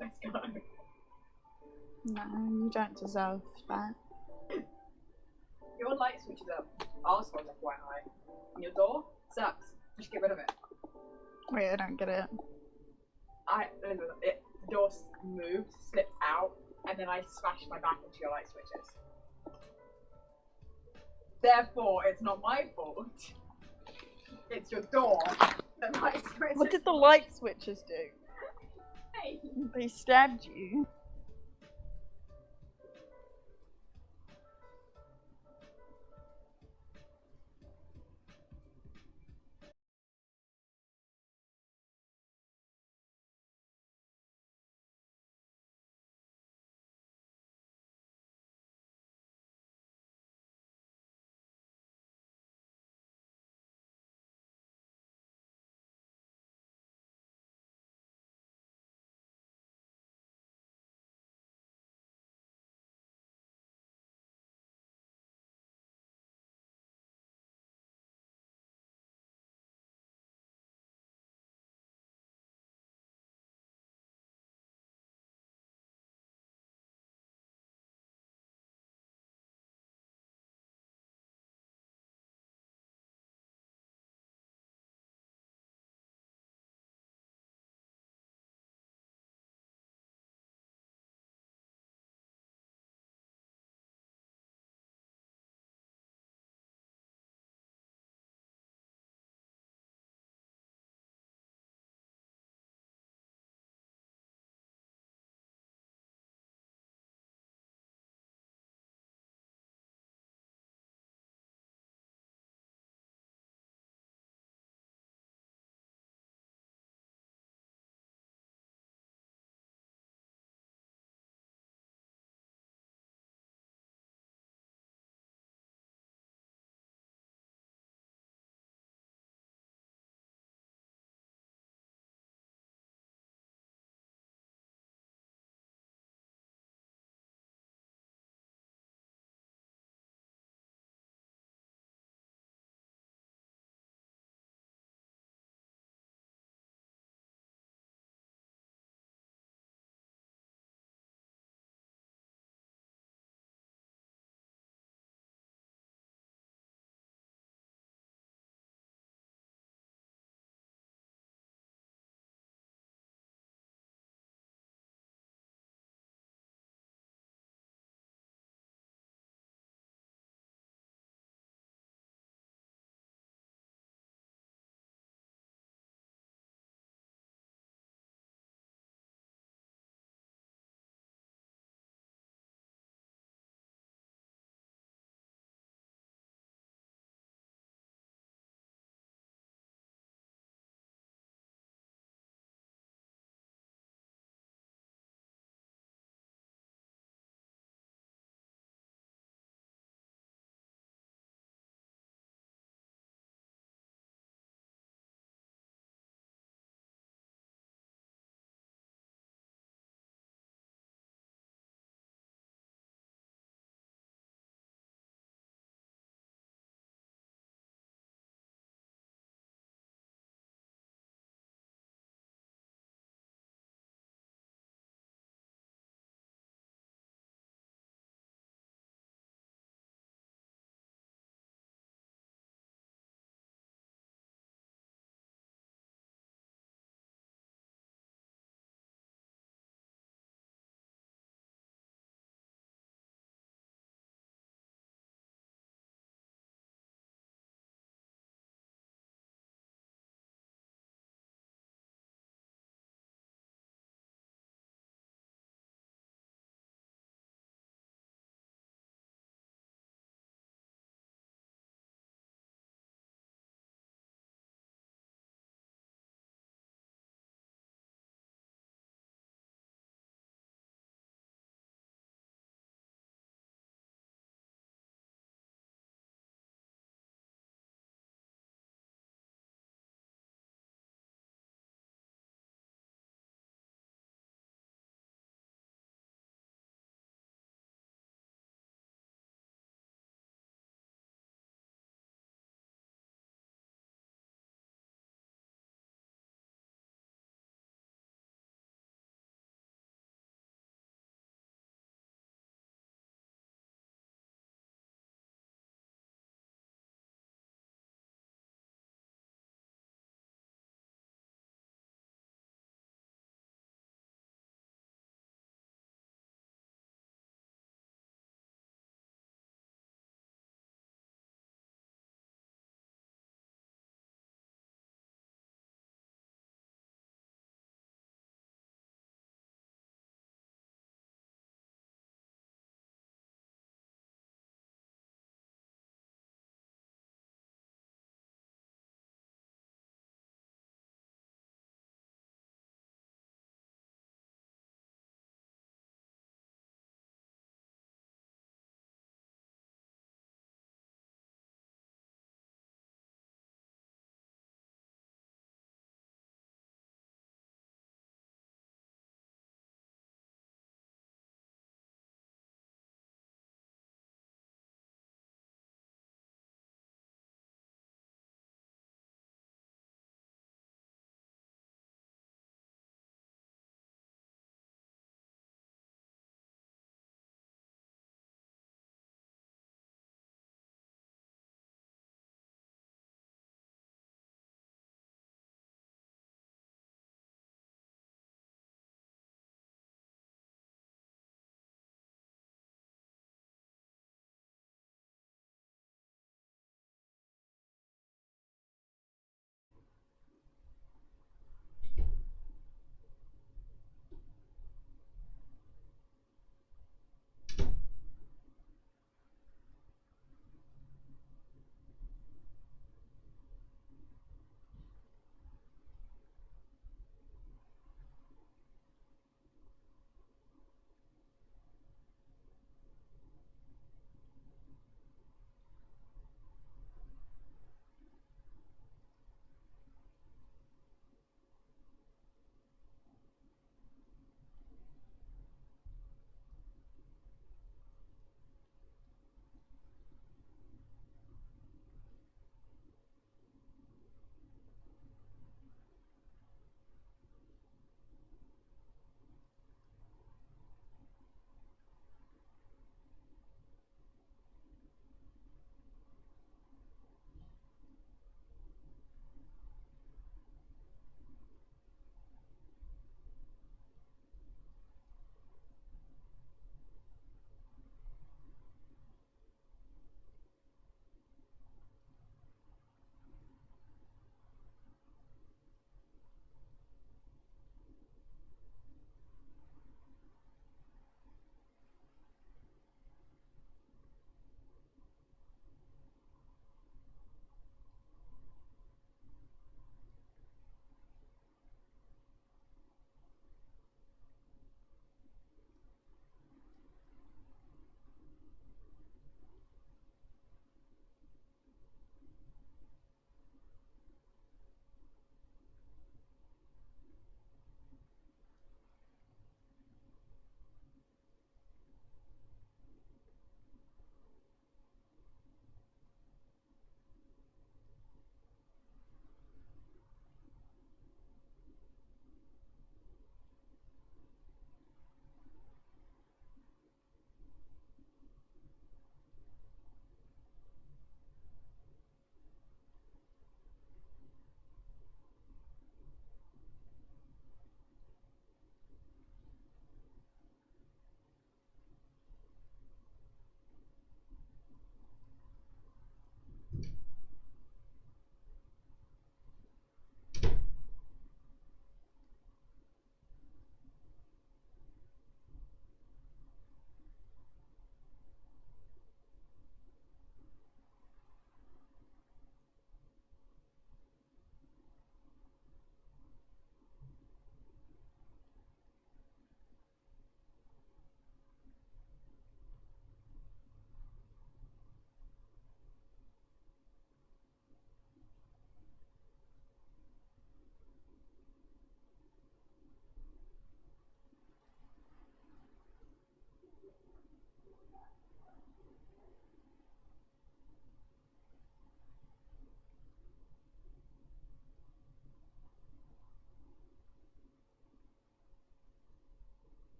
Let's go.
No, you don't deserve that.
Your light switch is up. Ours was FYI. And your door sucks. Just get rid of it.
Wait, I don't get it.
The door moved, slipped out, and then I smashed my back into your light switches. Therefore, it's not my fault. It's your door. The light switches.
What did the light switches do?
Hey.
They stabbed you.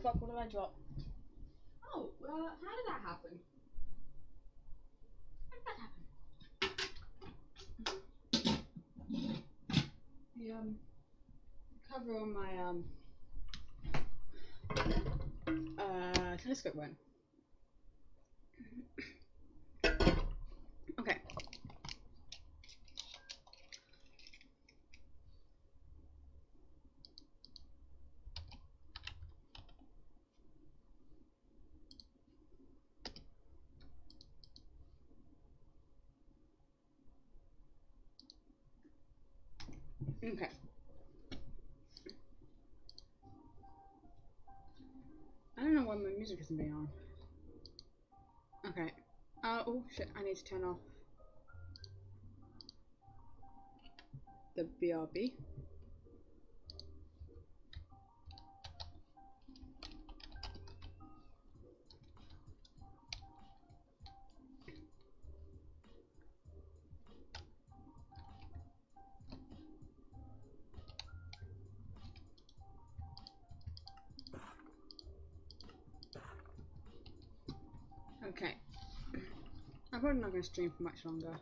fuck, what did I drop? Oh, how did that happen? How did that happen? The cover on my telescope went. Okay. Okay. I don't know why my music isn't being on. Okay. Oh shit, I need to turn off the BRB. Okay. I'm probably not going to stream for much longer.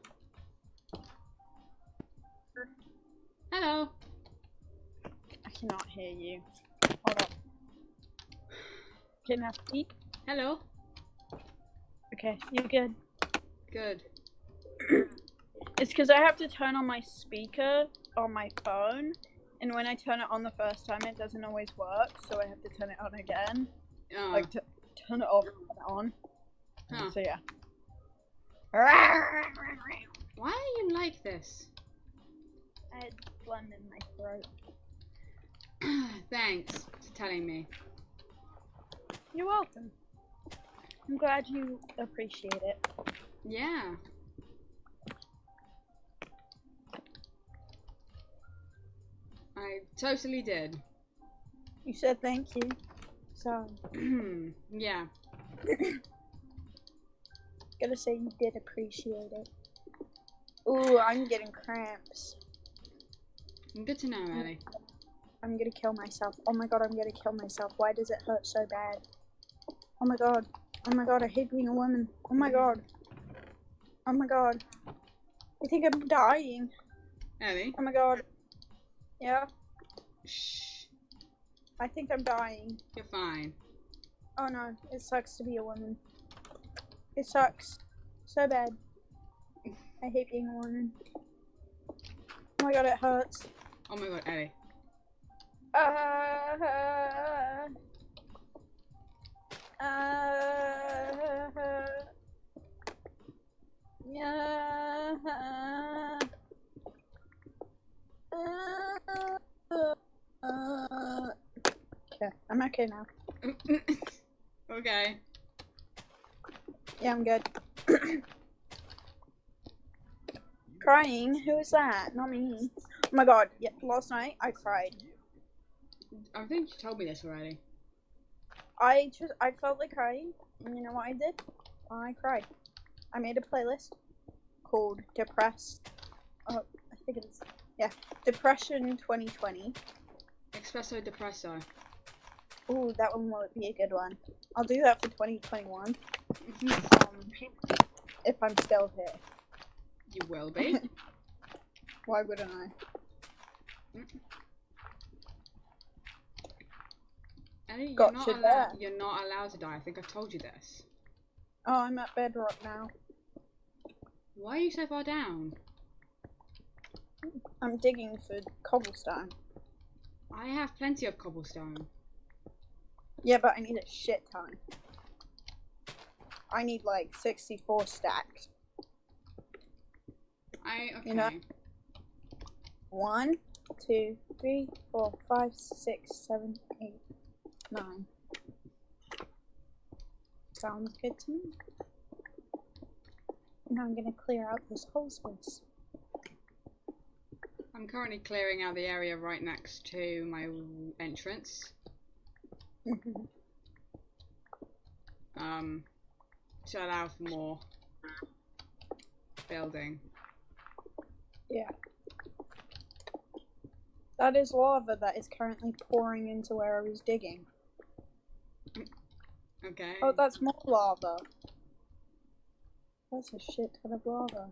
Hello!
I cannot hear you. Hold on. Can I speak?
Hello!
Okay, you good?
Good.
It's because I have to turn on my speaker on my phone, and when I turn it on the first time, it doesn't always work, so I have to turn it on again. Like, turn it off and turn it on.
Huh.
So, yeah.
Why are you like this?
I had phlegm in my throat.
Thanks for telling me.
You're welcome. I'm glad you appreciate it.
Yeah. I totally did.
You said thank you. So,
yeah.
gotta say you did appreciate it. Ooh, I'm getting cramps.
Good to know, Ellie.
I'm gonna kill myself. Oh my god, I'm gonna kill myself. Why does it hurt so bad? Oh my god. Oh my god, I hate being a woman. Oh my god. Oh my god. I think I'm dying.
Ellie?
Oh my god. Yeah?
Shh.
I think I'm dying.
You're fine.
Oh no, it sucks to be a woman. It sucks. So bad. I hate being a woman. Oh my god, it hurts.
Oh my god, Ellie.
Yeah. Okay, I'm okay now.
Okay.
Yeah, I'm good. Crying? Who is that? Not me. Oh my god, yeah, last night I cried.
I think you told me this already.
I felt like crying, and you know what I did? I cried. I made a playlist called Depressed. Oh, I think it's, yeah, Depression 2020.
Espresso Depresso.
Ooh, that one would be a good one. I'll do that for 2021. If I'm still here.
You will be.
Why wouldn't I?
Ellie,
Gotcha there.
you're not allowed to die. I think I've told you this.
Oh, I'm at bedrock now.
Why are you so far down?
I'm digging for cobblestone.
I have plenty of cobblestone.
Yeah, but I need a shit ton. I need like 64 stacks.
Okay.
You know? 1, 2, 3, 4, 5, 6, 7, 8, 9. Sounds good to me. Now I'm gonna clear out this whole space.
I'm currently clearing out the area right next to my entrance. To allow for more building.
Yeah. That is lava that is currently pouring into where I was digging.
Okay.
Oh, that's more lava. That's a shit ton of lava.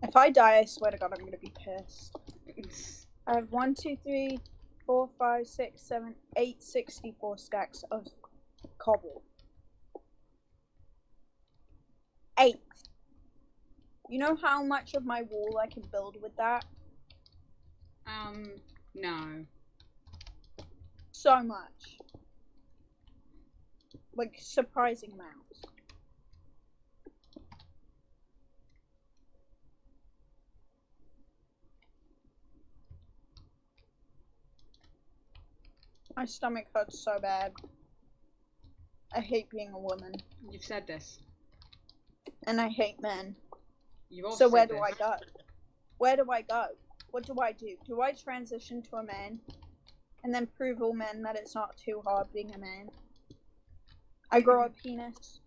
If I die, I swear to God, I'm gonna be pissed. I have 1, 2, 3, 4, 5, 6, 7, 8, 64 stacks of cobble. 8. You know how much of my wall I can build with that?
No.
So much. Like, surprising amounts. My stomach hurts so bad. I hate being a woman.
You've said this.
And I hate men.
You've also
So where
said
do
this.
I go? Where do I go? What do I do? Do I transition to a man? And then prove all men that it's not too hard being a man? I grow a penis.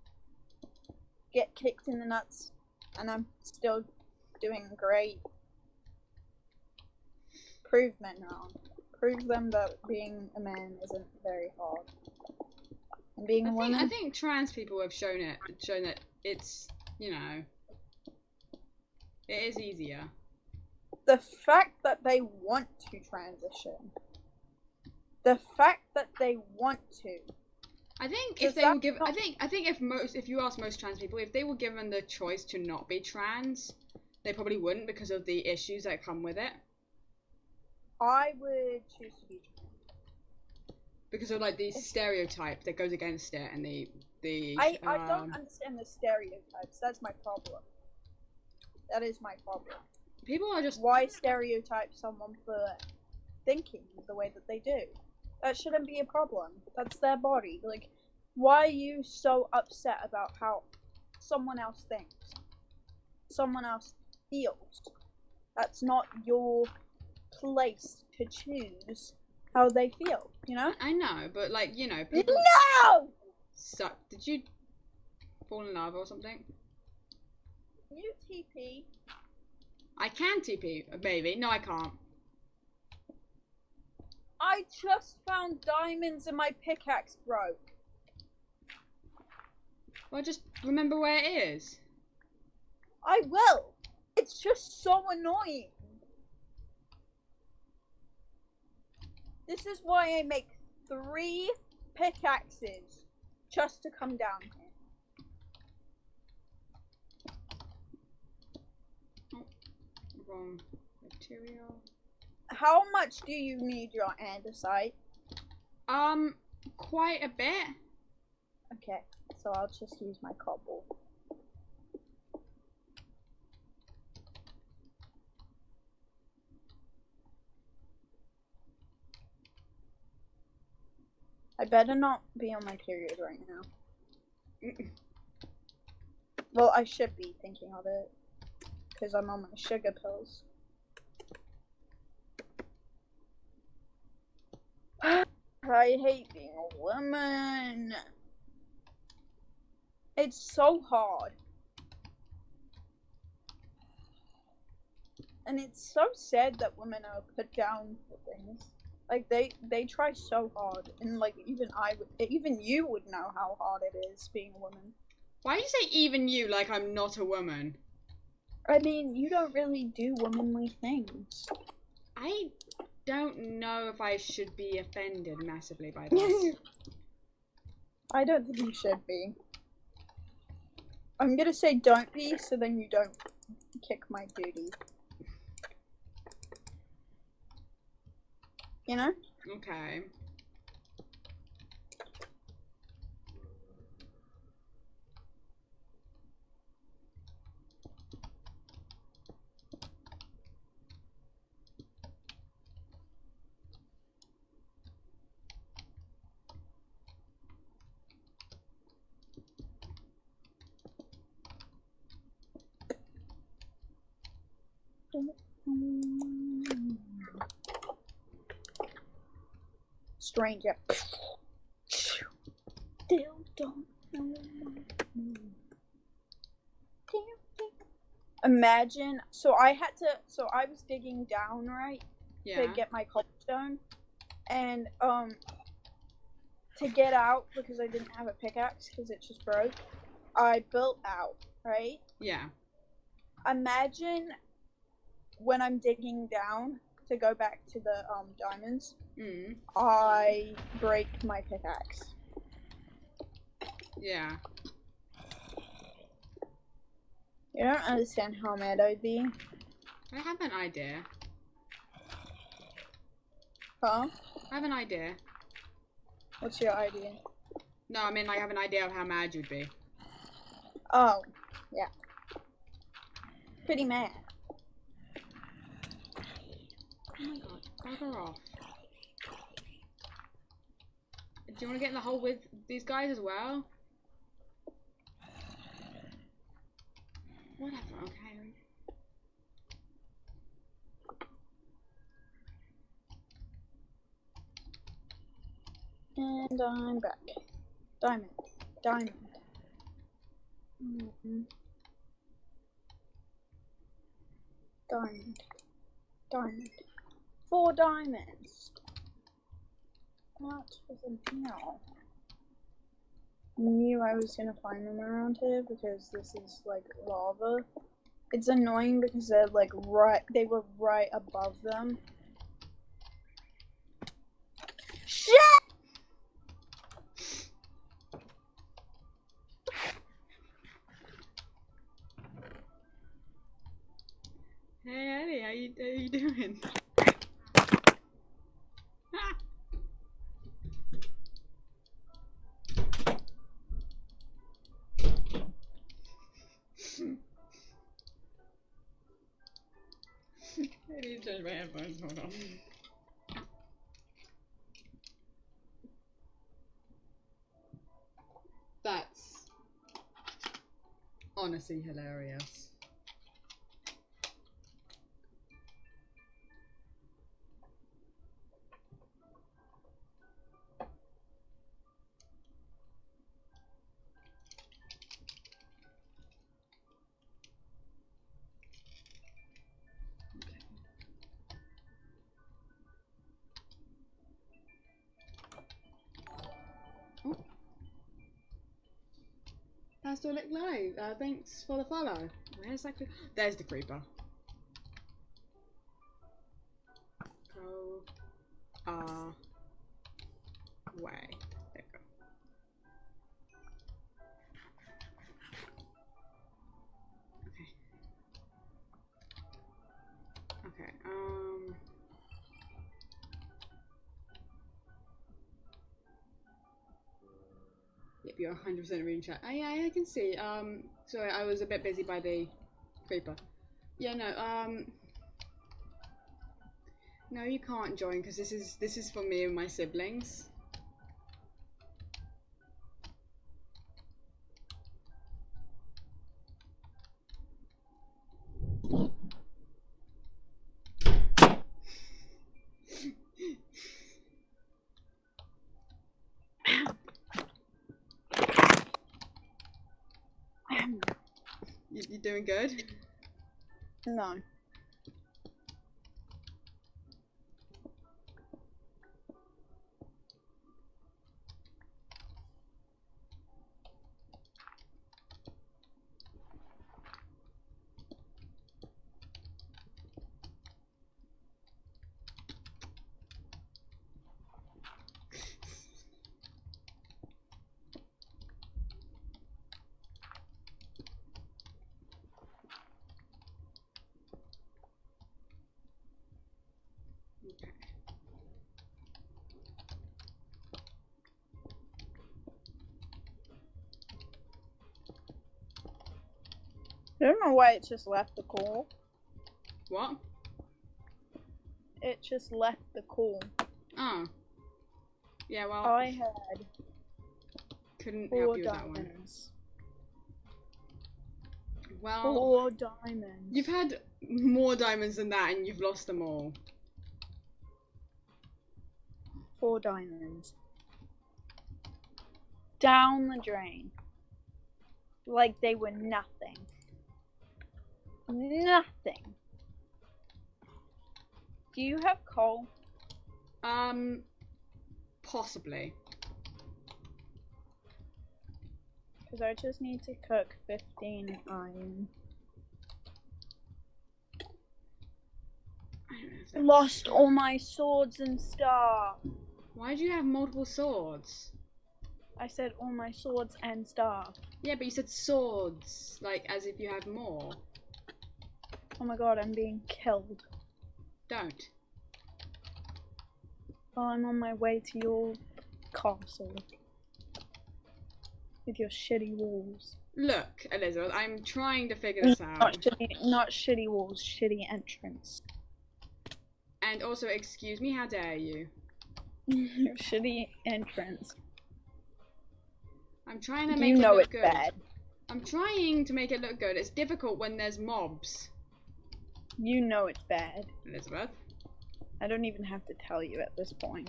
Get kicked in the nuts. And I'm still doing great. Prove men wrong. Prove them that being a man isn't very hard. And being a woman...
I think trans people have shown that it's, you know, it is easier.
The fact that they want to transition. The fact that they want to.
I think if they were given, I think if you ask most trans people, if they were given the choice to not be trans, they probably wouldn't because of the issues that come with it.
I would choose to be trans.
Because of like the stereotype that goes against it and the
I don't understand the stereotypes. That's my problem. That is my problem.
People are just...
Why stereotype someone for thinking the way that they do? That shouldn't be a problem. That's their body. Like, why are you so upset about how someone else thinks? Someone else feels? That's not your place to choose how they feel, you know?
I know, but like, you know, people...
No!
Suck. Did you fall in lava or something?
You TP.
I can TP, maybe. No, I can't.
I just found diamonds and my pickaxe broke.
Well, just remember where it is.
I will. It's just so annoying. This is why I make 3 pickaxes just to come down here.
Wrong material.
How much do you need your andesite?
Quite a bit.
Okay, so I'll just use my cobble. I better not be on my period right now. Well, I should be thinking of it. Because I'm on my sugar pills. I hate being a woman. It's so hard. And it's so sad that women are put down for things. Like, they try so hard. And, like, even you would know how hard it is being a woman.
Why do you say even you like I'm not a woman?
I mean, you don't really do womanly things.
I don't know if I should be offended massively by this.
I don't think you should be. I'm gonna say don't be, so then you don't kick my booty. You know?
Okay.
Stranger. Still don't know. Imagine, so I was digging down, right?
Yeah.
To get my cobblestone. And, to get out, because I didn't have a pickaxe because it just broke, I built out, right?
Yeah.
Imagine when I'm digging down to go back to the diamonds, I break my pickaxe.
Yeah.
You don't understand how mad I'd be.
I have an idea.
Huh?
I have an idea.
What's your idea?
No, I mean, I have an idea of how mad you'd be.
Oh, yeah. Pretty mad.
Oh my god, bugger off. Do you want to get in the hole with these guys as well? Whatever, okay.
And I'm back. Diamond. Diamond. Diamond. Diamond. 4 diamonds. What was a deal? Knew I was gonna find them around here because this is like lava. It's annoying because they're like they were right above them. Shit!
Hey Eddie, how you doing? I need to change my headphones, hold on. That's honestly hilarious. Oh. That's still look live. Thanks for the follow. Where's that? There's the creeper. Go away. There you go. Okay. Yep, you're 100% reading chat. Yeah, I can see. Sorry, I was a bit busy by the creeper. Yeah, no, no, you can't join because this is for me and my siblings. You doing good?
No.
Okay.
I don't know why it just left the call.
What?
It just left the call.
Oh. Yeah, well.
I had
Couldn't
4
help you with that one.
diamonds.
Well.
4 diamonds.
You've had more diamonds than that and you've lost them all.
4 diamonds. Down the drain. Like they were nothing. Nothing. Do you have coal?
Possibly.
Because I just need to cook 15 iron. Lost all my swords and stuff.
Why do you have multiple swords?
I said all my swords and stuff.
Yeah, but you said swords, like as if you have more.
Oh my god, I'm being killed.
Don't.
Well, I'm on my way to your castle. With your shitty walls.
Look, Elizabeth, I'm trying to figure this out.
Not shitty walls, shitty entrance.
And also, excuse me, how dare you?
Your shitty entrance.
I'm trying to make
You
it
know
look
it's
good.
bad.
I'm trying to make it look good. It's difficult when there's mobs.
You know it's bad.
Elizabeth?
I don't even have to tell you at this point.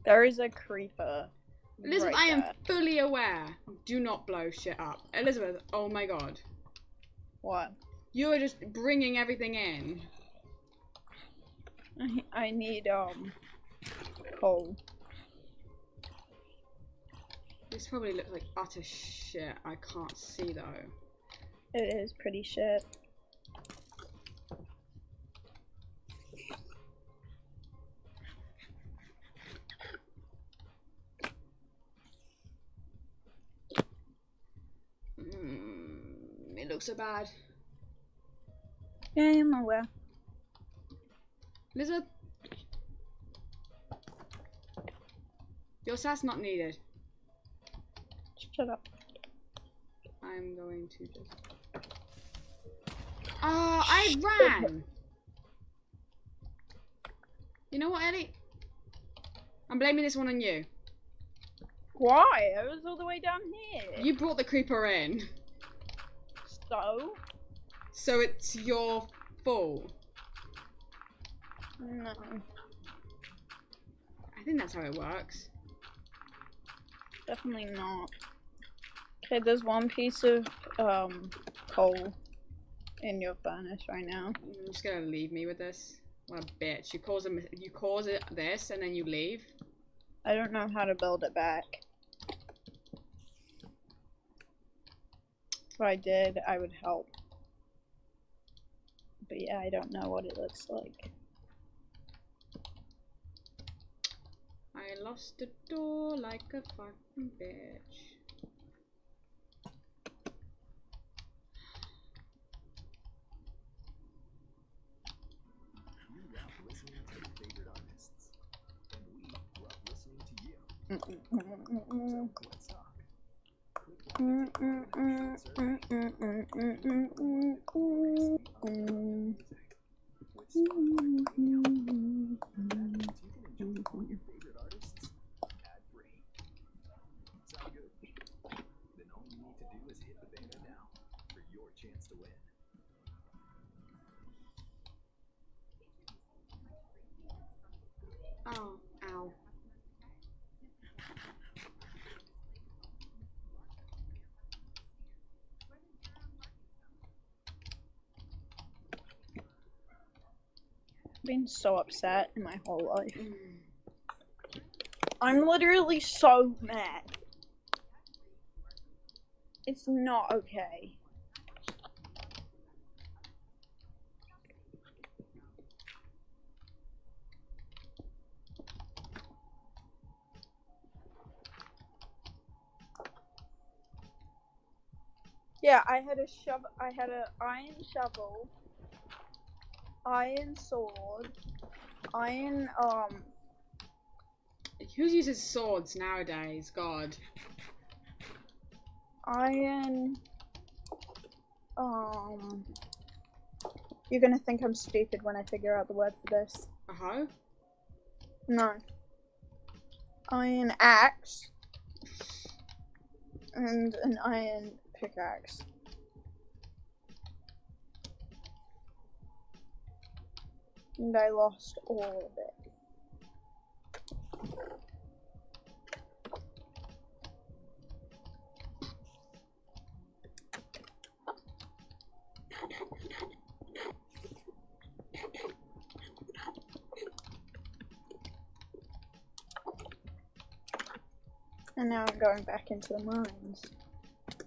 There is a creeper.
Elizabeth,
right
I am
there.
fully aware. Do not blow shit up. Elizabeth, oh my god.
What?
You are just bringing everything in.
I need, coal.
This probably looks like utter shit. I can't see though.
It is pretty shit.
It looks so bad.
Yeah, I'm aware.
Elizabeth? Your sass not needed.
Shut up.
I'm going to just... I ran! You know what, Ellie? I'm blaming this one on you.
Why? I was all the way down here.
You brought the creeper in.
So?
So it's your fault.
No.
I think that's how it works.
Definitely not. Okay, there's one piece of, coal in your furnace right now.
You're just gonna leave me with this? What a bitch. You cause it this and then you leave?
I don't know how to build it back. If I did, I would help. But yeah, I don't know what it looks like.
I lost the door like a fucking bitch.
You love listening to your favorite artists, and we love listening to you. So let's talk. Click the link in the search. With Spotify Premium, that means you can enjoy all your favorite artists ad-free. Sound good? Then all you need to do is hit the banner now for your chance to win.
Oh, ow.
I've been so upset in my whole life. I'm literally so mad. It's not okay. Yeah, I had a shovel. I had an iron shovel, iron sword, iron
Who uses swords nowadays? God.
iron. You're gonna think I'm stupid when I figure out the word for this.
A hoe?
No. Iron axe and an iron pickaxe. And I lost all of it. And now I'm going back into the mines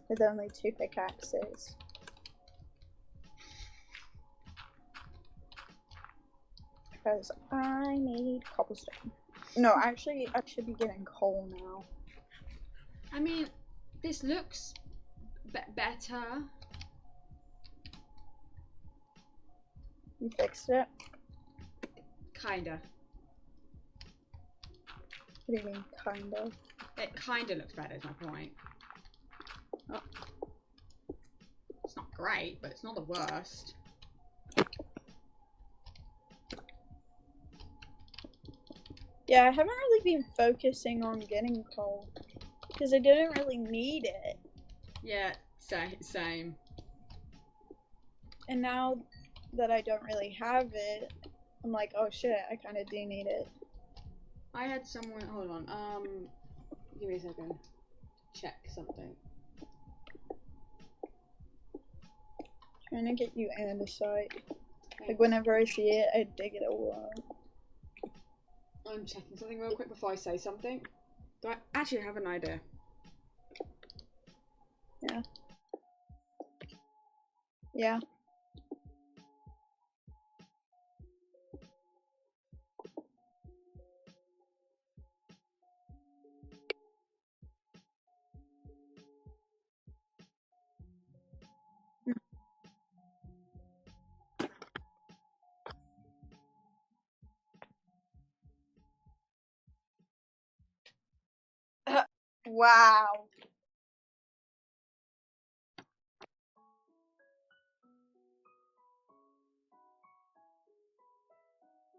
with only 2 pickaxes. Because I need cobblestone. No, actually, I should be getting coal now.
I mean, this looks better.
You fixed it?
Kinda.
What do you mean, kind of?
It kinda looks better, is my point.
Oh.
It's not great, but it's not the worst.
Yeah, I haven't really been focusing on getting coal. Because I didn't really need it.
Yeah, same.
And now that I don't really have it, I'm like, oh shit, I kind of do need it.
I had someone. Hold on. Give me a second. Check something.
Trying to get you andesite.
Thanks.
Like whenever I see it, I dig it all up.
I'm checking something real quick before I say something. Do I actually have an idea?
Yeah. Yeah. Wow.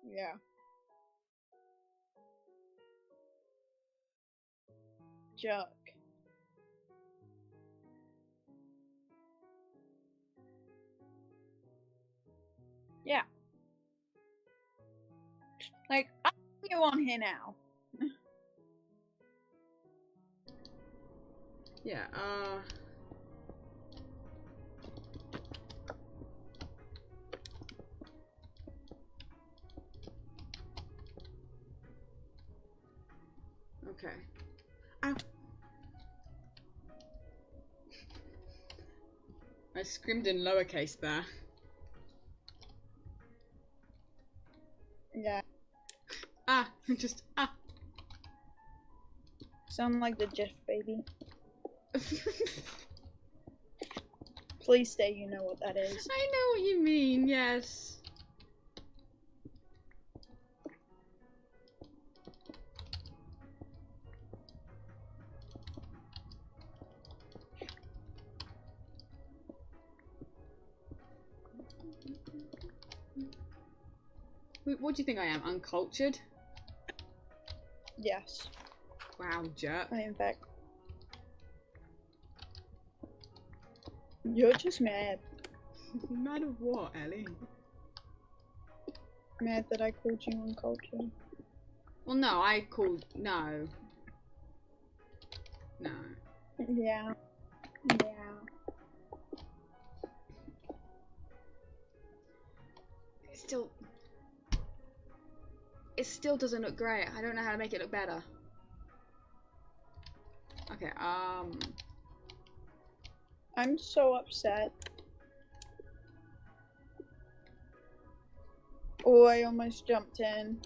Yeah. Jug. Yeah. Like, I'll put you on here now.
Yeah, okay. Ow! I screamed in lowercase there.
Yeah.
Ah! Just, ah!
Sound like the GIF baby. Please say you know what that is.
I know what you mean, yes. What do you think I am? Uncultured?
Yes.
Wow, jerk.
I in fact. You're just mad.
Mad of what, Ellie?
Mad that I called you uncultured.
Well, no, I called. No. No.
Yeah. Yeah.
It still doesn't look great. I don't know how to make it look better. Okay,
I'm so upset. Oh, I almost jumped in.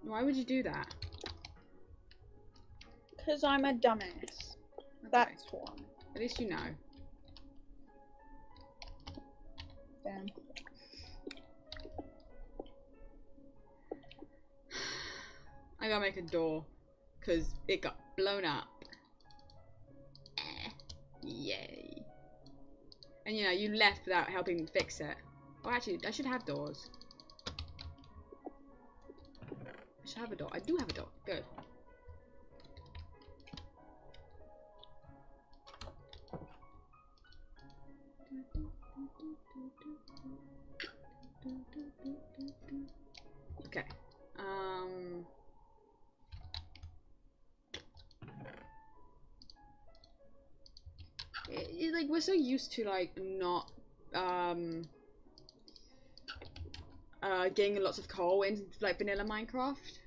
why would you do that?
Because I'm a dumbass.
Okay.
That's why.
At least you know.
Damn.
I gotta make a door. Because it got blown up. Yay. And you know, you left without helping fix it. Oh, actually, I should have doors. I should have a door. I do have a door. Good. Okay. Like we're so used to like not getting lots of coal in like vanilla Minecraft,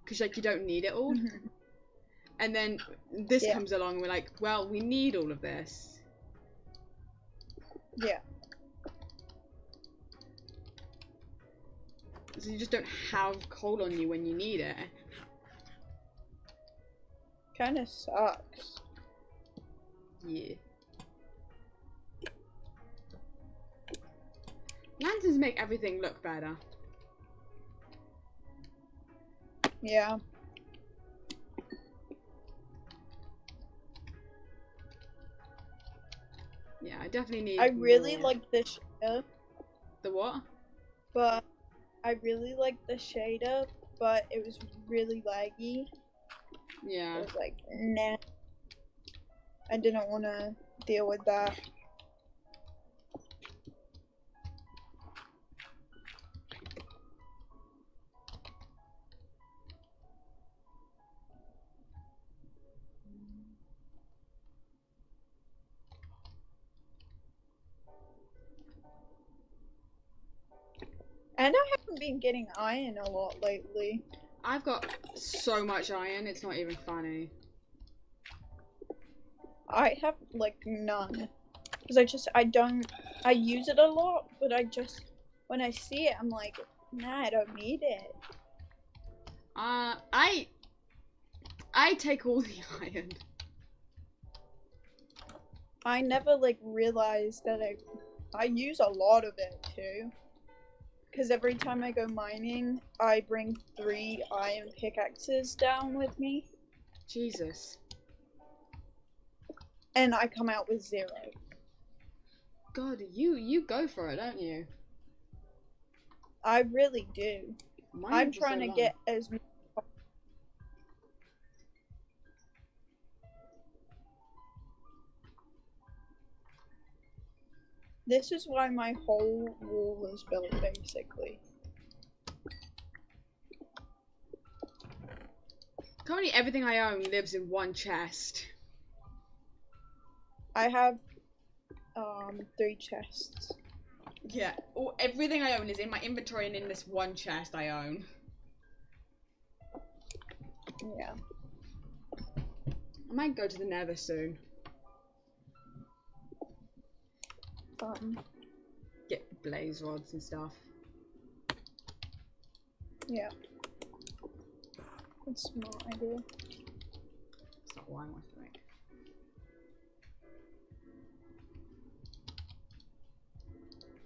because like you don't need it all. And then this
Yeah.
comes along and we're like, well, we need all of this.
Yeah.
So you just don't have coal on you when you need it.
Kinda sucks.
Yeah. Lanterns make everything look better.
Yeah.
Yeah, I definitely need
I really
more.
like the shader,
The what?
but I really like the shader, but it was really laggy.
Yeah.
I was like, nah. I didn't want to deal with that. And I haven't been getting iron a lot lately.
I've got so much iron, it's not even funny.
I have like none. Because I use it a lot, but when I see it, I'm like, nah, I don't need it.
I take all the iron.
I never like realized that I use a lot of it too. Because every time I go mining, I bring 3 iron pickaxes down with me,
Jesus.
and I come out with 0.
God, you go for it, don't you?
I really do.
Mine
I'm
for so
trying to
long.
get as. This is why my whole wall is built, basically.
Currently everything I own lives in one chest.
I have 3 chests.
Yeah, everything I own is in my inventory and in this one chest I own.
Yeah.
I might go to the Nether soon. Get blaze rods and stuff.
Yeah. That's a smart idea.
That's not what I want to make.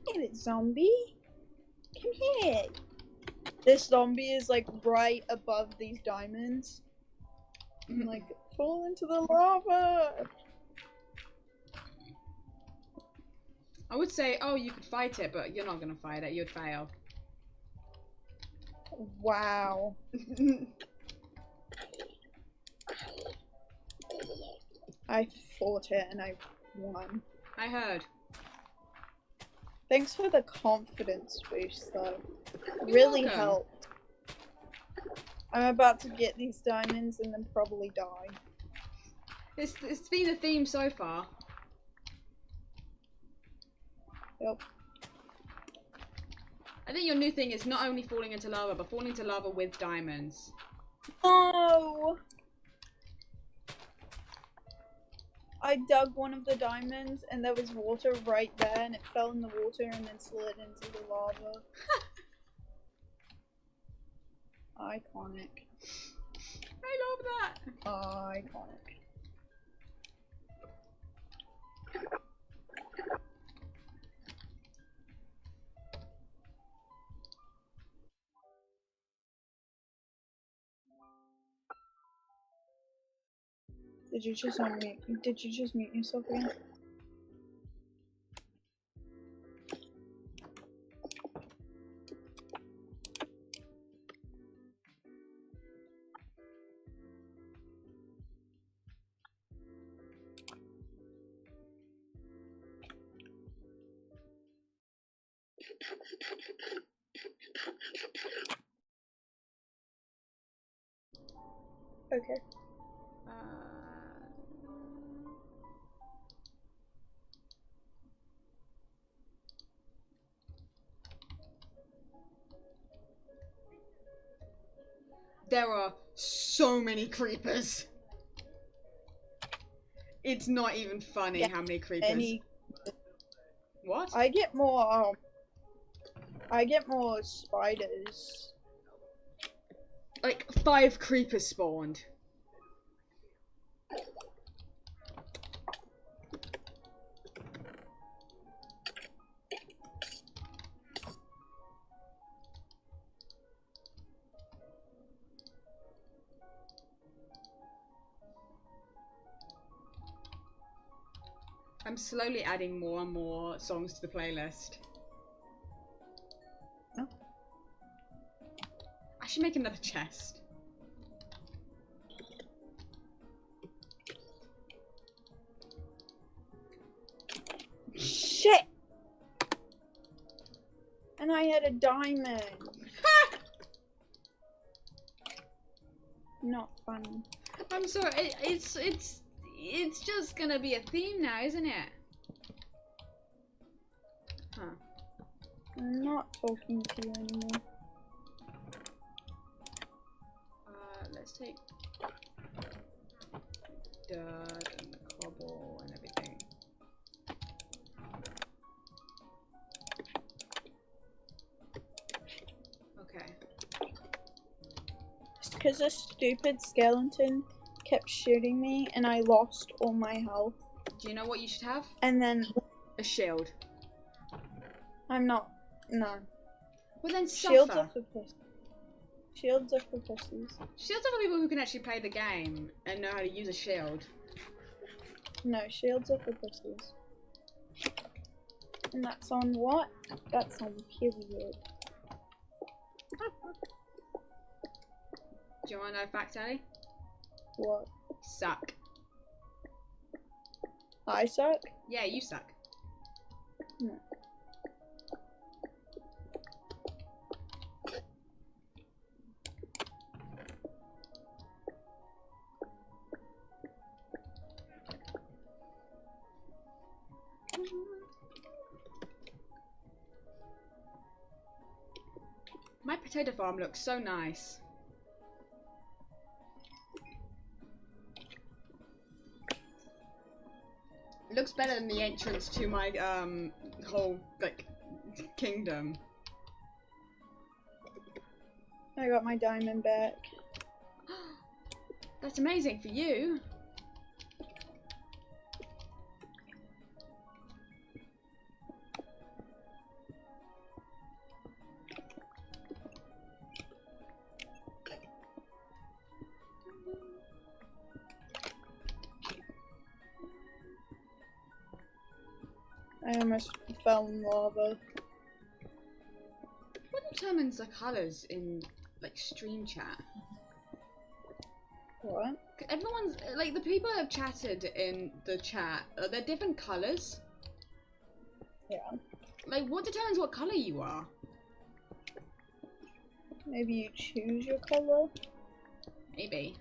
Hey, it, zombie. Come here. This zombie is like right above these diamonds. I'm like, fall into the lava.
I would say, oh, you could fight it, but you're not gonna fight it. You'd fail.
Wow. I fought it and I won.
I heard.
Thanks for the confidence boost, though.
You're
Really
welcome.
helped. I'm about to get these diamonds and then probably die.
It's been a theme so far.
Yep.
I think your new thing is not only falling into lava, but falling into lava with diamonds.
No! I dug one of the diamonds and there was water right there and it fell in the water and then slid into the lava. Iconic.
I love that.
Iconic. Did you just unmute? Did you just mute yourself again? Okay.
There are so many creepers. It's not even funny
Yeah,
how many creepers. What?
I get more spiders.
Like 5 creepers spawned. I'm slowly adding more and more songs to the playlist.
Oh.
I should make another chest.
Shit! And I had a diamond. Not funny.
I'm sorry. It's just gonna be a theme now, isn't it? Huh.
I'm not talking to you anymore.
Let's take dirt and cobble and everything. Okay.
Just because a stupid skeleton kept shooting me and I lost all my health.
Do you know what you should have?
And then
A shield.
I'm not. No.
Well then
Shields
suffer.
are for pussies. Shields are for pussies.
Shields are for people who can actually play the game and know how to use a shield.
No, shields are for pussies. And that's on what? That's on period.
Do you want to know fact, Ellie?
What?
Suck.
I suck?
Yeah, you suck.
No.
My potato farm looks so nice. It looks better than the entrance to my whole like kingdom.
I got my diamond back.
That's amazing for you.
I almost fell in lava.
What determines the colours in like stream chat?
What?
Everyone's like the people that have chatted in the chat. They're different colours.
Yeah.
Like, what determines what colour you are?
Maybe you choose your color?
Maybe.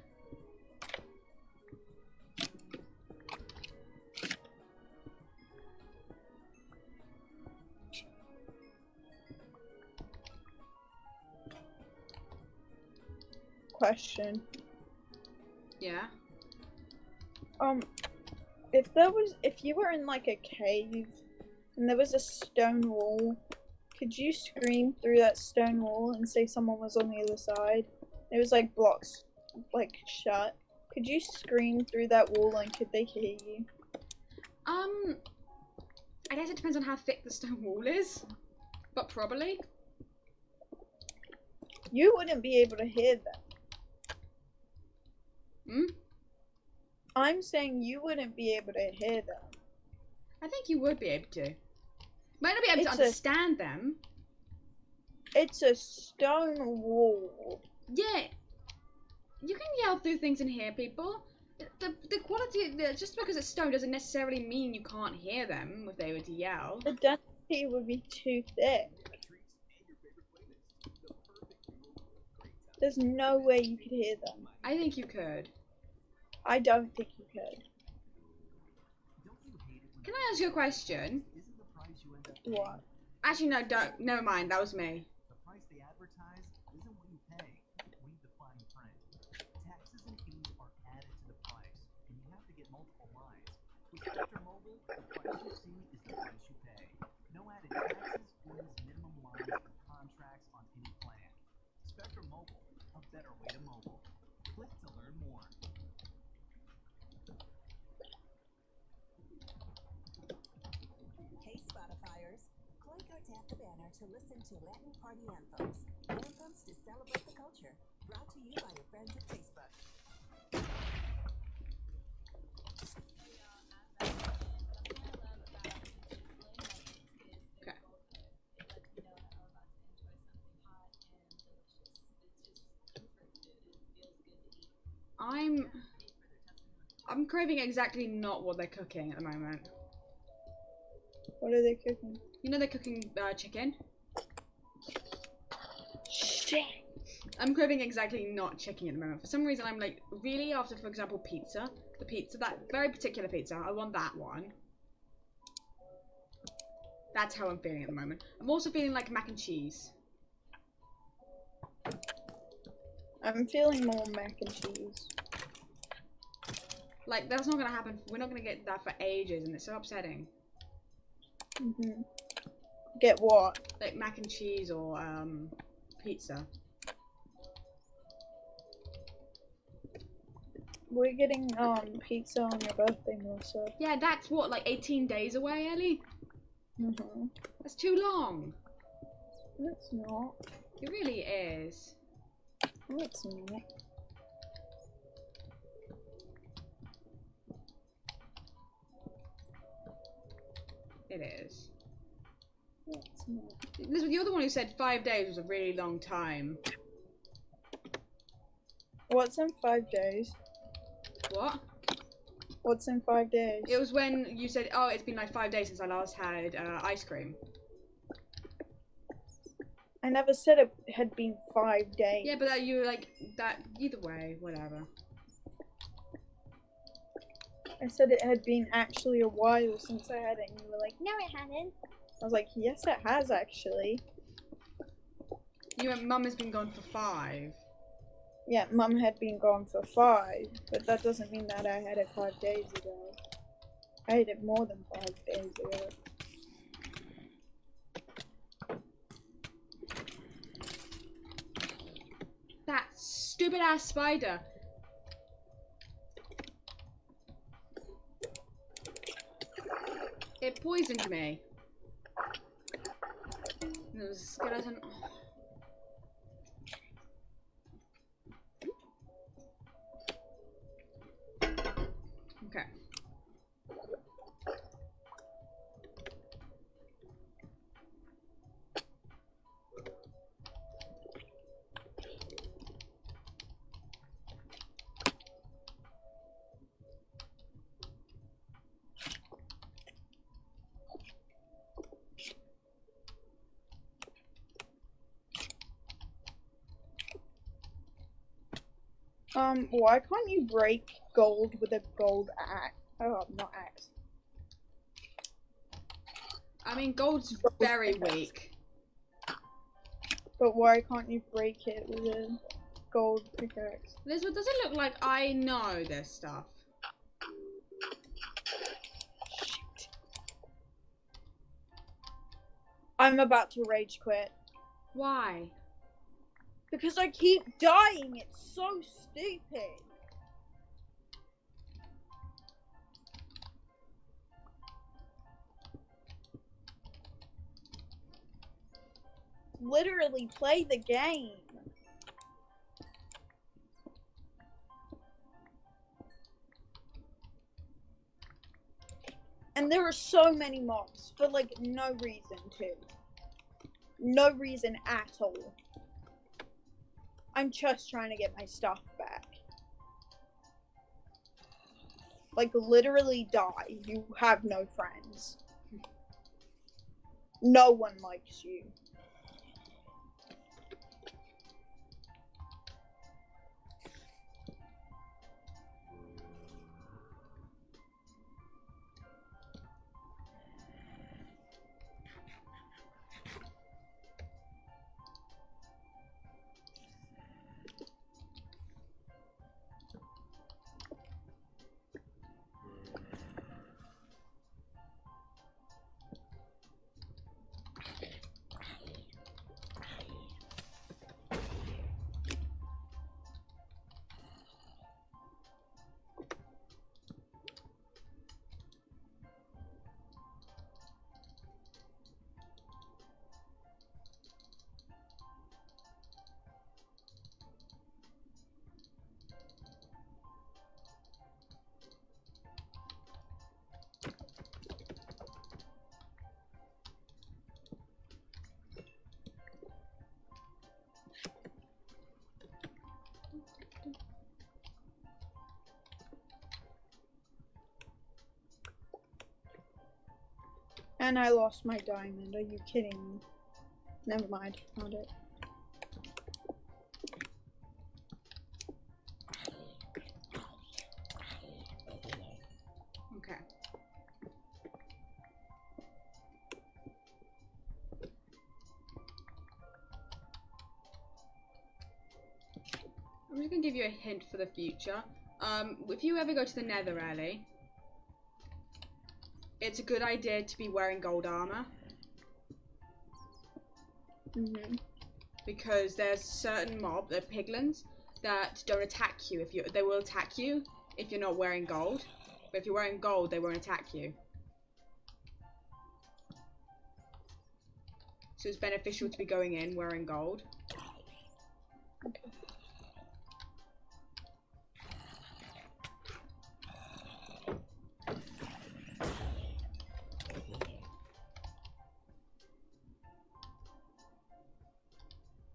Question.
Yeah.
If you were in like a cave and there was a stone wall, could you scream through that stone wall and say someone was on the other side? It was like blocks, like shut. Could you scream through that wall and could they hear you?
I guess it depends on how thick the stone wall is, but probably.
You wouldn't be able to hear them.
Hmm?
I'm saying you wouldn't be able to hear them.
I think you would be able to. Might not be able to
It's
understand them.
It's a stone wall.
Yeah. You can yell through things and hear people. The quality, just because it's stone doesn't necessarily mean you can't hear them if they were to yell.
The density would be too thick. There's no way you could hear them.
I think you could.
I don't think you could.
Can I ask you a question?
What?
Actually, no, don't. Never mind. That was me.
The price they advertise isn't what you pay. Read the fine print. Taxes and fees are added to the price, and you have to get multiple lines,
With Spectrum Mobile, the price you see is the price you pay. No added taxes, fees, minimum lines, or contracts on any plan. Spectrum Mobile, a better way to mobile. Click to learn more.
Hey Spotifyers, click or tap the banner to listen to Latin Party Anthems. Anthems to celebrate the culture. Brought to you by your friends at Facebook.
I'm craving exactly not what they're cooking at the moment.
What are they cooking?
You know they're cooking chicken?
Shit.
I'm craving exactly not chicken at the moment. For some reason I'm like, really after, for example, pizza. The pizza, that very particular pizza, I want that one. That's how I'm feeling at the moment. I'm also feeling like mac and cheese.
I'm feeling more mac and cheese.
Like, that's not gonna happen. We're not gonna get that for ages, and it's so upsetting.
Mhm. Get what?
Like mac and cheese or pizza.
We're getting pizza on your birthday, Melissa.
Yeah, that's what, like 18 days away, Ellie?
Mhm.
That's too long.
No, it's not.
It really is.
No, it's not.
It is.
No, it's not.
Elizabeth, you're the one who said 5 days was a really long time.
What's in 5 days?
What?
What's in 5 days?
It was when you said, oh, it's been like 5 days since I last had ice cream.
I never said it had been 5 days.
Yeah, but that you were like, that, either way, whatever.
I said it had been actually a while since I had it, and you were like, no, it hadn't. I was like, yes, it has actually.
You and Mum has been gone for 5.
Yeah, Mum had been gone for 5, but that doesn't mean that I had it 5 days ago. I had it more than 5 days ago.
That stupid ass spider. It poisoned me. There was a skeleton. Okay.
Why can't you break gold with a gold axe? Oh, not axe.
I mean, gold's very weak.
But why can't you break it with a gold pickaxe?
Elizabeth, does it look like I know this stuff?
Shit. I'm about to rage quit.
Why?
Because I keep dying, it's so stupid. Literally play the game. And there are so many mobs for like no reason to. No reason at all. I'm just trying to get my stuff back. Like, literally die. You have no friends. No one likes you. And I lost my diamond. Are you kidding me? Never mind. Found it.
Okay. I'm just gonna give you a hint for the future. If you ever go to the Nether, Ellie, it's a good idea to be wearing gold armor. Because there's certain they're piglins, that don't attack you. They will attack you if you're not wearing gold. But if you're wearing gold, they won't attack you. So it's beneficial to be going in wearing gold.
Okay.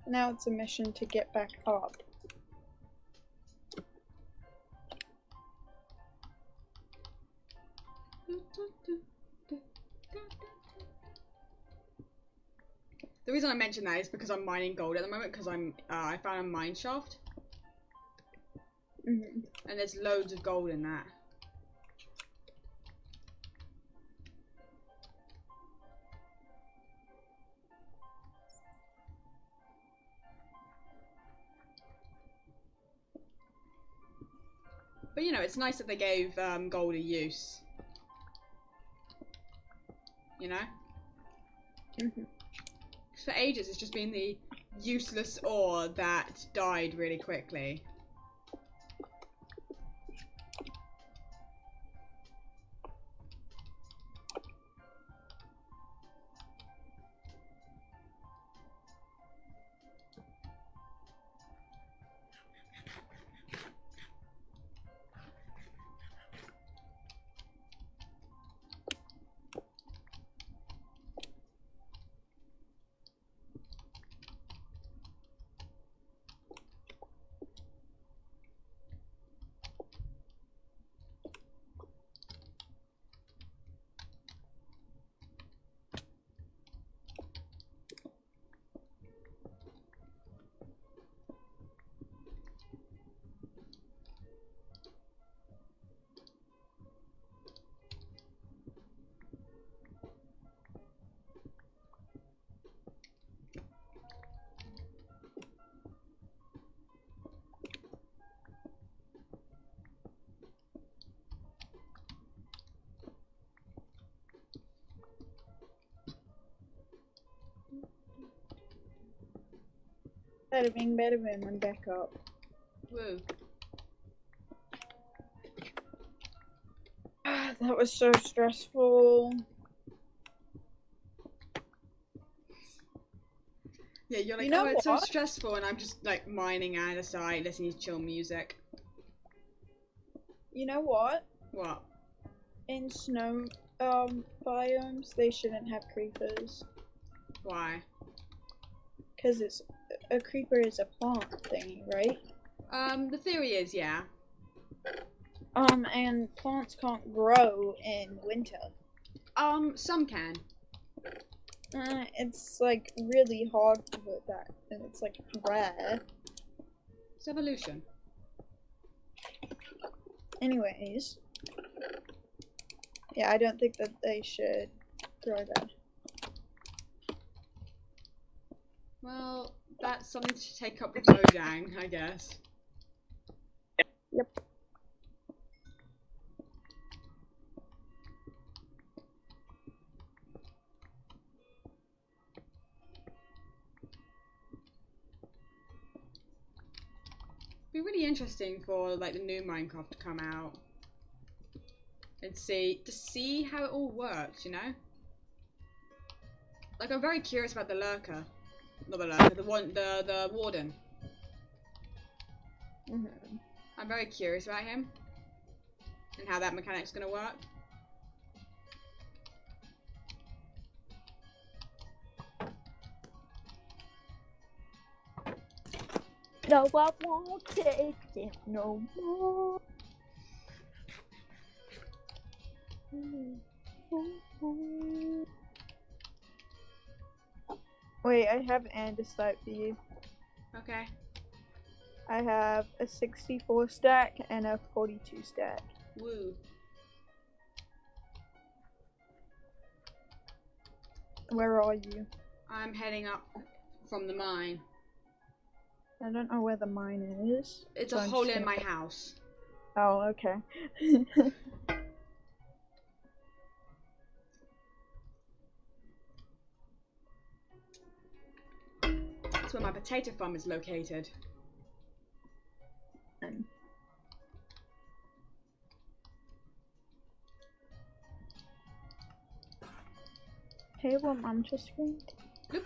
Now it's a mission to get back up.
The reason I mention that is because I'm mining gold at the moment, because I found a mine shaft. And there's loads of gold in that. But you know, it's nice that they gave gold a use. You know? For ages it's just been the useless ore that died really quickly.
Bada bing, I'm back up.
Woo.
That was so stressful.
Yeah, you're like,
You know
oh, it's so
what?
stressful, and I'm just like mining out of sight, listening to chill music.
You know what?
What?
In snow biomes, they shouldn't have creepers.
Why?
Because a creeper is a plant thingy, right?
The theory is, yeah.
And plants can't grow in winter.
Some can.
It's like really hard to put that, and it's like rare.
It's evolution.
Anyways. Yeah, I don't think that they should grow that.
Well, that's something to take up with Mojang, I guess.
Yep.
It'd be really interesting for like the new Minecraft to come out and see how it all works, you know? Like, I'm very curious about the lurker. Not the lurker, the warden. I'm very curious about him and how that mechanic's gonna work.
No, I won't take it no more. Wait, I have andesite for you.
Okay.
I have a 64 stack and a 42 stack.
Woo.
Where are you?
I'm heading up from the mine.
I don't know where the mine is.
It's
so
a
I'm
hole
just
in
gonna-
my house.
Oh, okay.
That's where my potato farm is located.
Hey, what mom just screamed?
Bloop.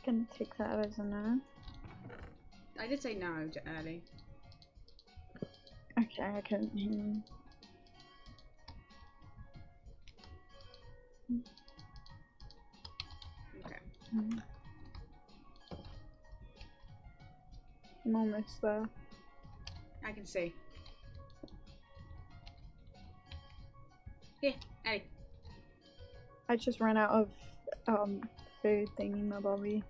Gonna take that as a no.
I did say no to early.
Okay, I couldn't hear him.
Okay.
I'm almost there.
I can see. Here, Ellie.
I just ran out of food thingy my bobby.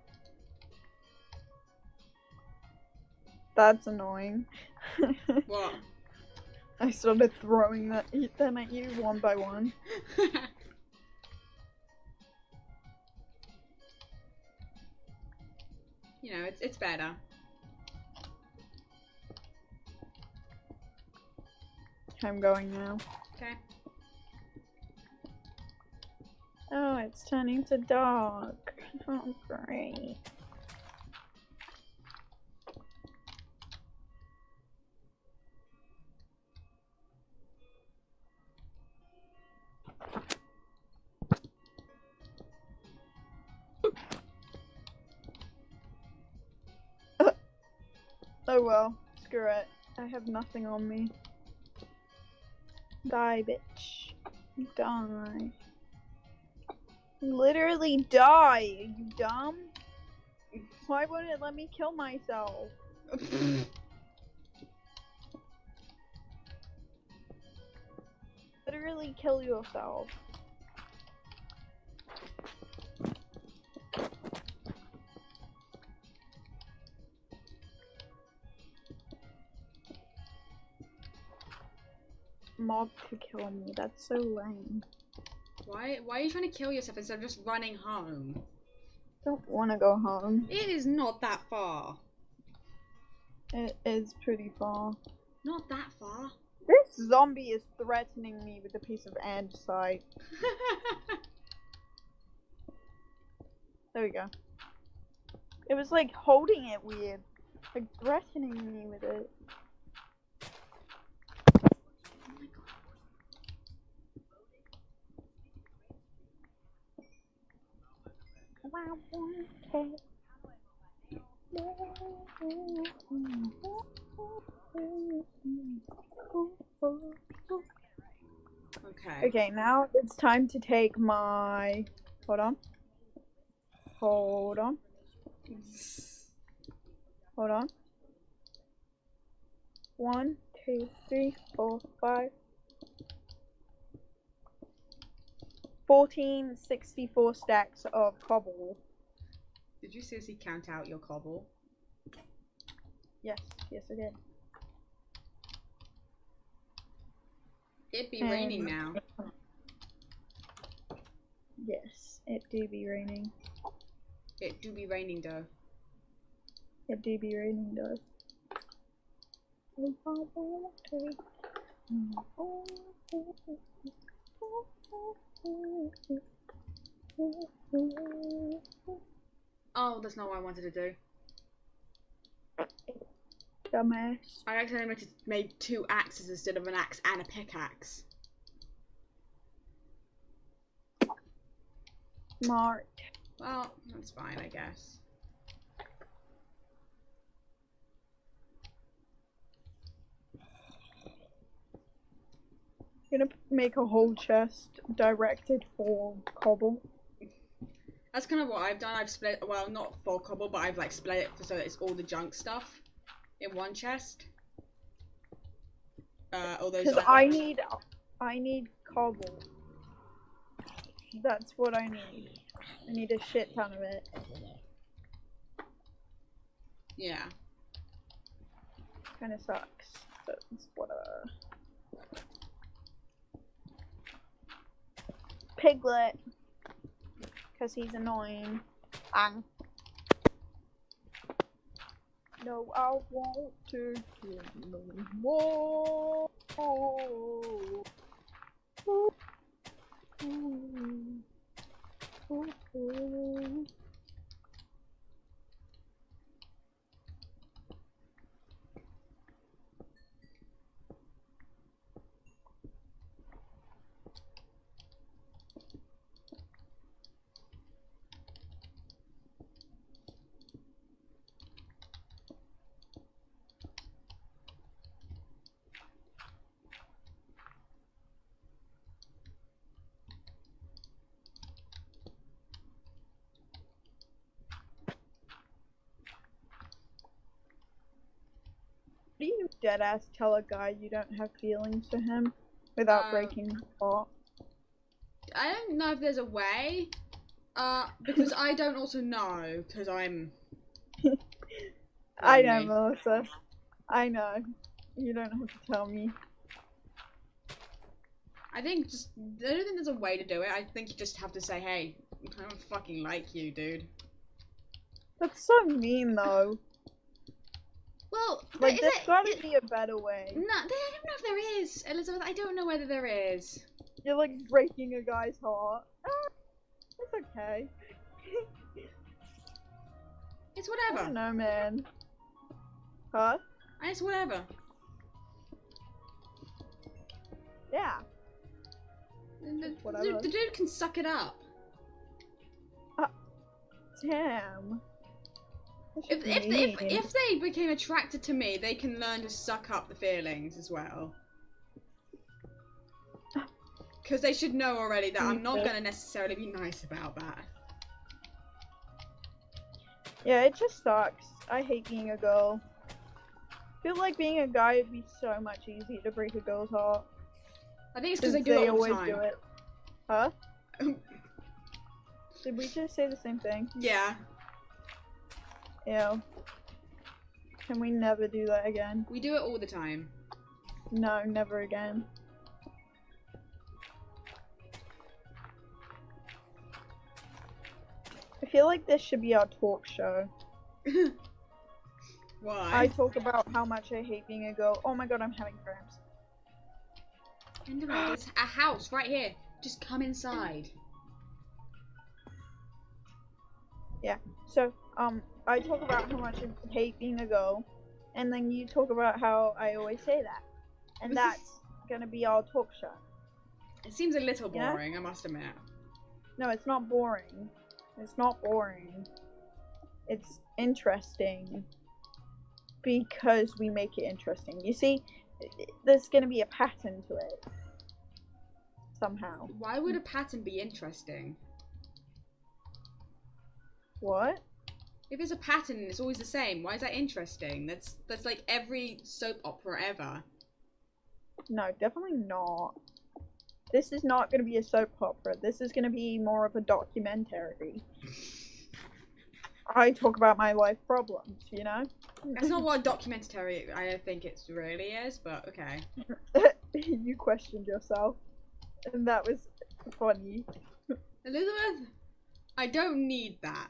That's annoying.
What?
I started throwing them at you one by one.
You know, it's better.
I'm going now.
Okay.
Oh, it's turning to dark. Oh, great. Oh well, screw it. I have nothing on me. Die, bitch. Die. Literally die, you dumb? Why won't it let me kill myself? Literally kill yourself. Mob to kill me, that's so lame.
Why are you trying to kill yourself instead of just running home?
Don't wanna go home.
It is not that far.
It is pretty far.
Not that far.
This zombie is threatening me with a piece of andesite. There we go. It was like holding it weird. Like threatening me with it.
Okay.
Okay, now it's time to take my... Hold on. Hold on. Hold on. 1, 2, 3, 4, 5. 14 64 stacks of cobble.
Did you seriously count out your cobble?
Yes, yes I did.
It'd be raining now.
Yes, it do be raining.
It do be raining though.
It do be raining though.
Oh, that's not what I wanted to do.
Dumbass.
I accidentally made 2 axes instead of an axe and a pickaxe.
Smart.
Well, that's fine, I guess.
I'm gonna make a whole chest directed for cobble.
That's kind of what I've done. I've split, well, not for cobble, but I've like split it so that it's all the junk stuff in one chest. all those.
Because I need cobble. That's what I need. I need a shit ton of it.
Yeah.
Kind of sucks. But it's whatever. Piglet. Because he's annoying. No, I want to kill no more. Do you deadass tell a guy you don't have feelings for him without breaking his heart?
I don't know if there's a way. Because I don't also know, because I'm...
I know,
lonely.
Melissa. I know. You don't have to tell me.
I don't think there's a way to do it. I think you just have to say, hey, I don't fucking like you, dude.
That's so mean, though.
Well,
Like, there's gotta be a better way.
No, I don't know if there is, Elizabeth. I don't know whether there is.
You're like breaking a guy's heart. It's okay.
It's
I
whatever.
don't know, man. Huh?
It's whatever.
Yeah. Whatever.
The dude can suck it up.
Damn.
If they became attracted to me, they can learn to suck up the feelings as well. Because they should know already that I'm not going to necessarily be nice about that.
Yeah, it just sucks. I hate being a girl. I feel like being a guy would be so much easier to break a girl's heart.
I think it's because they do it all the
always
time.
do it. Huh? Did we just say the same thing?
Yeah.
Ew. Can we never do that again?
We do it all the time.
No, never again. I feel like this should be our talk show.
Why?
I talk about how much I hate being a girl. Oh my god, I'm having cramps.
Enderman, there's a house right here. Just come inside.
Yeah. So, I talk about how much I hate being a girl, and then you talk about how I always say that. And that's gonna be our talk show.
It seems a little
Yeah?
boring, I must admit.
No, it's not boring. It's not boring. It's interesting. Because we make it interesting. You see, there's gonna be a pattern to it. Somehow.
Why would a pattern be interesting?
What?
If it's a pattern and it's always the same, why is that interesting? That's like every soap opera ever.
No, definitely not. This is not going to be a soap opera. This is going to be more of a documentary. I talk about my life problems, you know?
That's not what a documentary I don't think it really is, but okay.
You questioned yourself. And that was funny.
Elizabeth, I don't need that.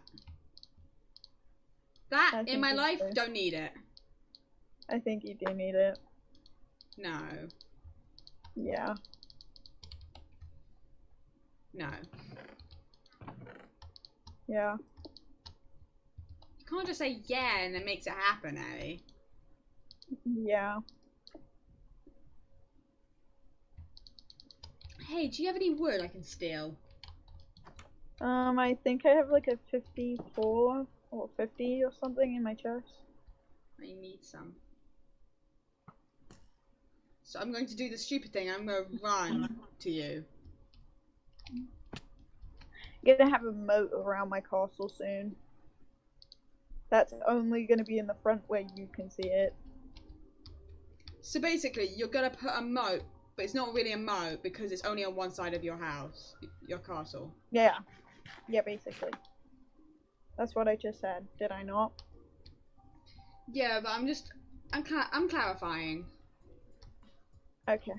That, in my life, don't need it.
I think you do need it.
No.
Yeah.
No.
Yeah.
You can't just say yeah and it makes it happen, Ellie.
Yeah.
Hey, do you have any wood I can steal?
I think I have like a 54 or 50 or something in my chest.
I need some. So I'm going to do the stupid thing. I'm going to run to you.
I'm gonna have a moat around my castle soon. That's only gonna be in the front where you can see it.
So basically, you're gonna put a moat, but it's not really a moat because it's only on one side of your house, your castle.
Yeah. Yeah, basically. That's what I just said. Did I not?
Yeah, but I'm clarifying.
Okay.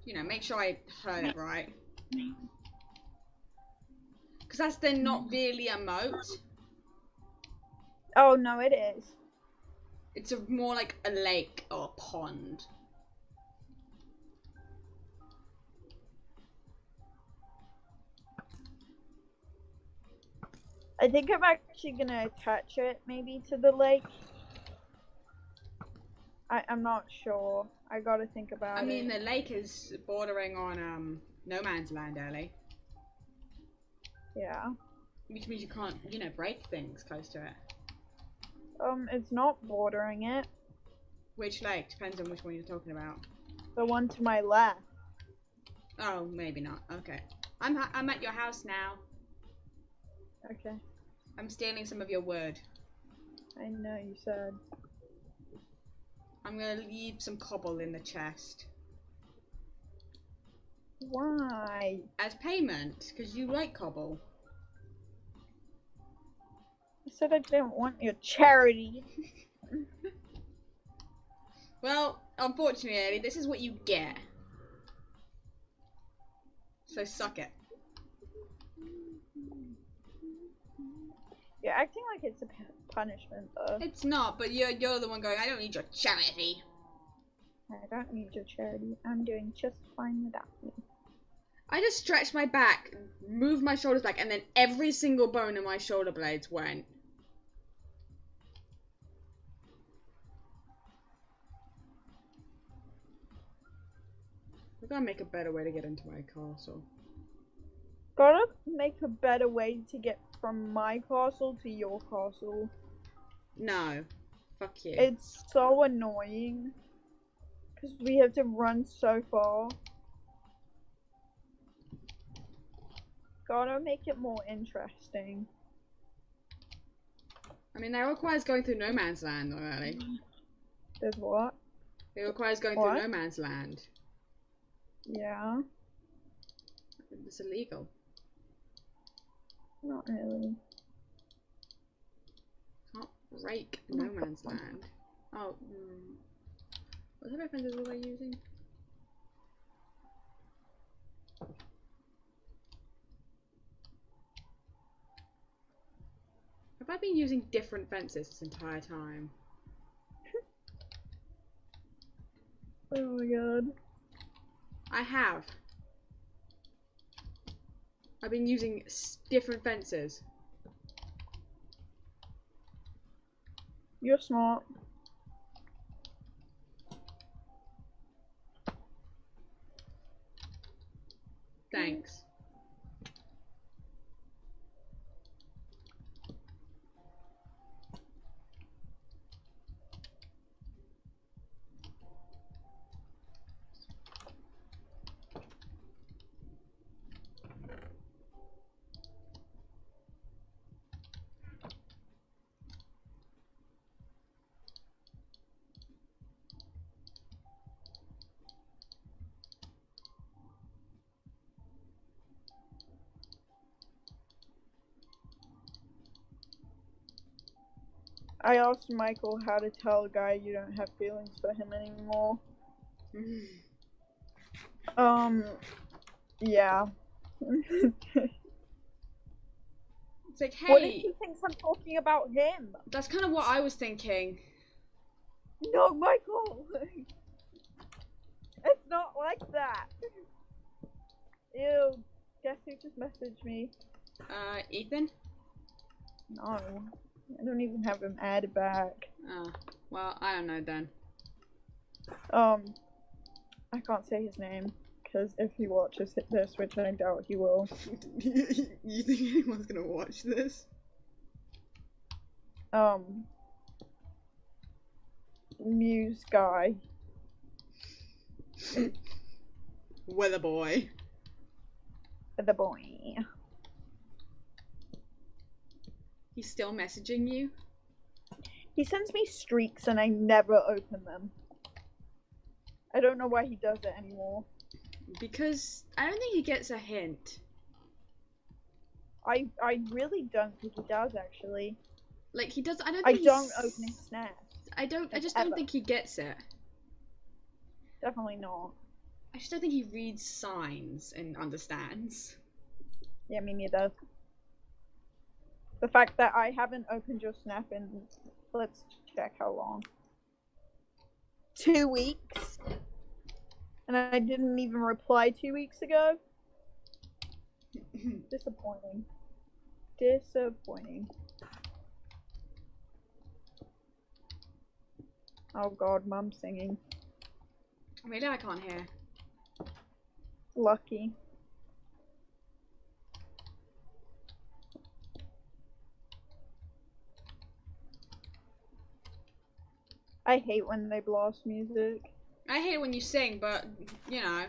You know, make sure I heard it right. Because that's then not really a moat.
Oh, no, it is.
It's more like a lake or a pond.
I think I'm actually gonna attach it maybe to the lake. I'm not sure. I gotta think about it.
I mean, the lake is bordering on no man's land, Ellie.
Yeah.
Which means you can't, you know, break things close to it.
It's not bordering it.
Which lake? Depends on which one you're talking about.
The one to my left.
Oh, maybe not. Okay. I'm at your house now.
Okay.
I'm stealing some of your wood.
I know you said.
I'm gonna leave some cobble in the chest.
Why?
As payment, because you like cobble.
I said I didn't want your charity.
Well, unfortunately, Ellie, this is what you get. So suck it.
You're acting like it's a punishment, though.
It's not, but you're the one going, I don't need your charity.
I don't need your charity. I'm doing just fine without you.
I just stretched my back, moved my shoulders back, and then every single bone in my shoulder blades went. I gotta make a better way to get into my castle.
Gotta make a better way to get from my castle to your castle.
No. Fuck you.
It's so annoying. Because we have to run so far. Gotta make it more interesting.
I mean, that requires going through no man's land, though, Ellie.
There's what?
It requires going
What?
through no man's land.
Yeah.
It's illegal.
Not really.
Can't break no man's land. Oh, what type of fences was I using? Have I been using different fences this entire time?
Oh my god.
I have. I've been using different fences.
You're smart.
Thanks.
I asked Michael how to tell a guy you don't have feelings for him anymore. Yeah.
It's like,
What if
hey,
he thinks I'm talking about him?
that's kind of what I was thinking.
No, Michael! It's not like that! Ew. Guess who just messaged me?
Ethan?
No. I don't even have him added back.
Oh, well, I don't know then.
I can't say his name, because if he watches this, which I doubt he will.
You think anyone's gonna watch this?
Muse guy.
Weather boy.
The boy.
He's still messaging you?
He sends me streaks and I never open them. I don't know why he does it anymore.
Because I don't think he gets a hint.
I really don't think he does actually.
Like he does. I don't
I
think
don't open his snaps.
I just don't
ever.
think he gets it.
Definitely not.
I just don't think he reads signs and understands.
Yeah, me neither. The fact that I haven't opened your snap in, let's check how long. 2 weeks? And I didn't even reply 2 weeks ago? Disappointing. Disappointing. Oh god, Mum's singing.
Really, I can't hear.
Lucky. I hate when they blast music.
I hate it when you sing, but you know.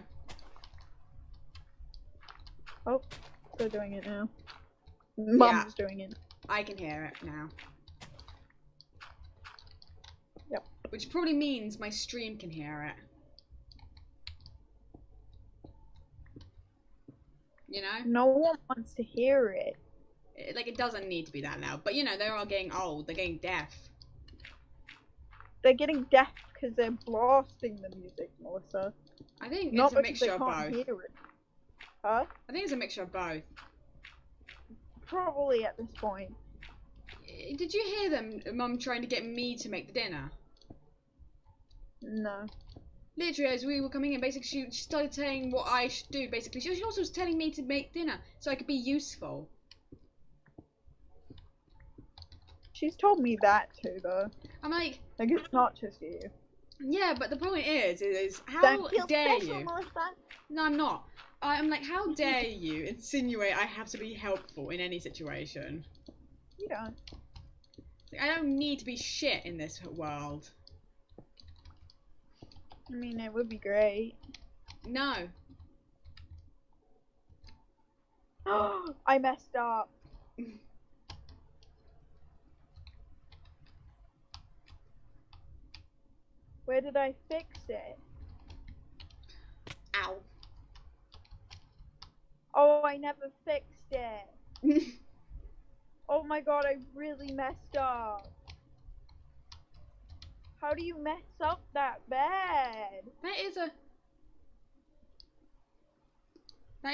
Oh, they're doing it now. Mum's doing it.
I can hear it now.
Yep.
Which probably means my stream can hear it. You know?
No one wants to hear it.
Like, it doesn't need to be that loud. But, you know, they're all getting old. They're getting deaf.
They're getting deaf because they're blasting the music, Melissa.
I think
Not
it's a
because they
mixture of
can't
both.
hear it. Huh?
I think it's a mixture of both.
Probably at this point.
Did you hear them, Mum trying to get me to make the dinner?
No.
Literally, as we were coming in, basically, she started saying what I should do, basically. She also was telling me to make dinner, so I could be useful.
She's told me that too, though.
I'm like,
it's not just you.
yeah, but the point is how
Don't feel
dare
special,
you?
Melissa.
No, I'm not. I'm like, how dare you insinuate I have to be helpful in any situation?
You don't.
Like, I don't need to be shit in this world.
I mean, it would be great.
No.
I messed up. Where did I fix it?
Ow.
Oh, I never fixed it. Oh my god, I really messed up. How do you mess up that bad?
That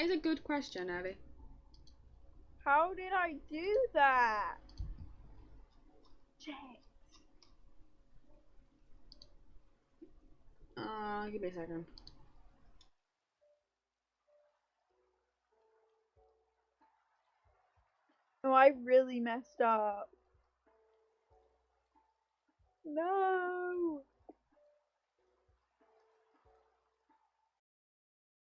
is a good question, Abby.
How did I do that? Shit.
Give me a second.
No, I really messed up. No.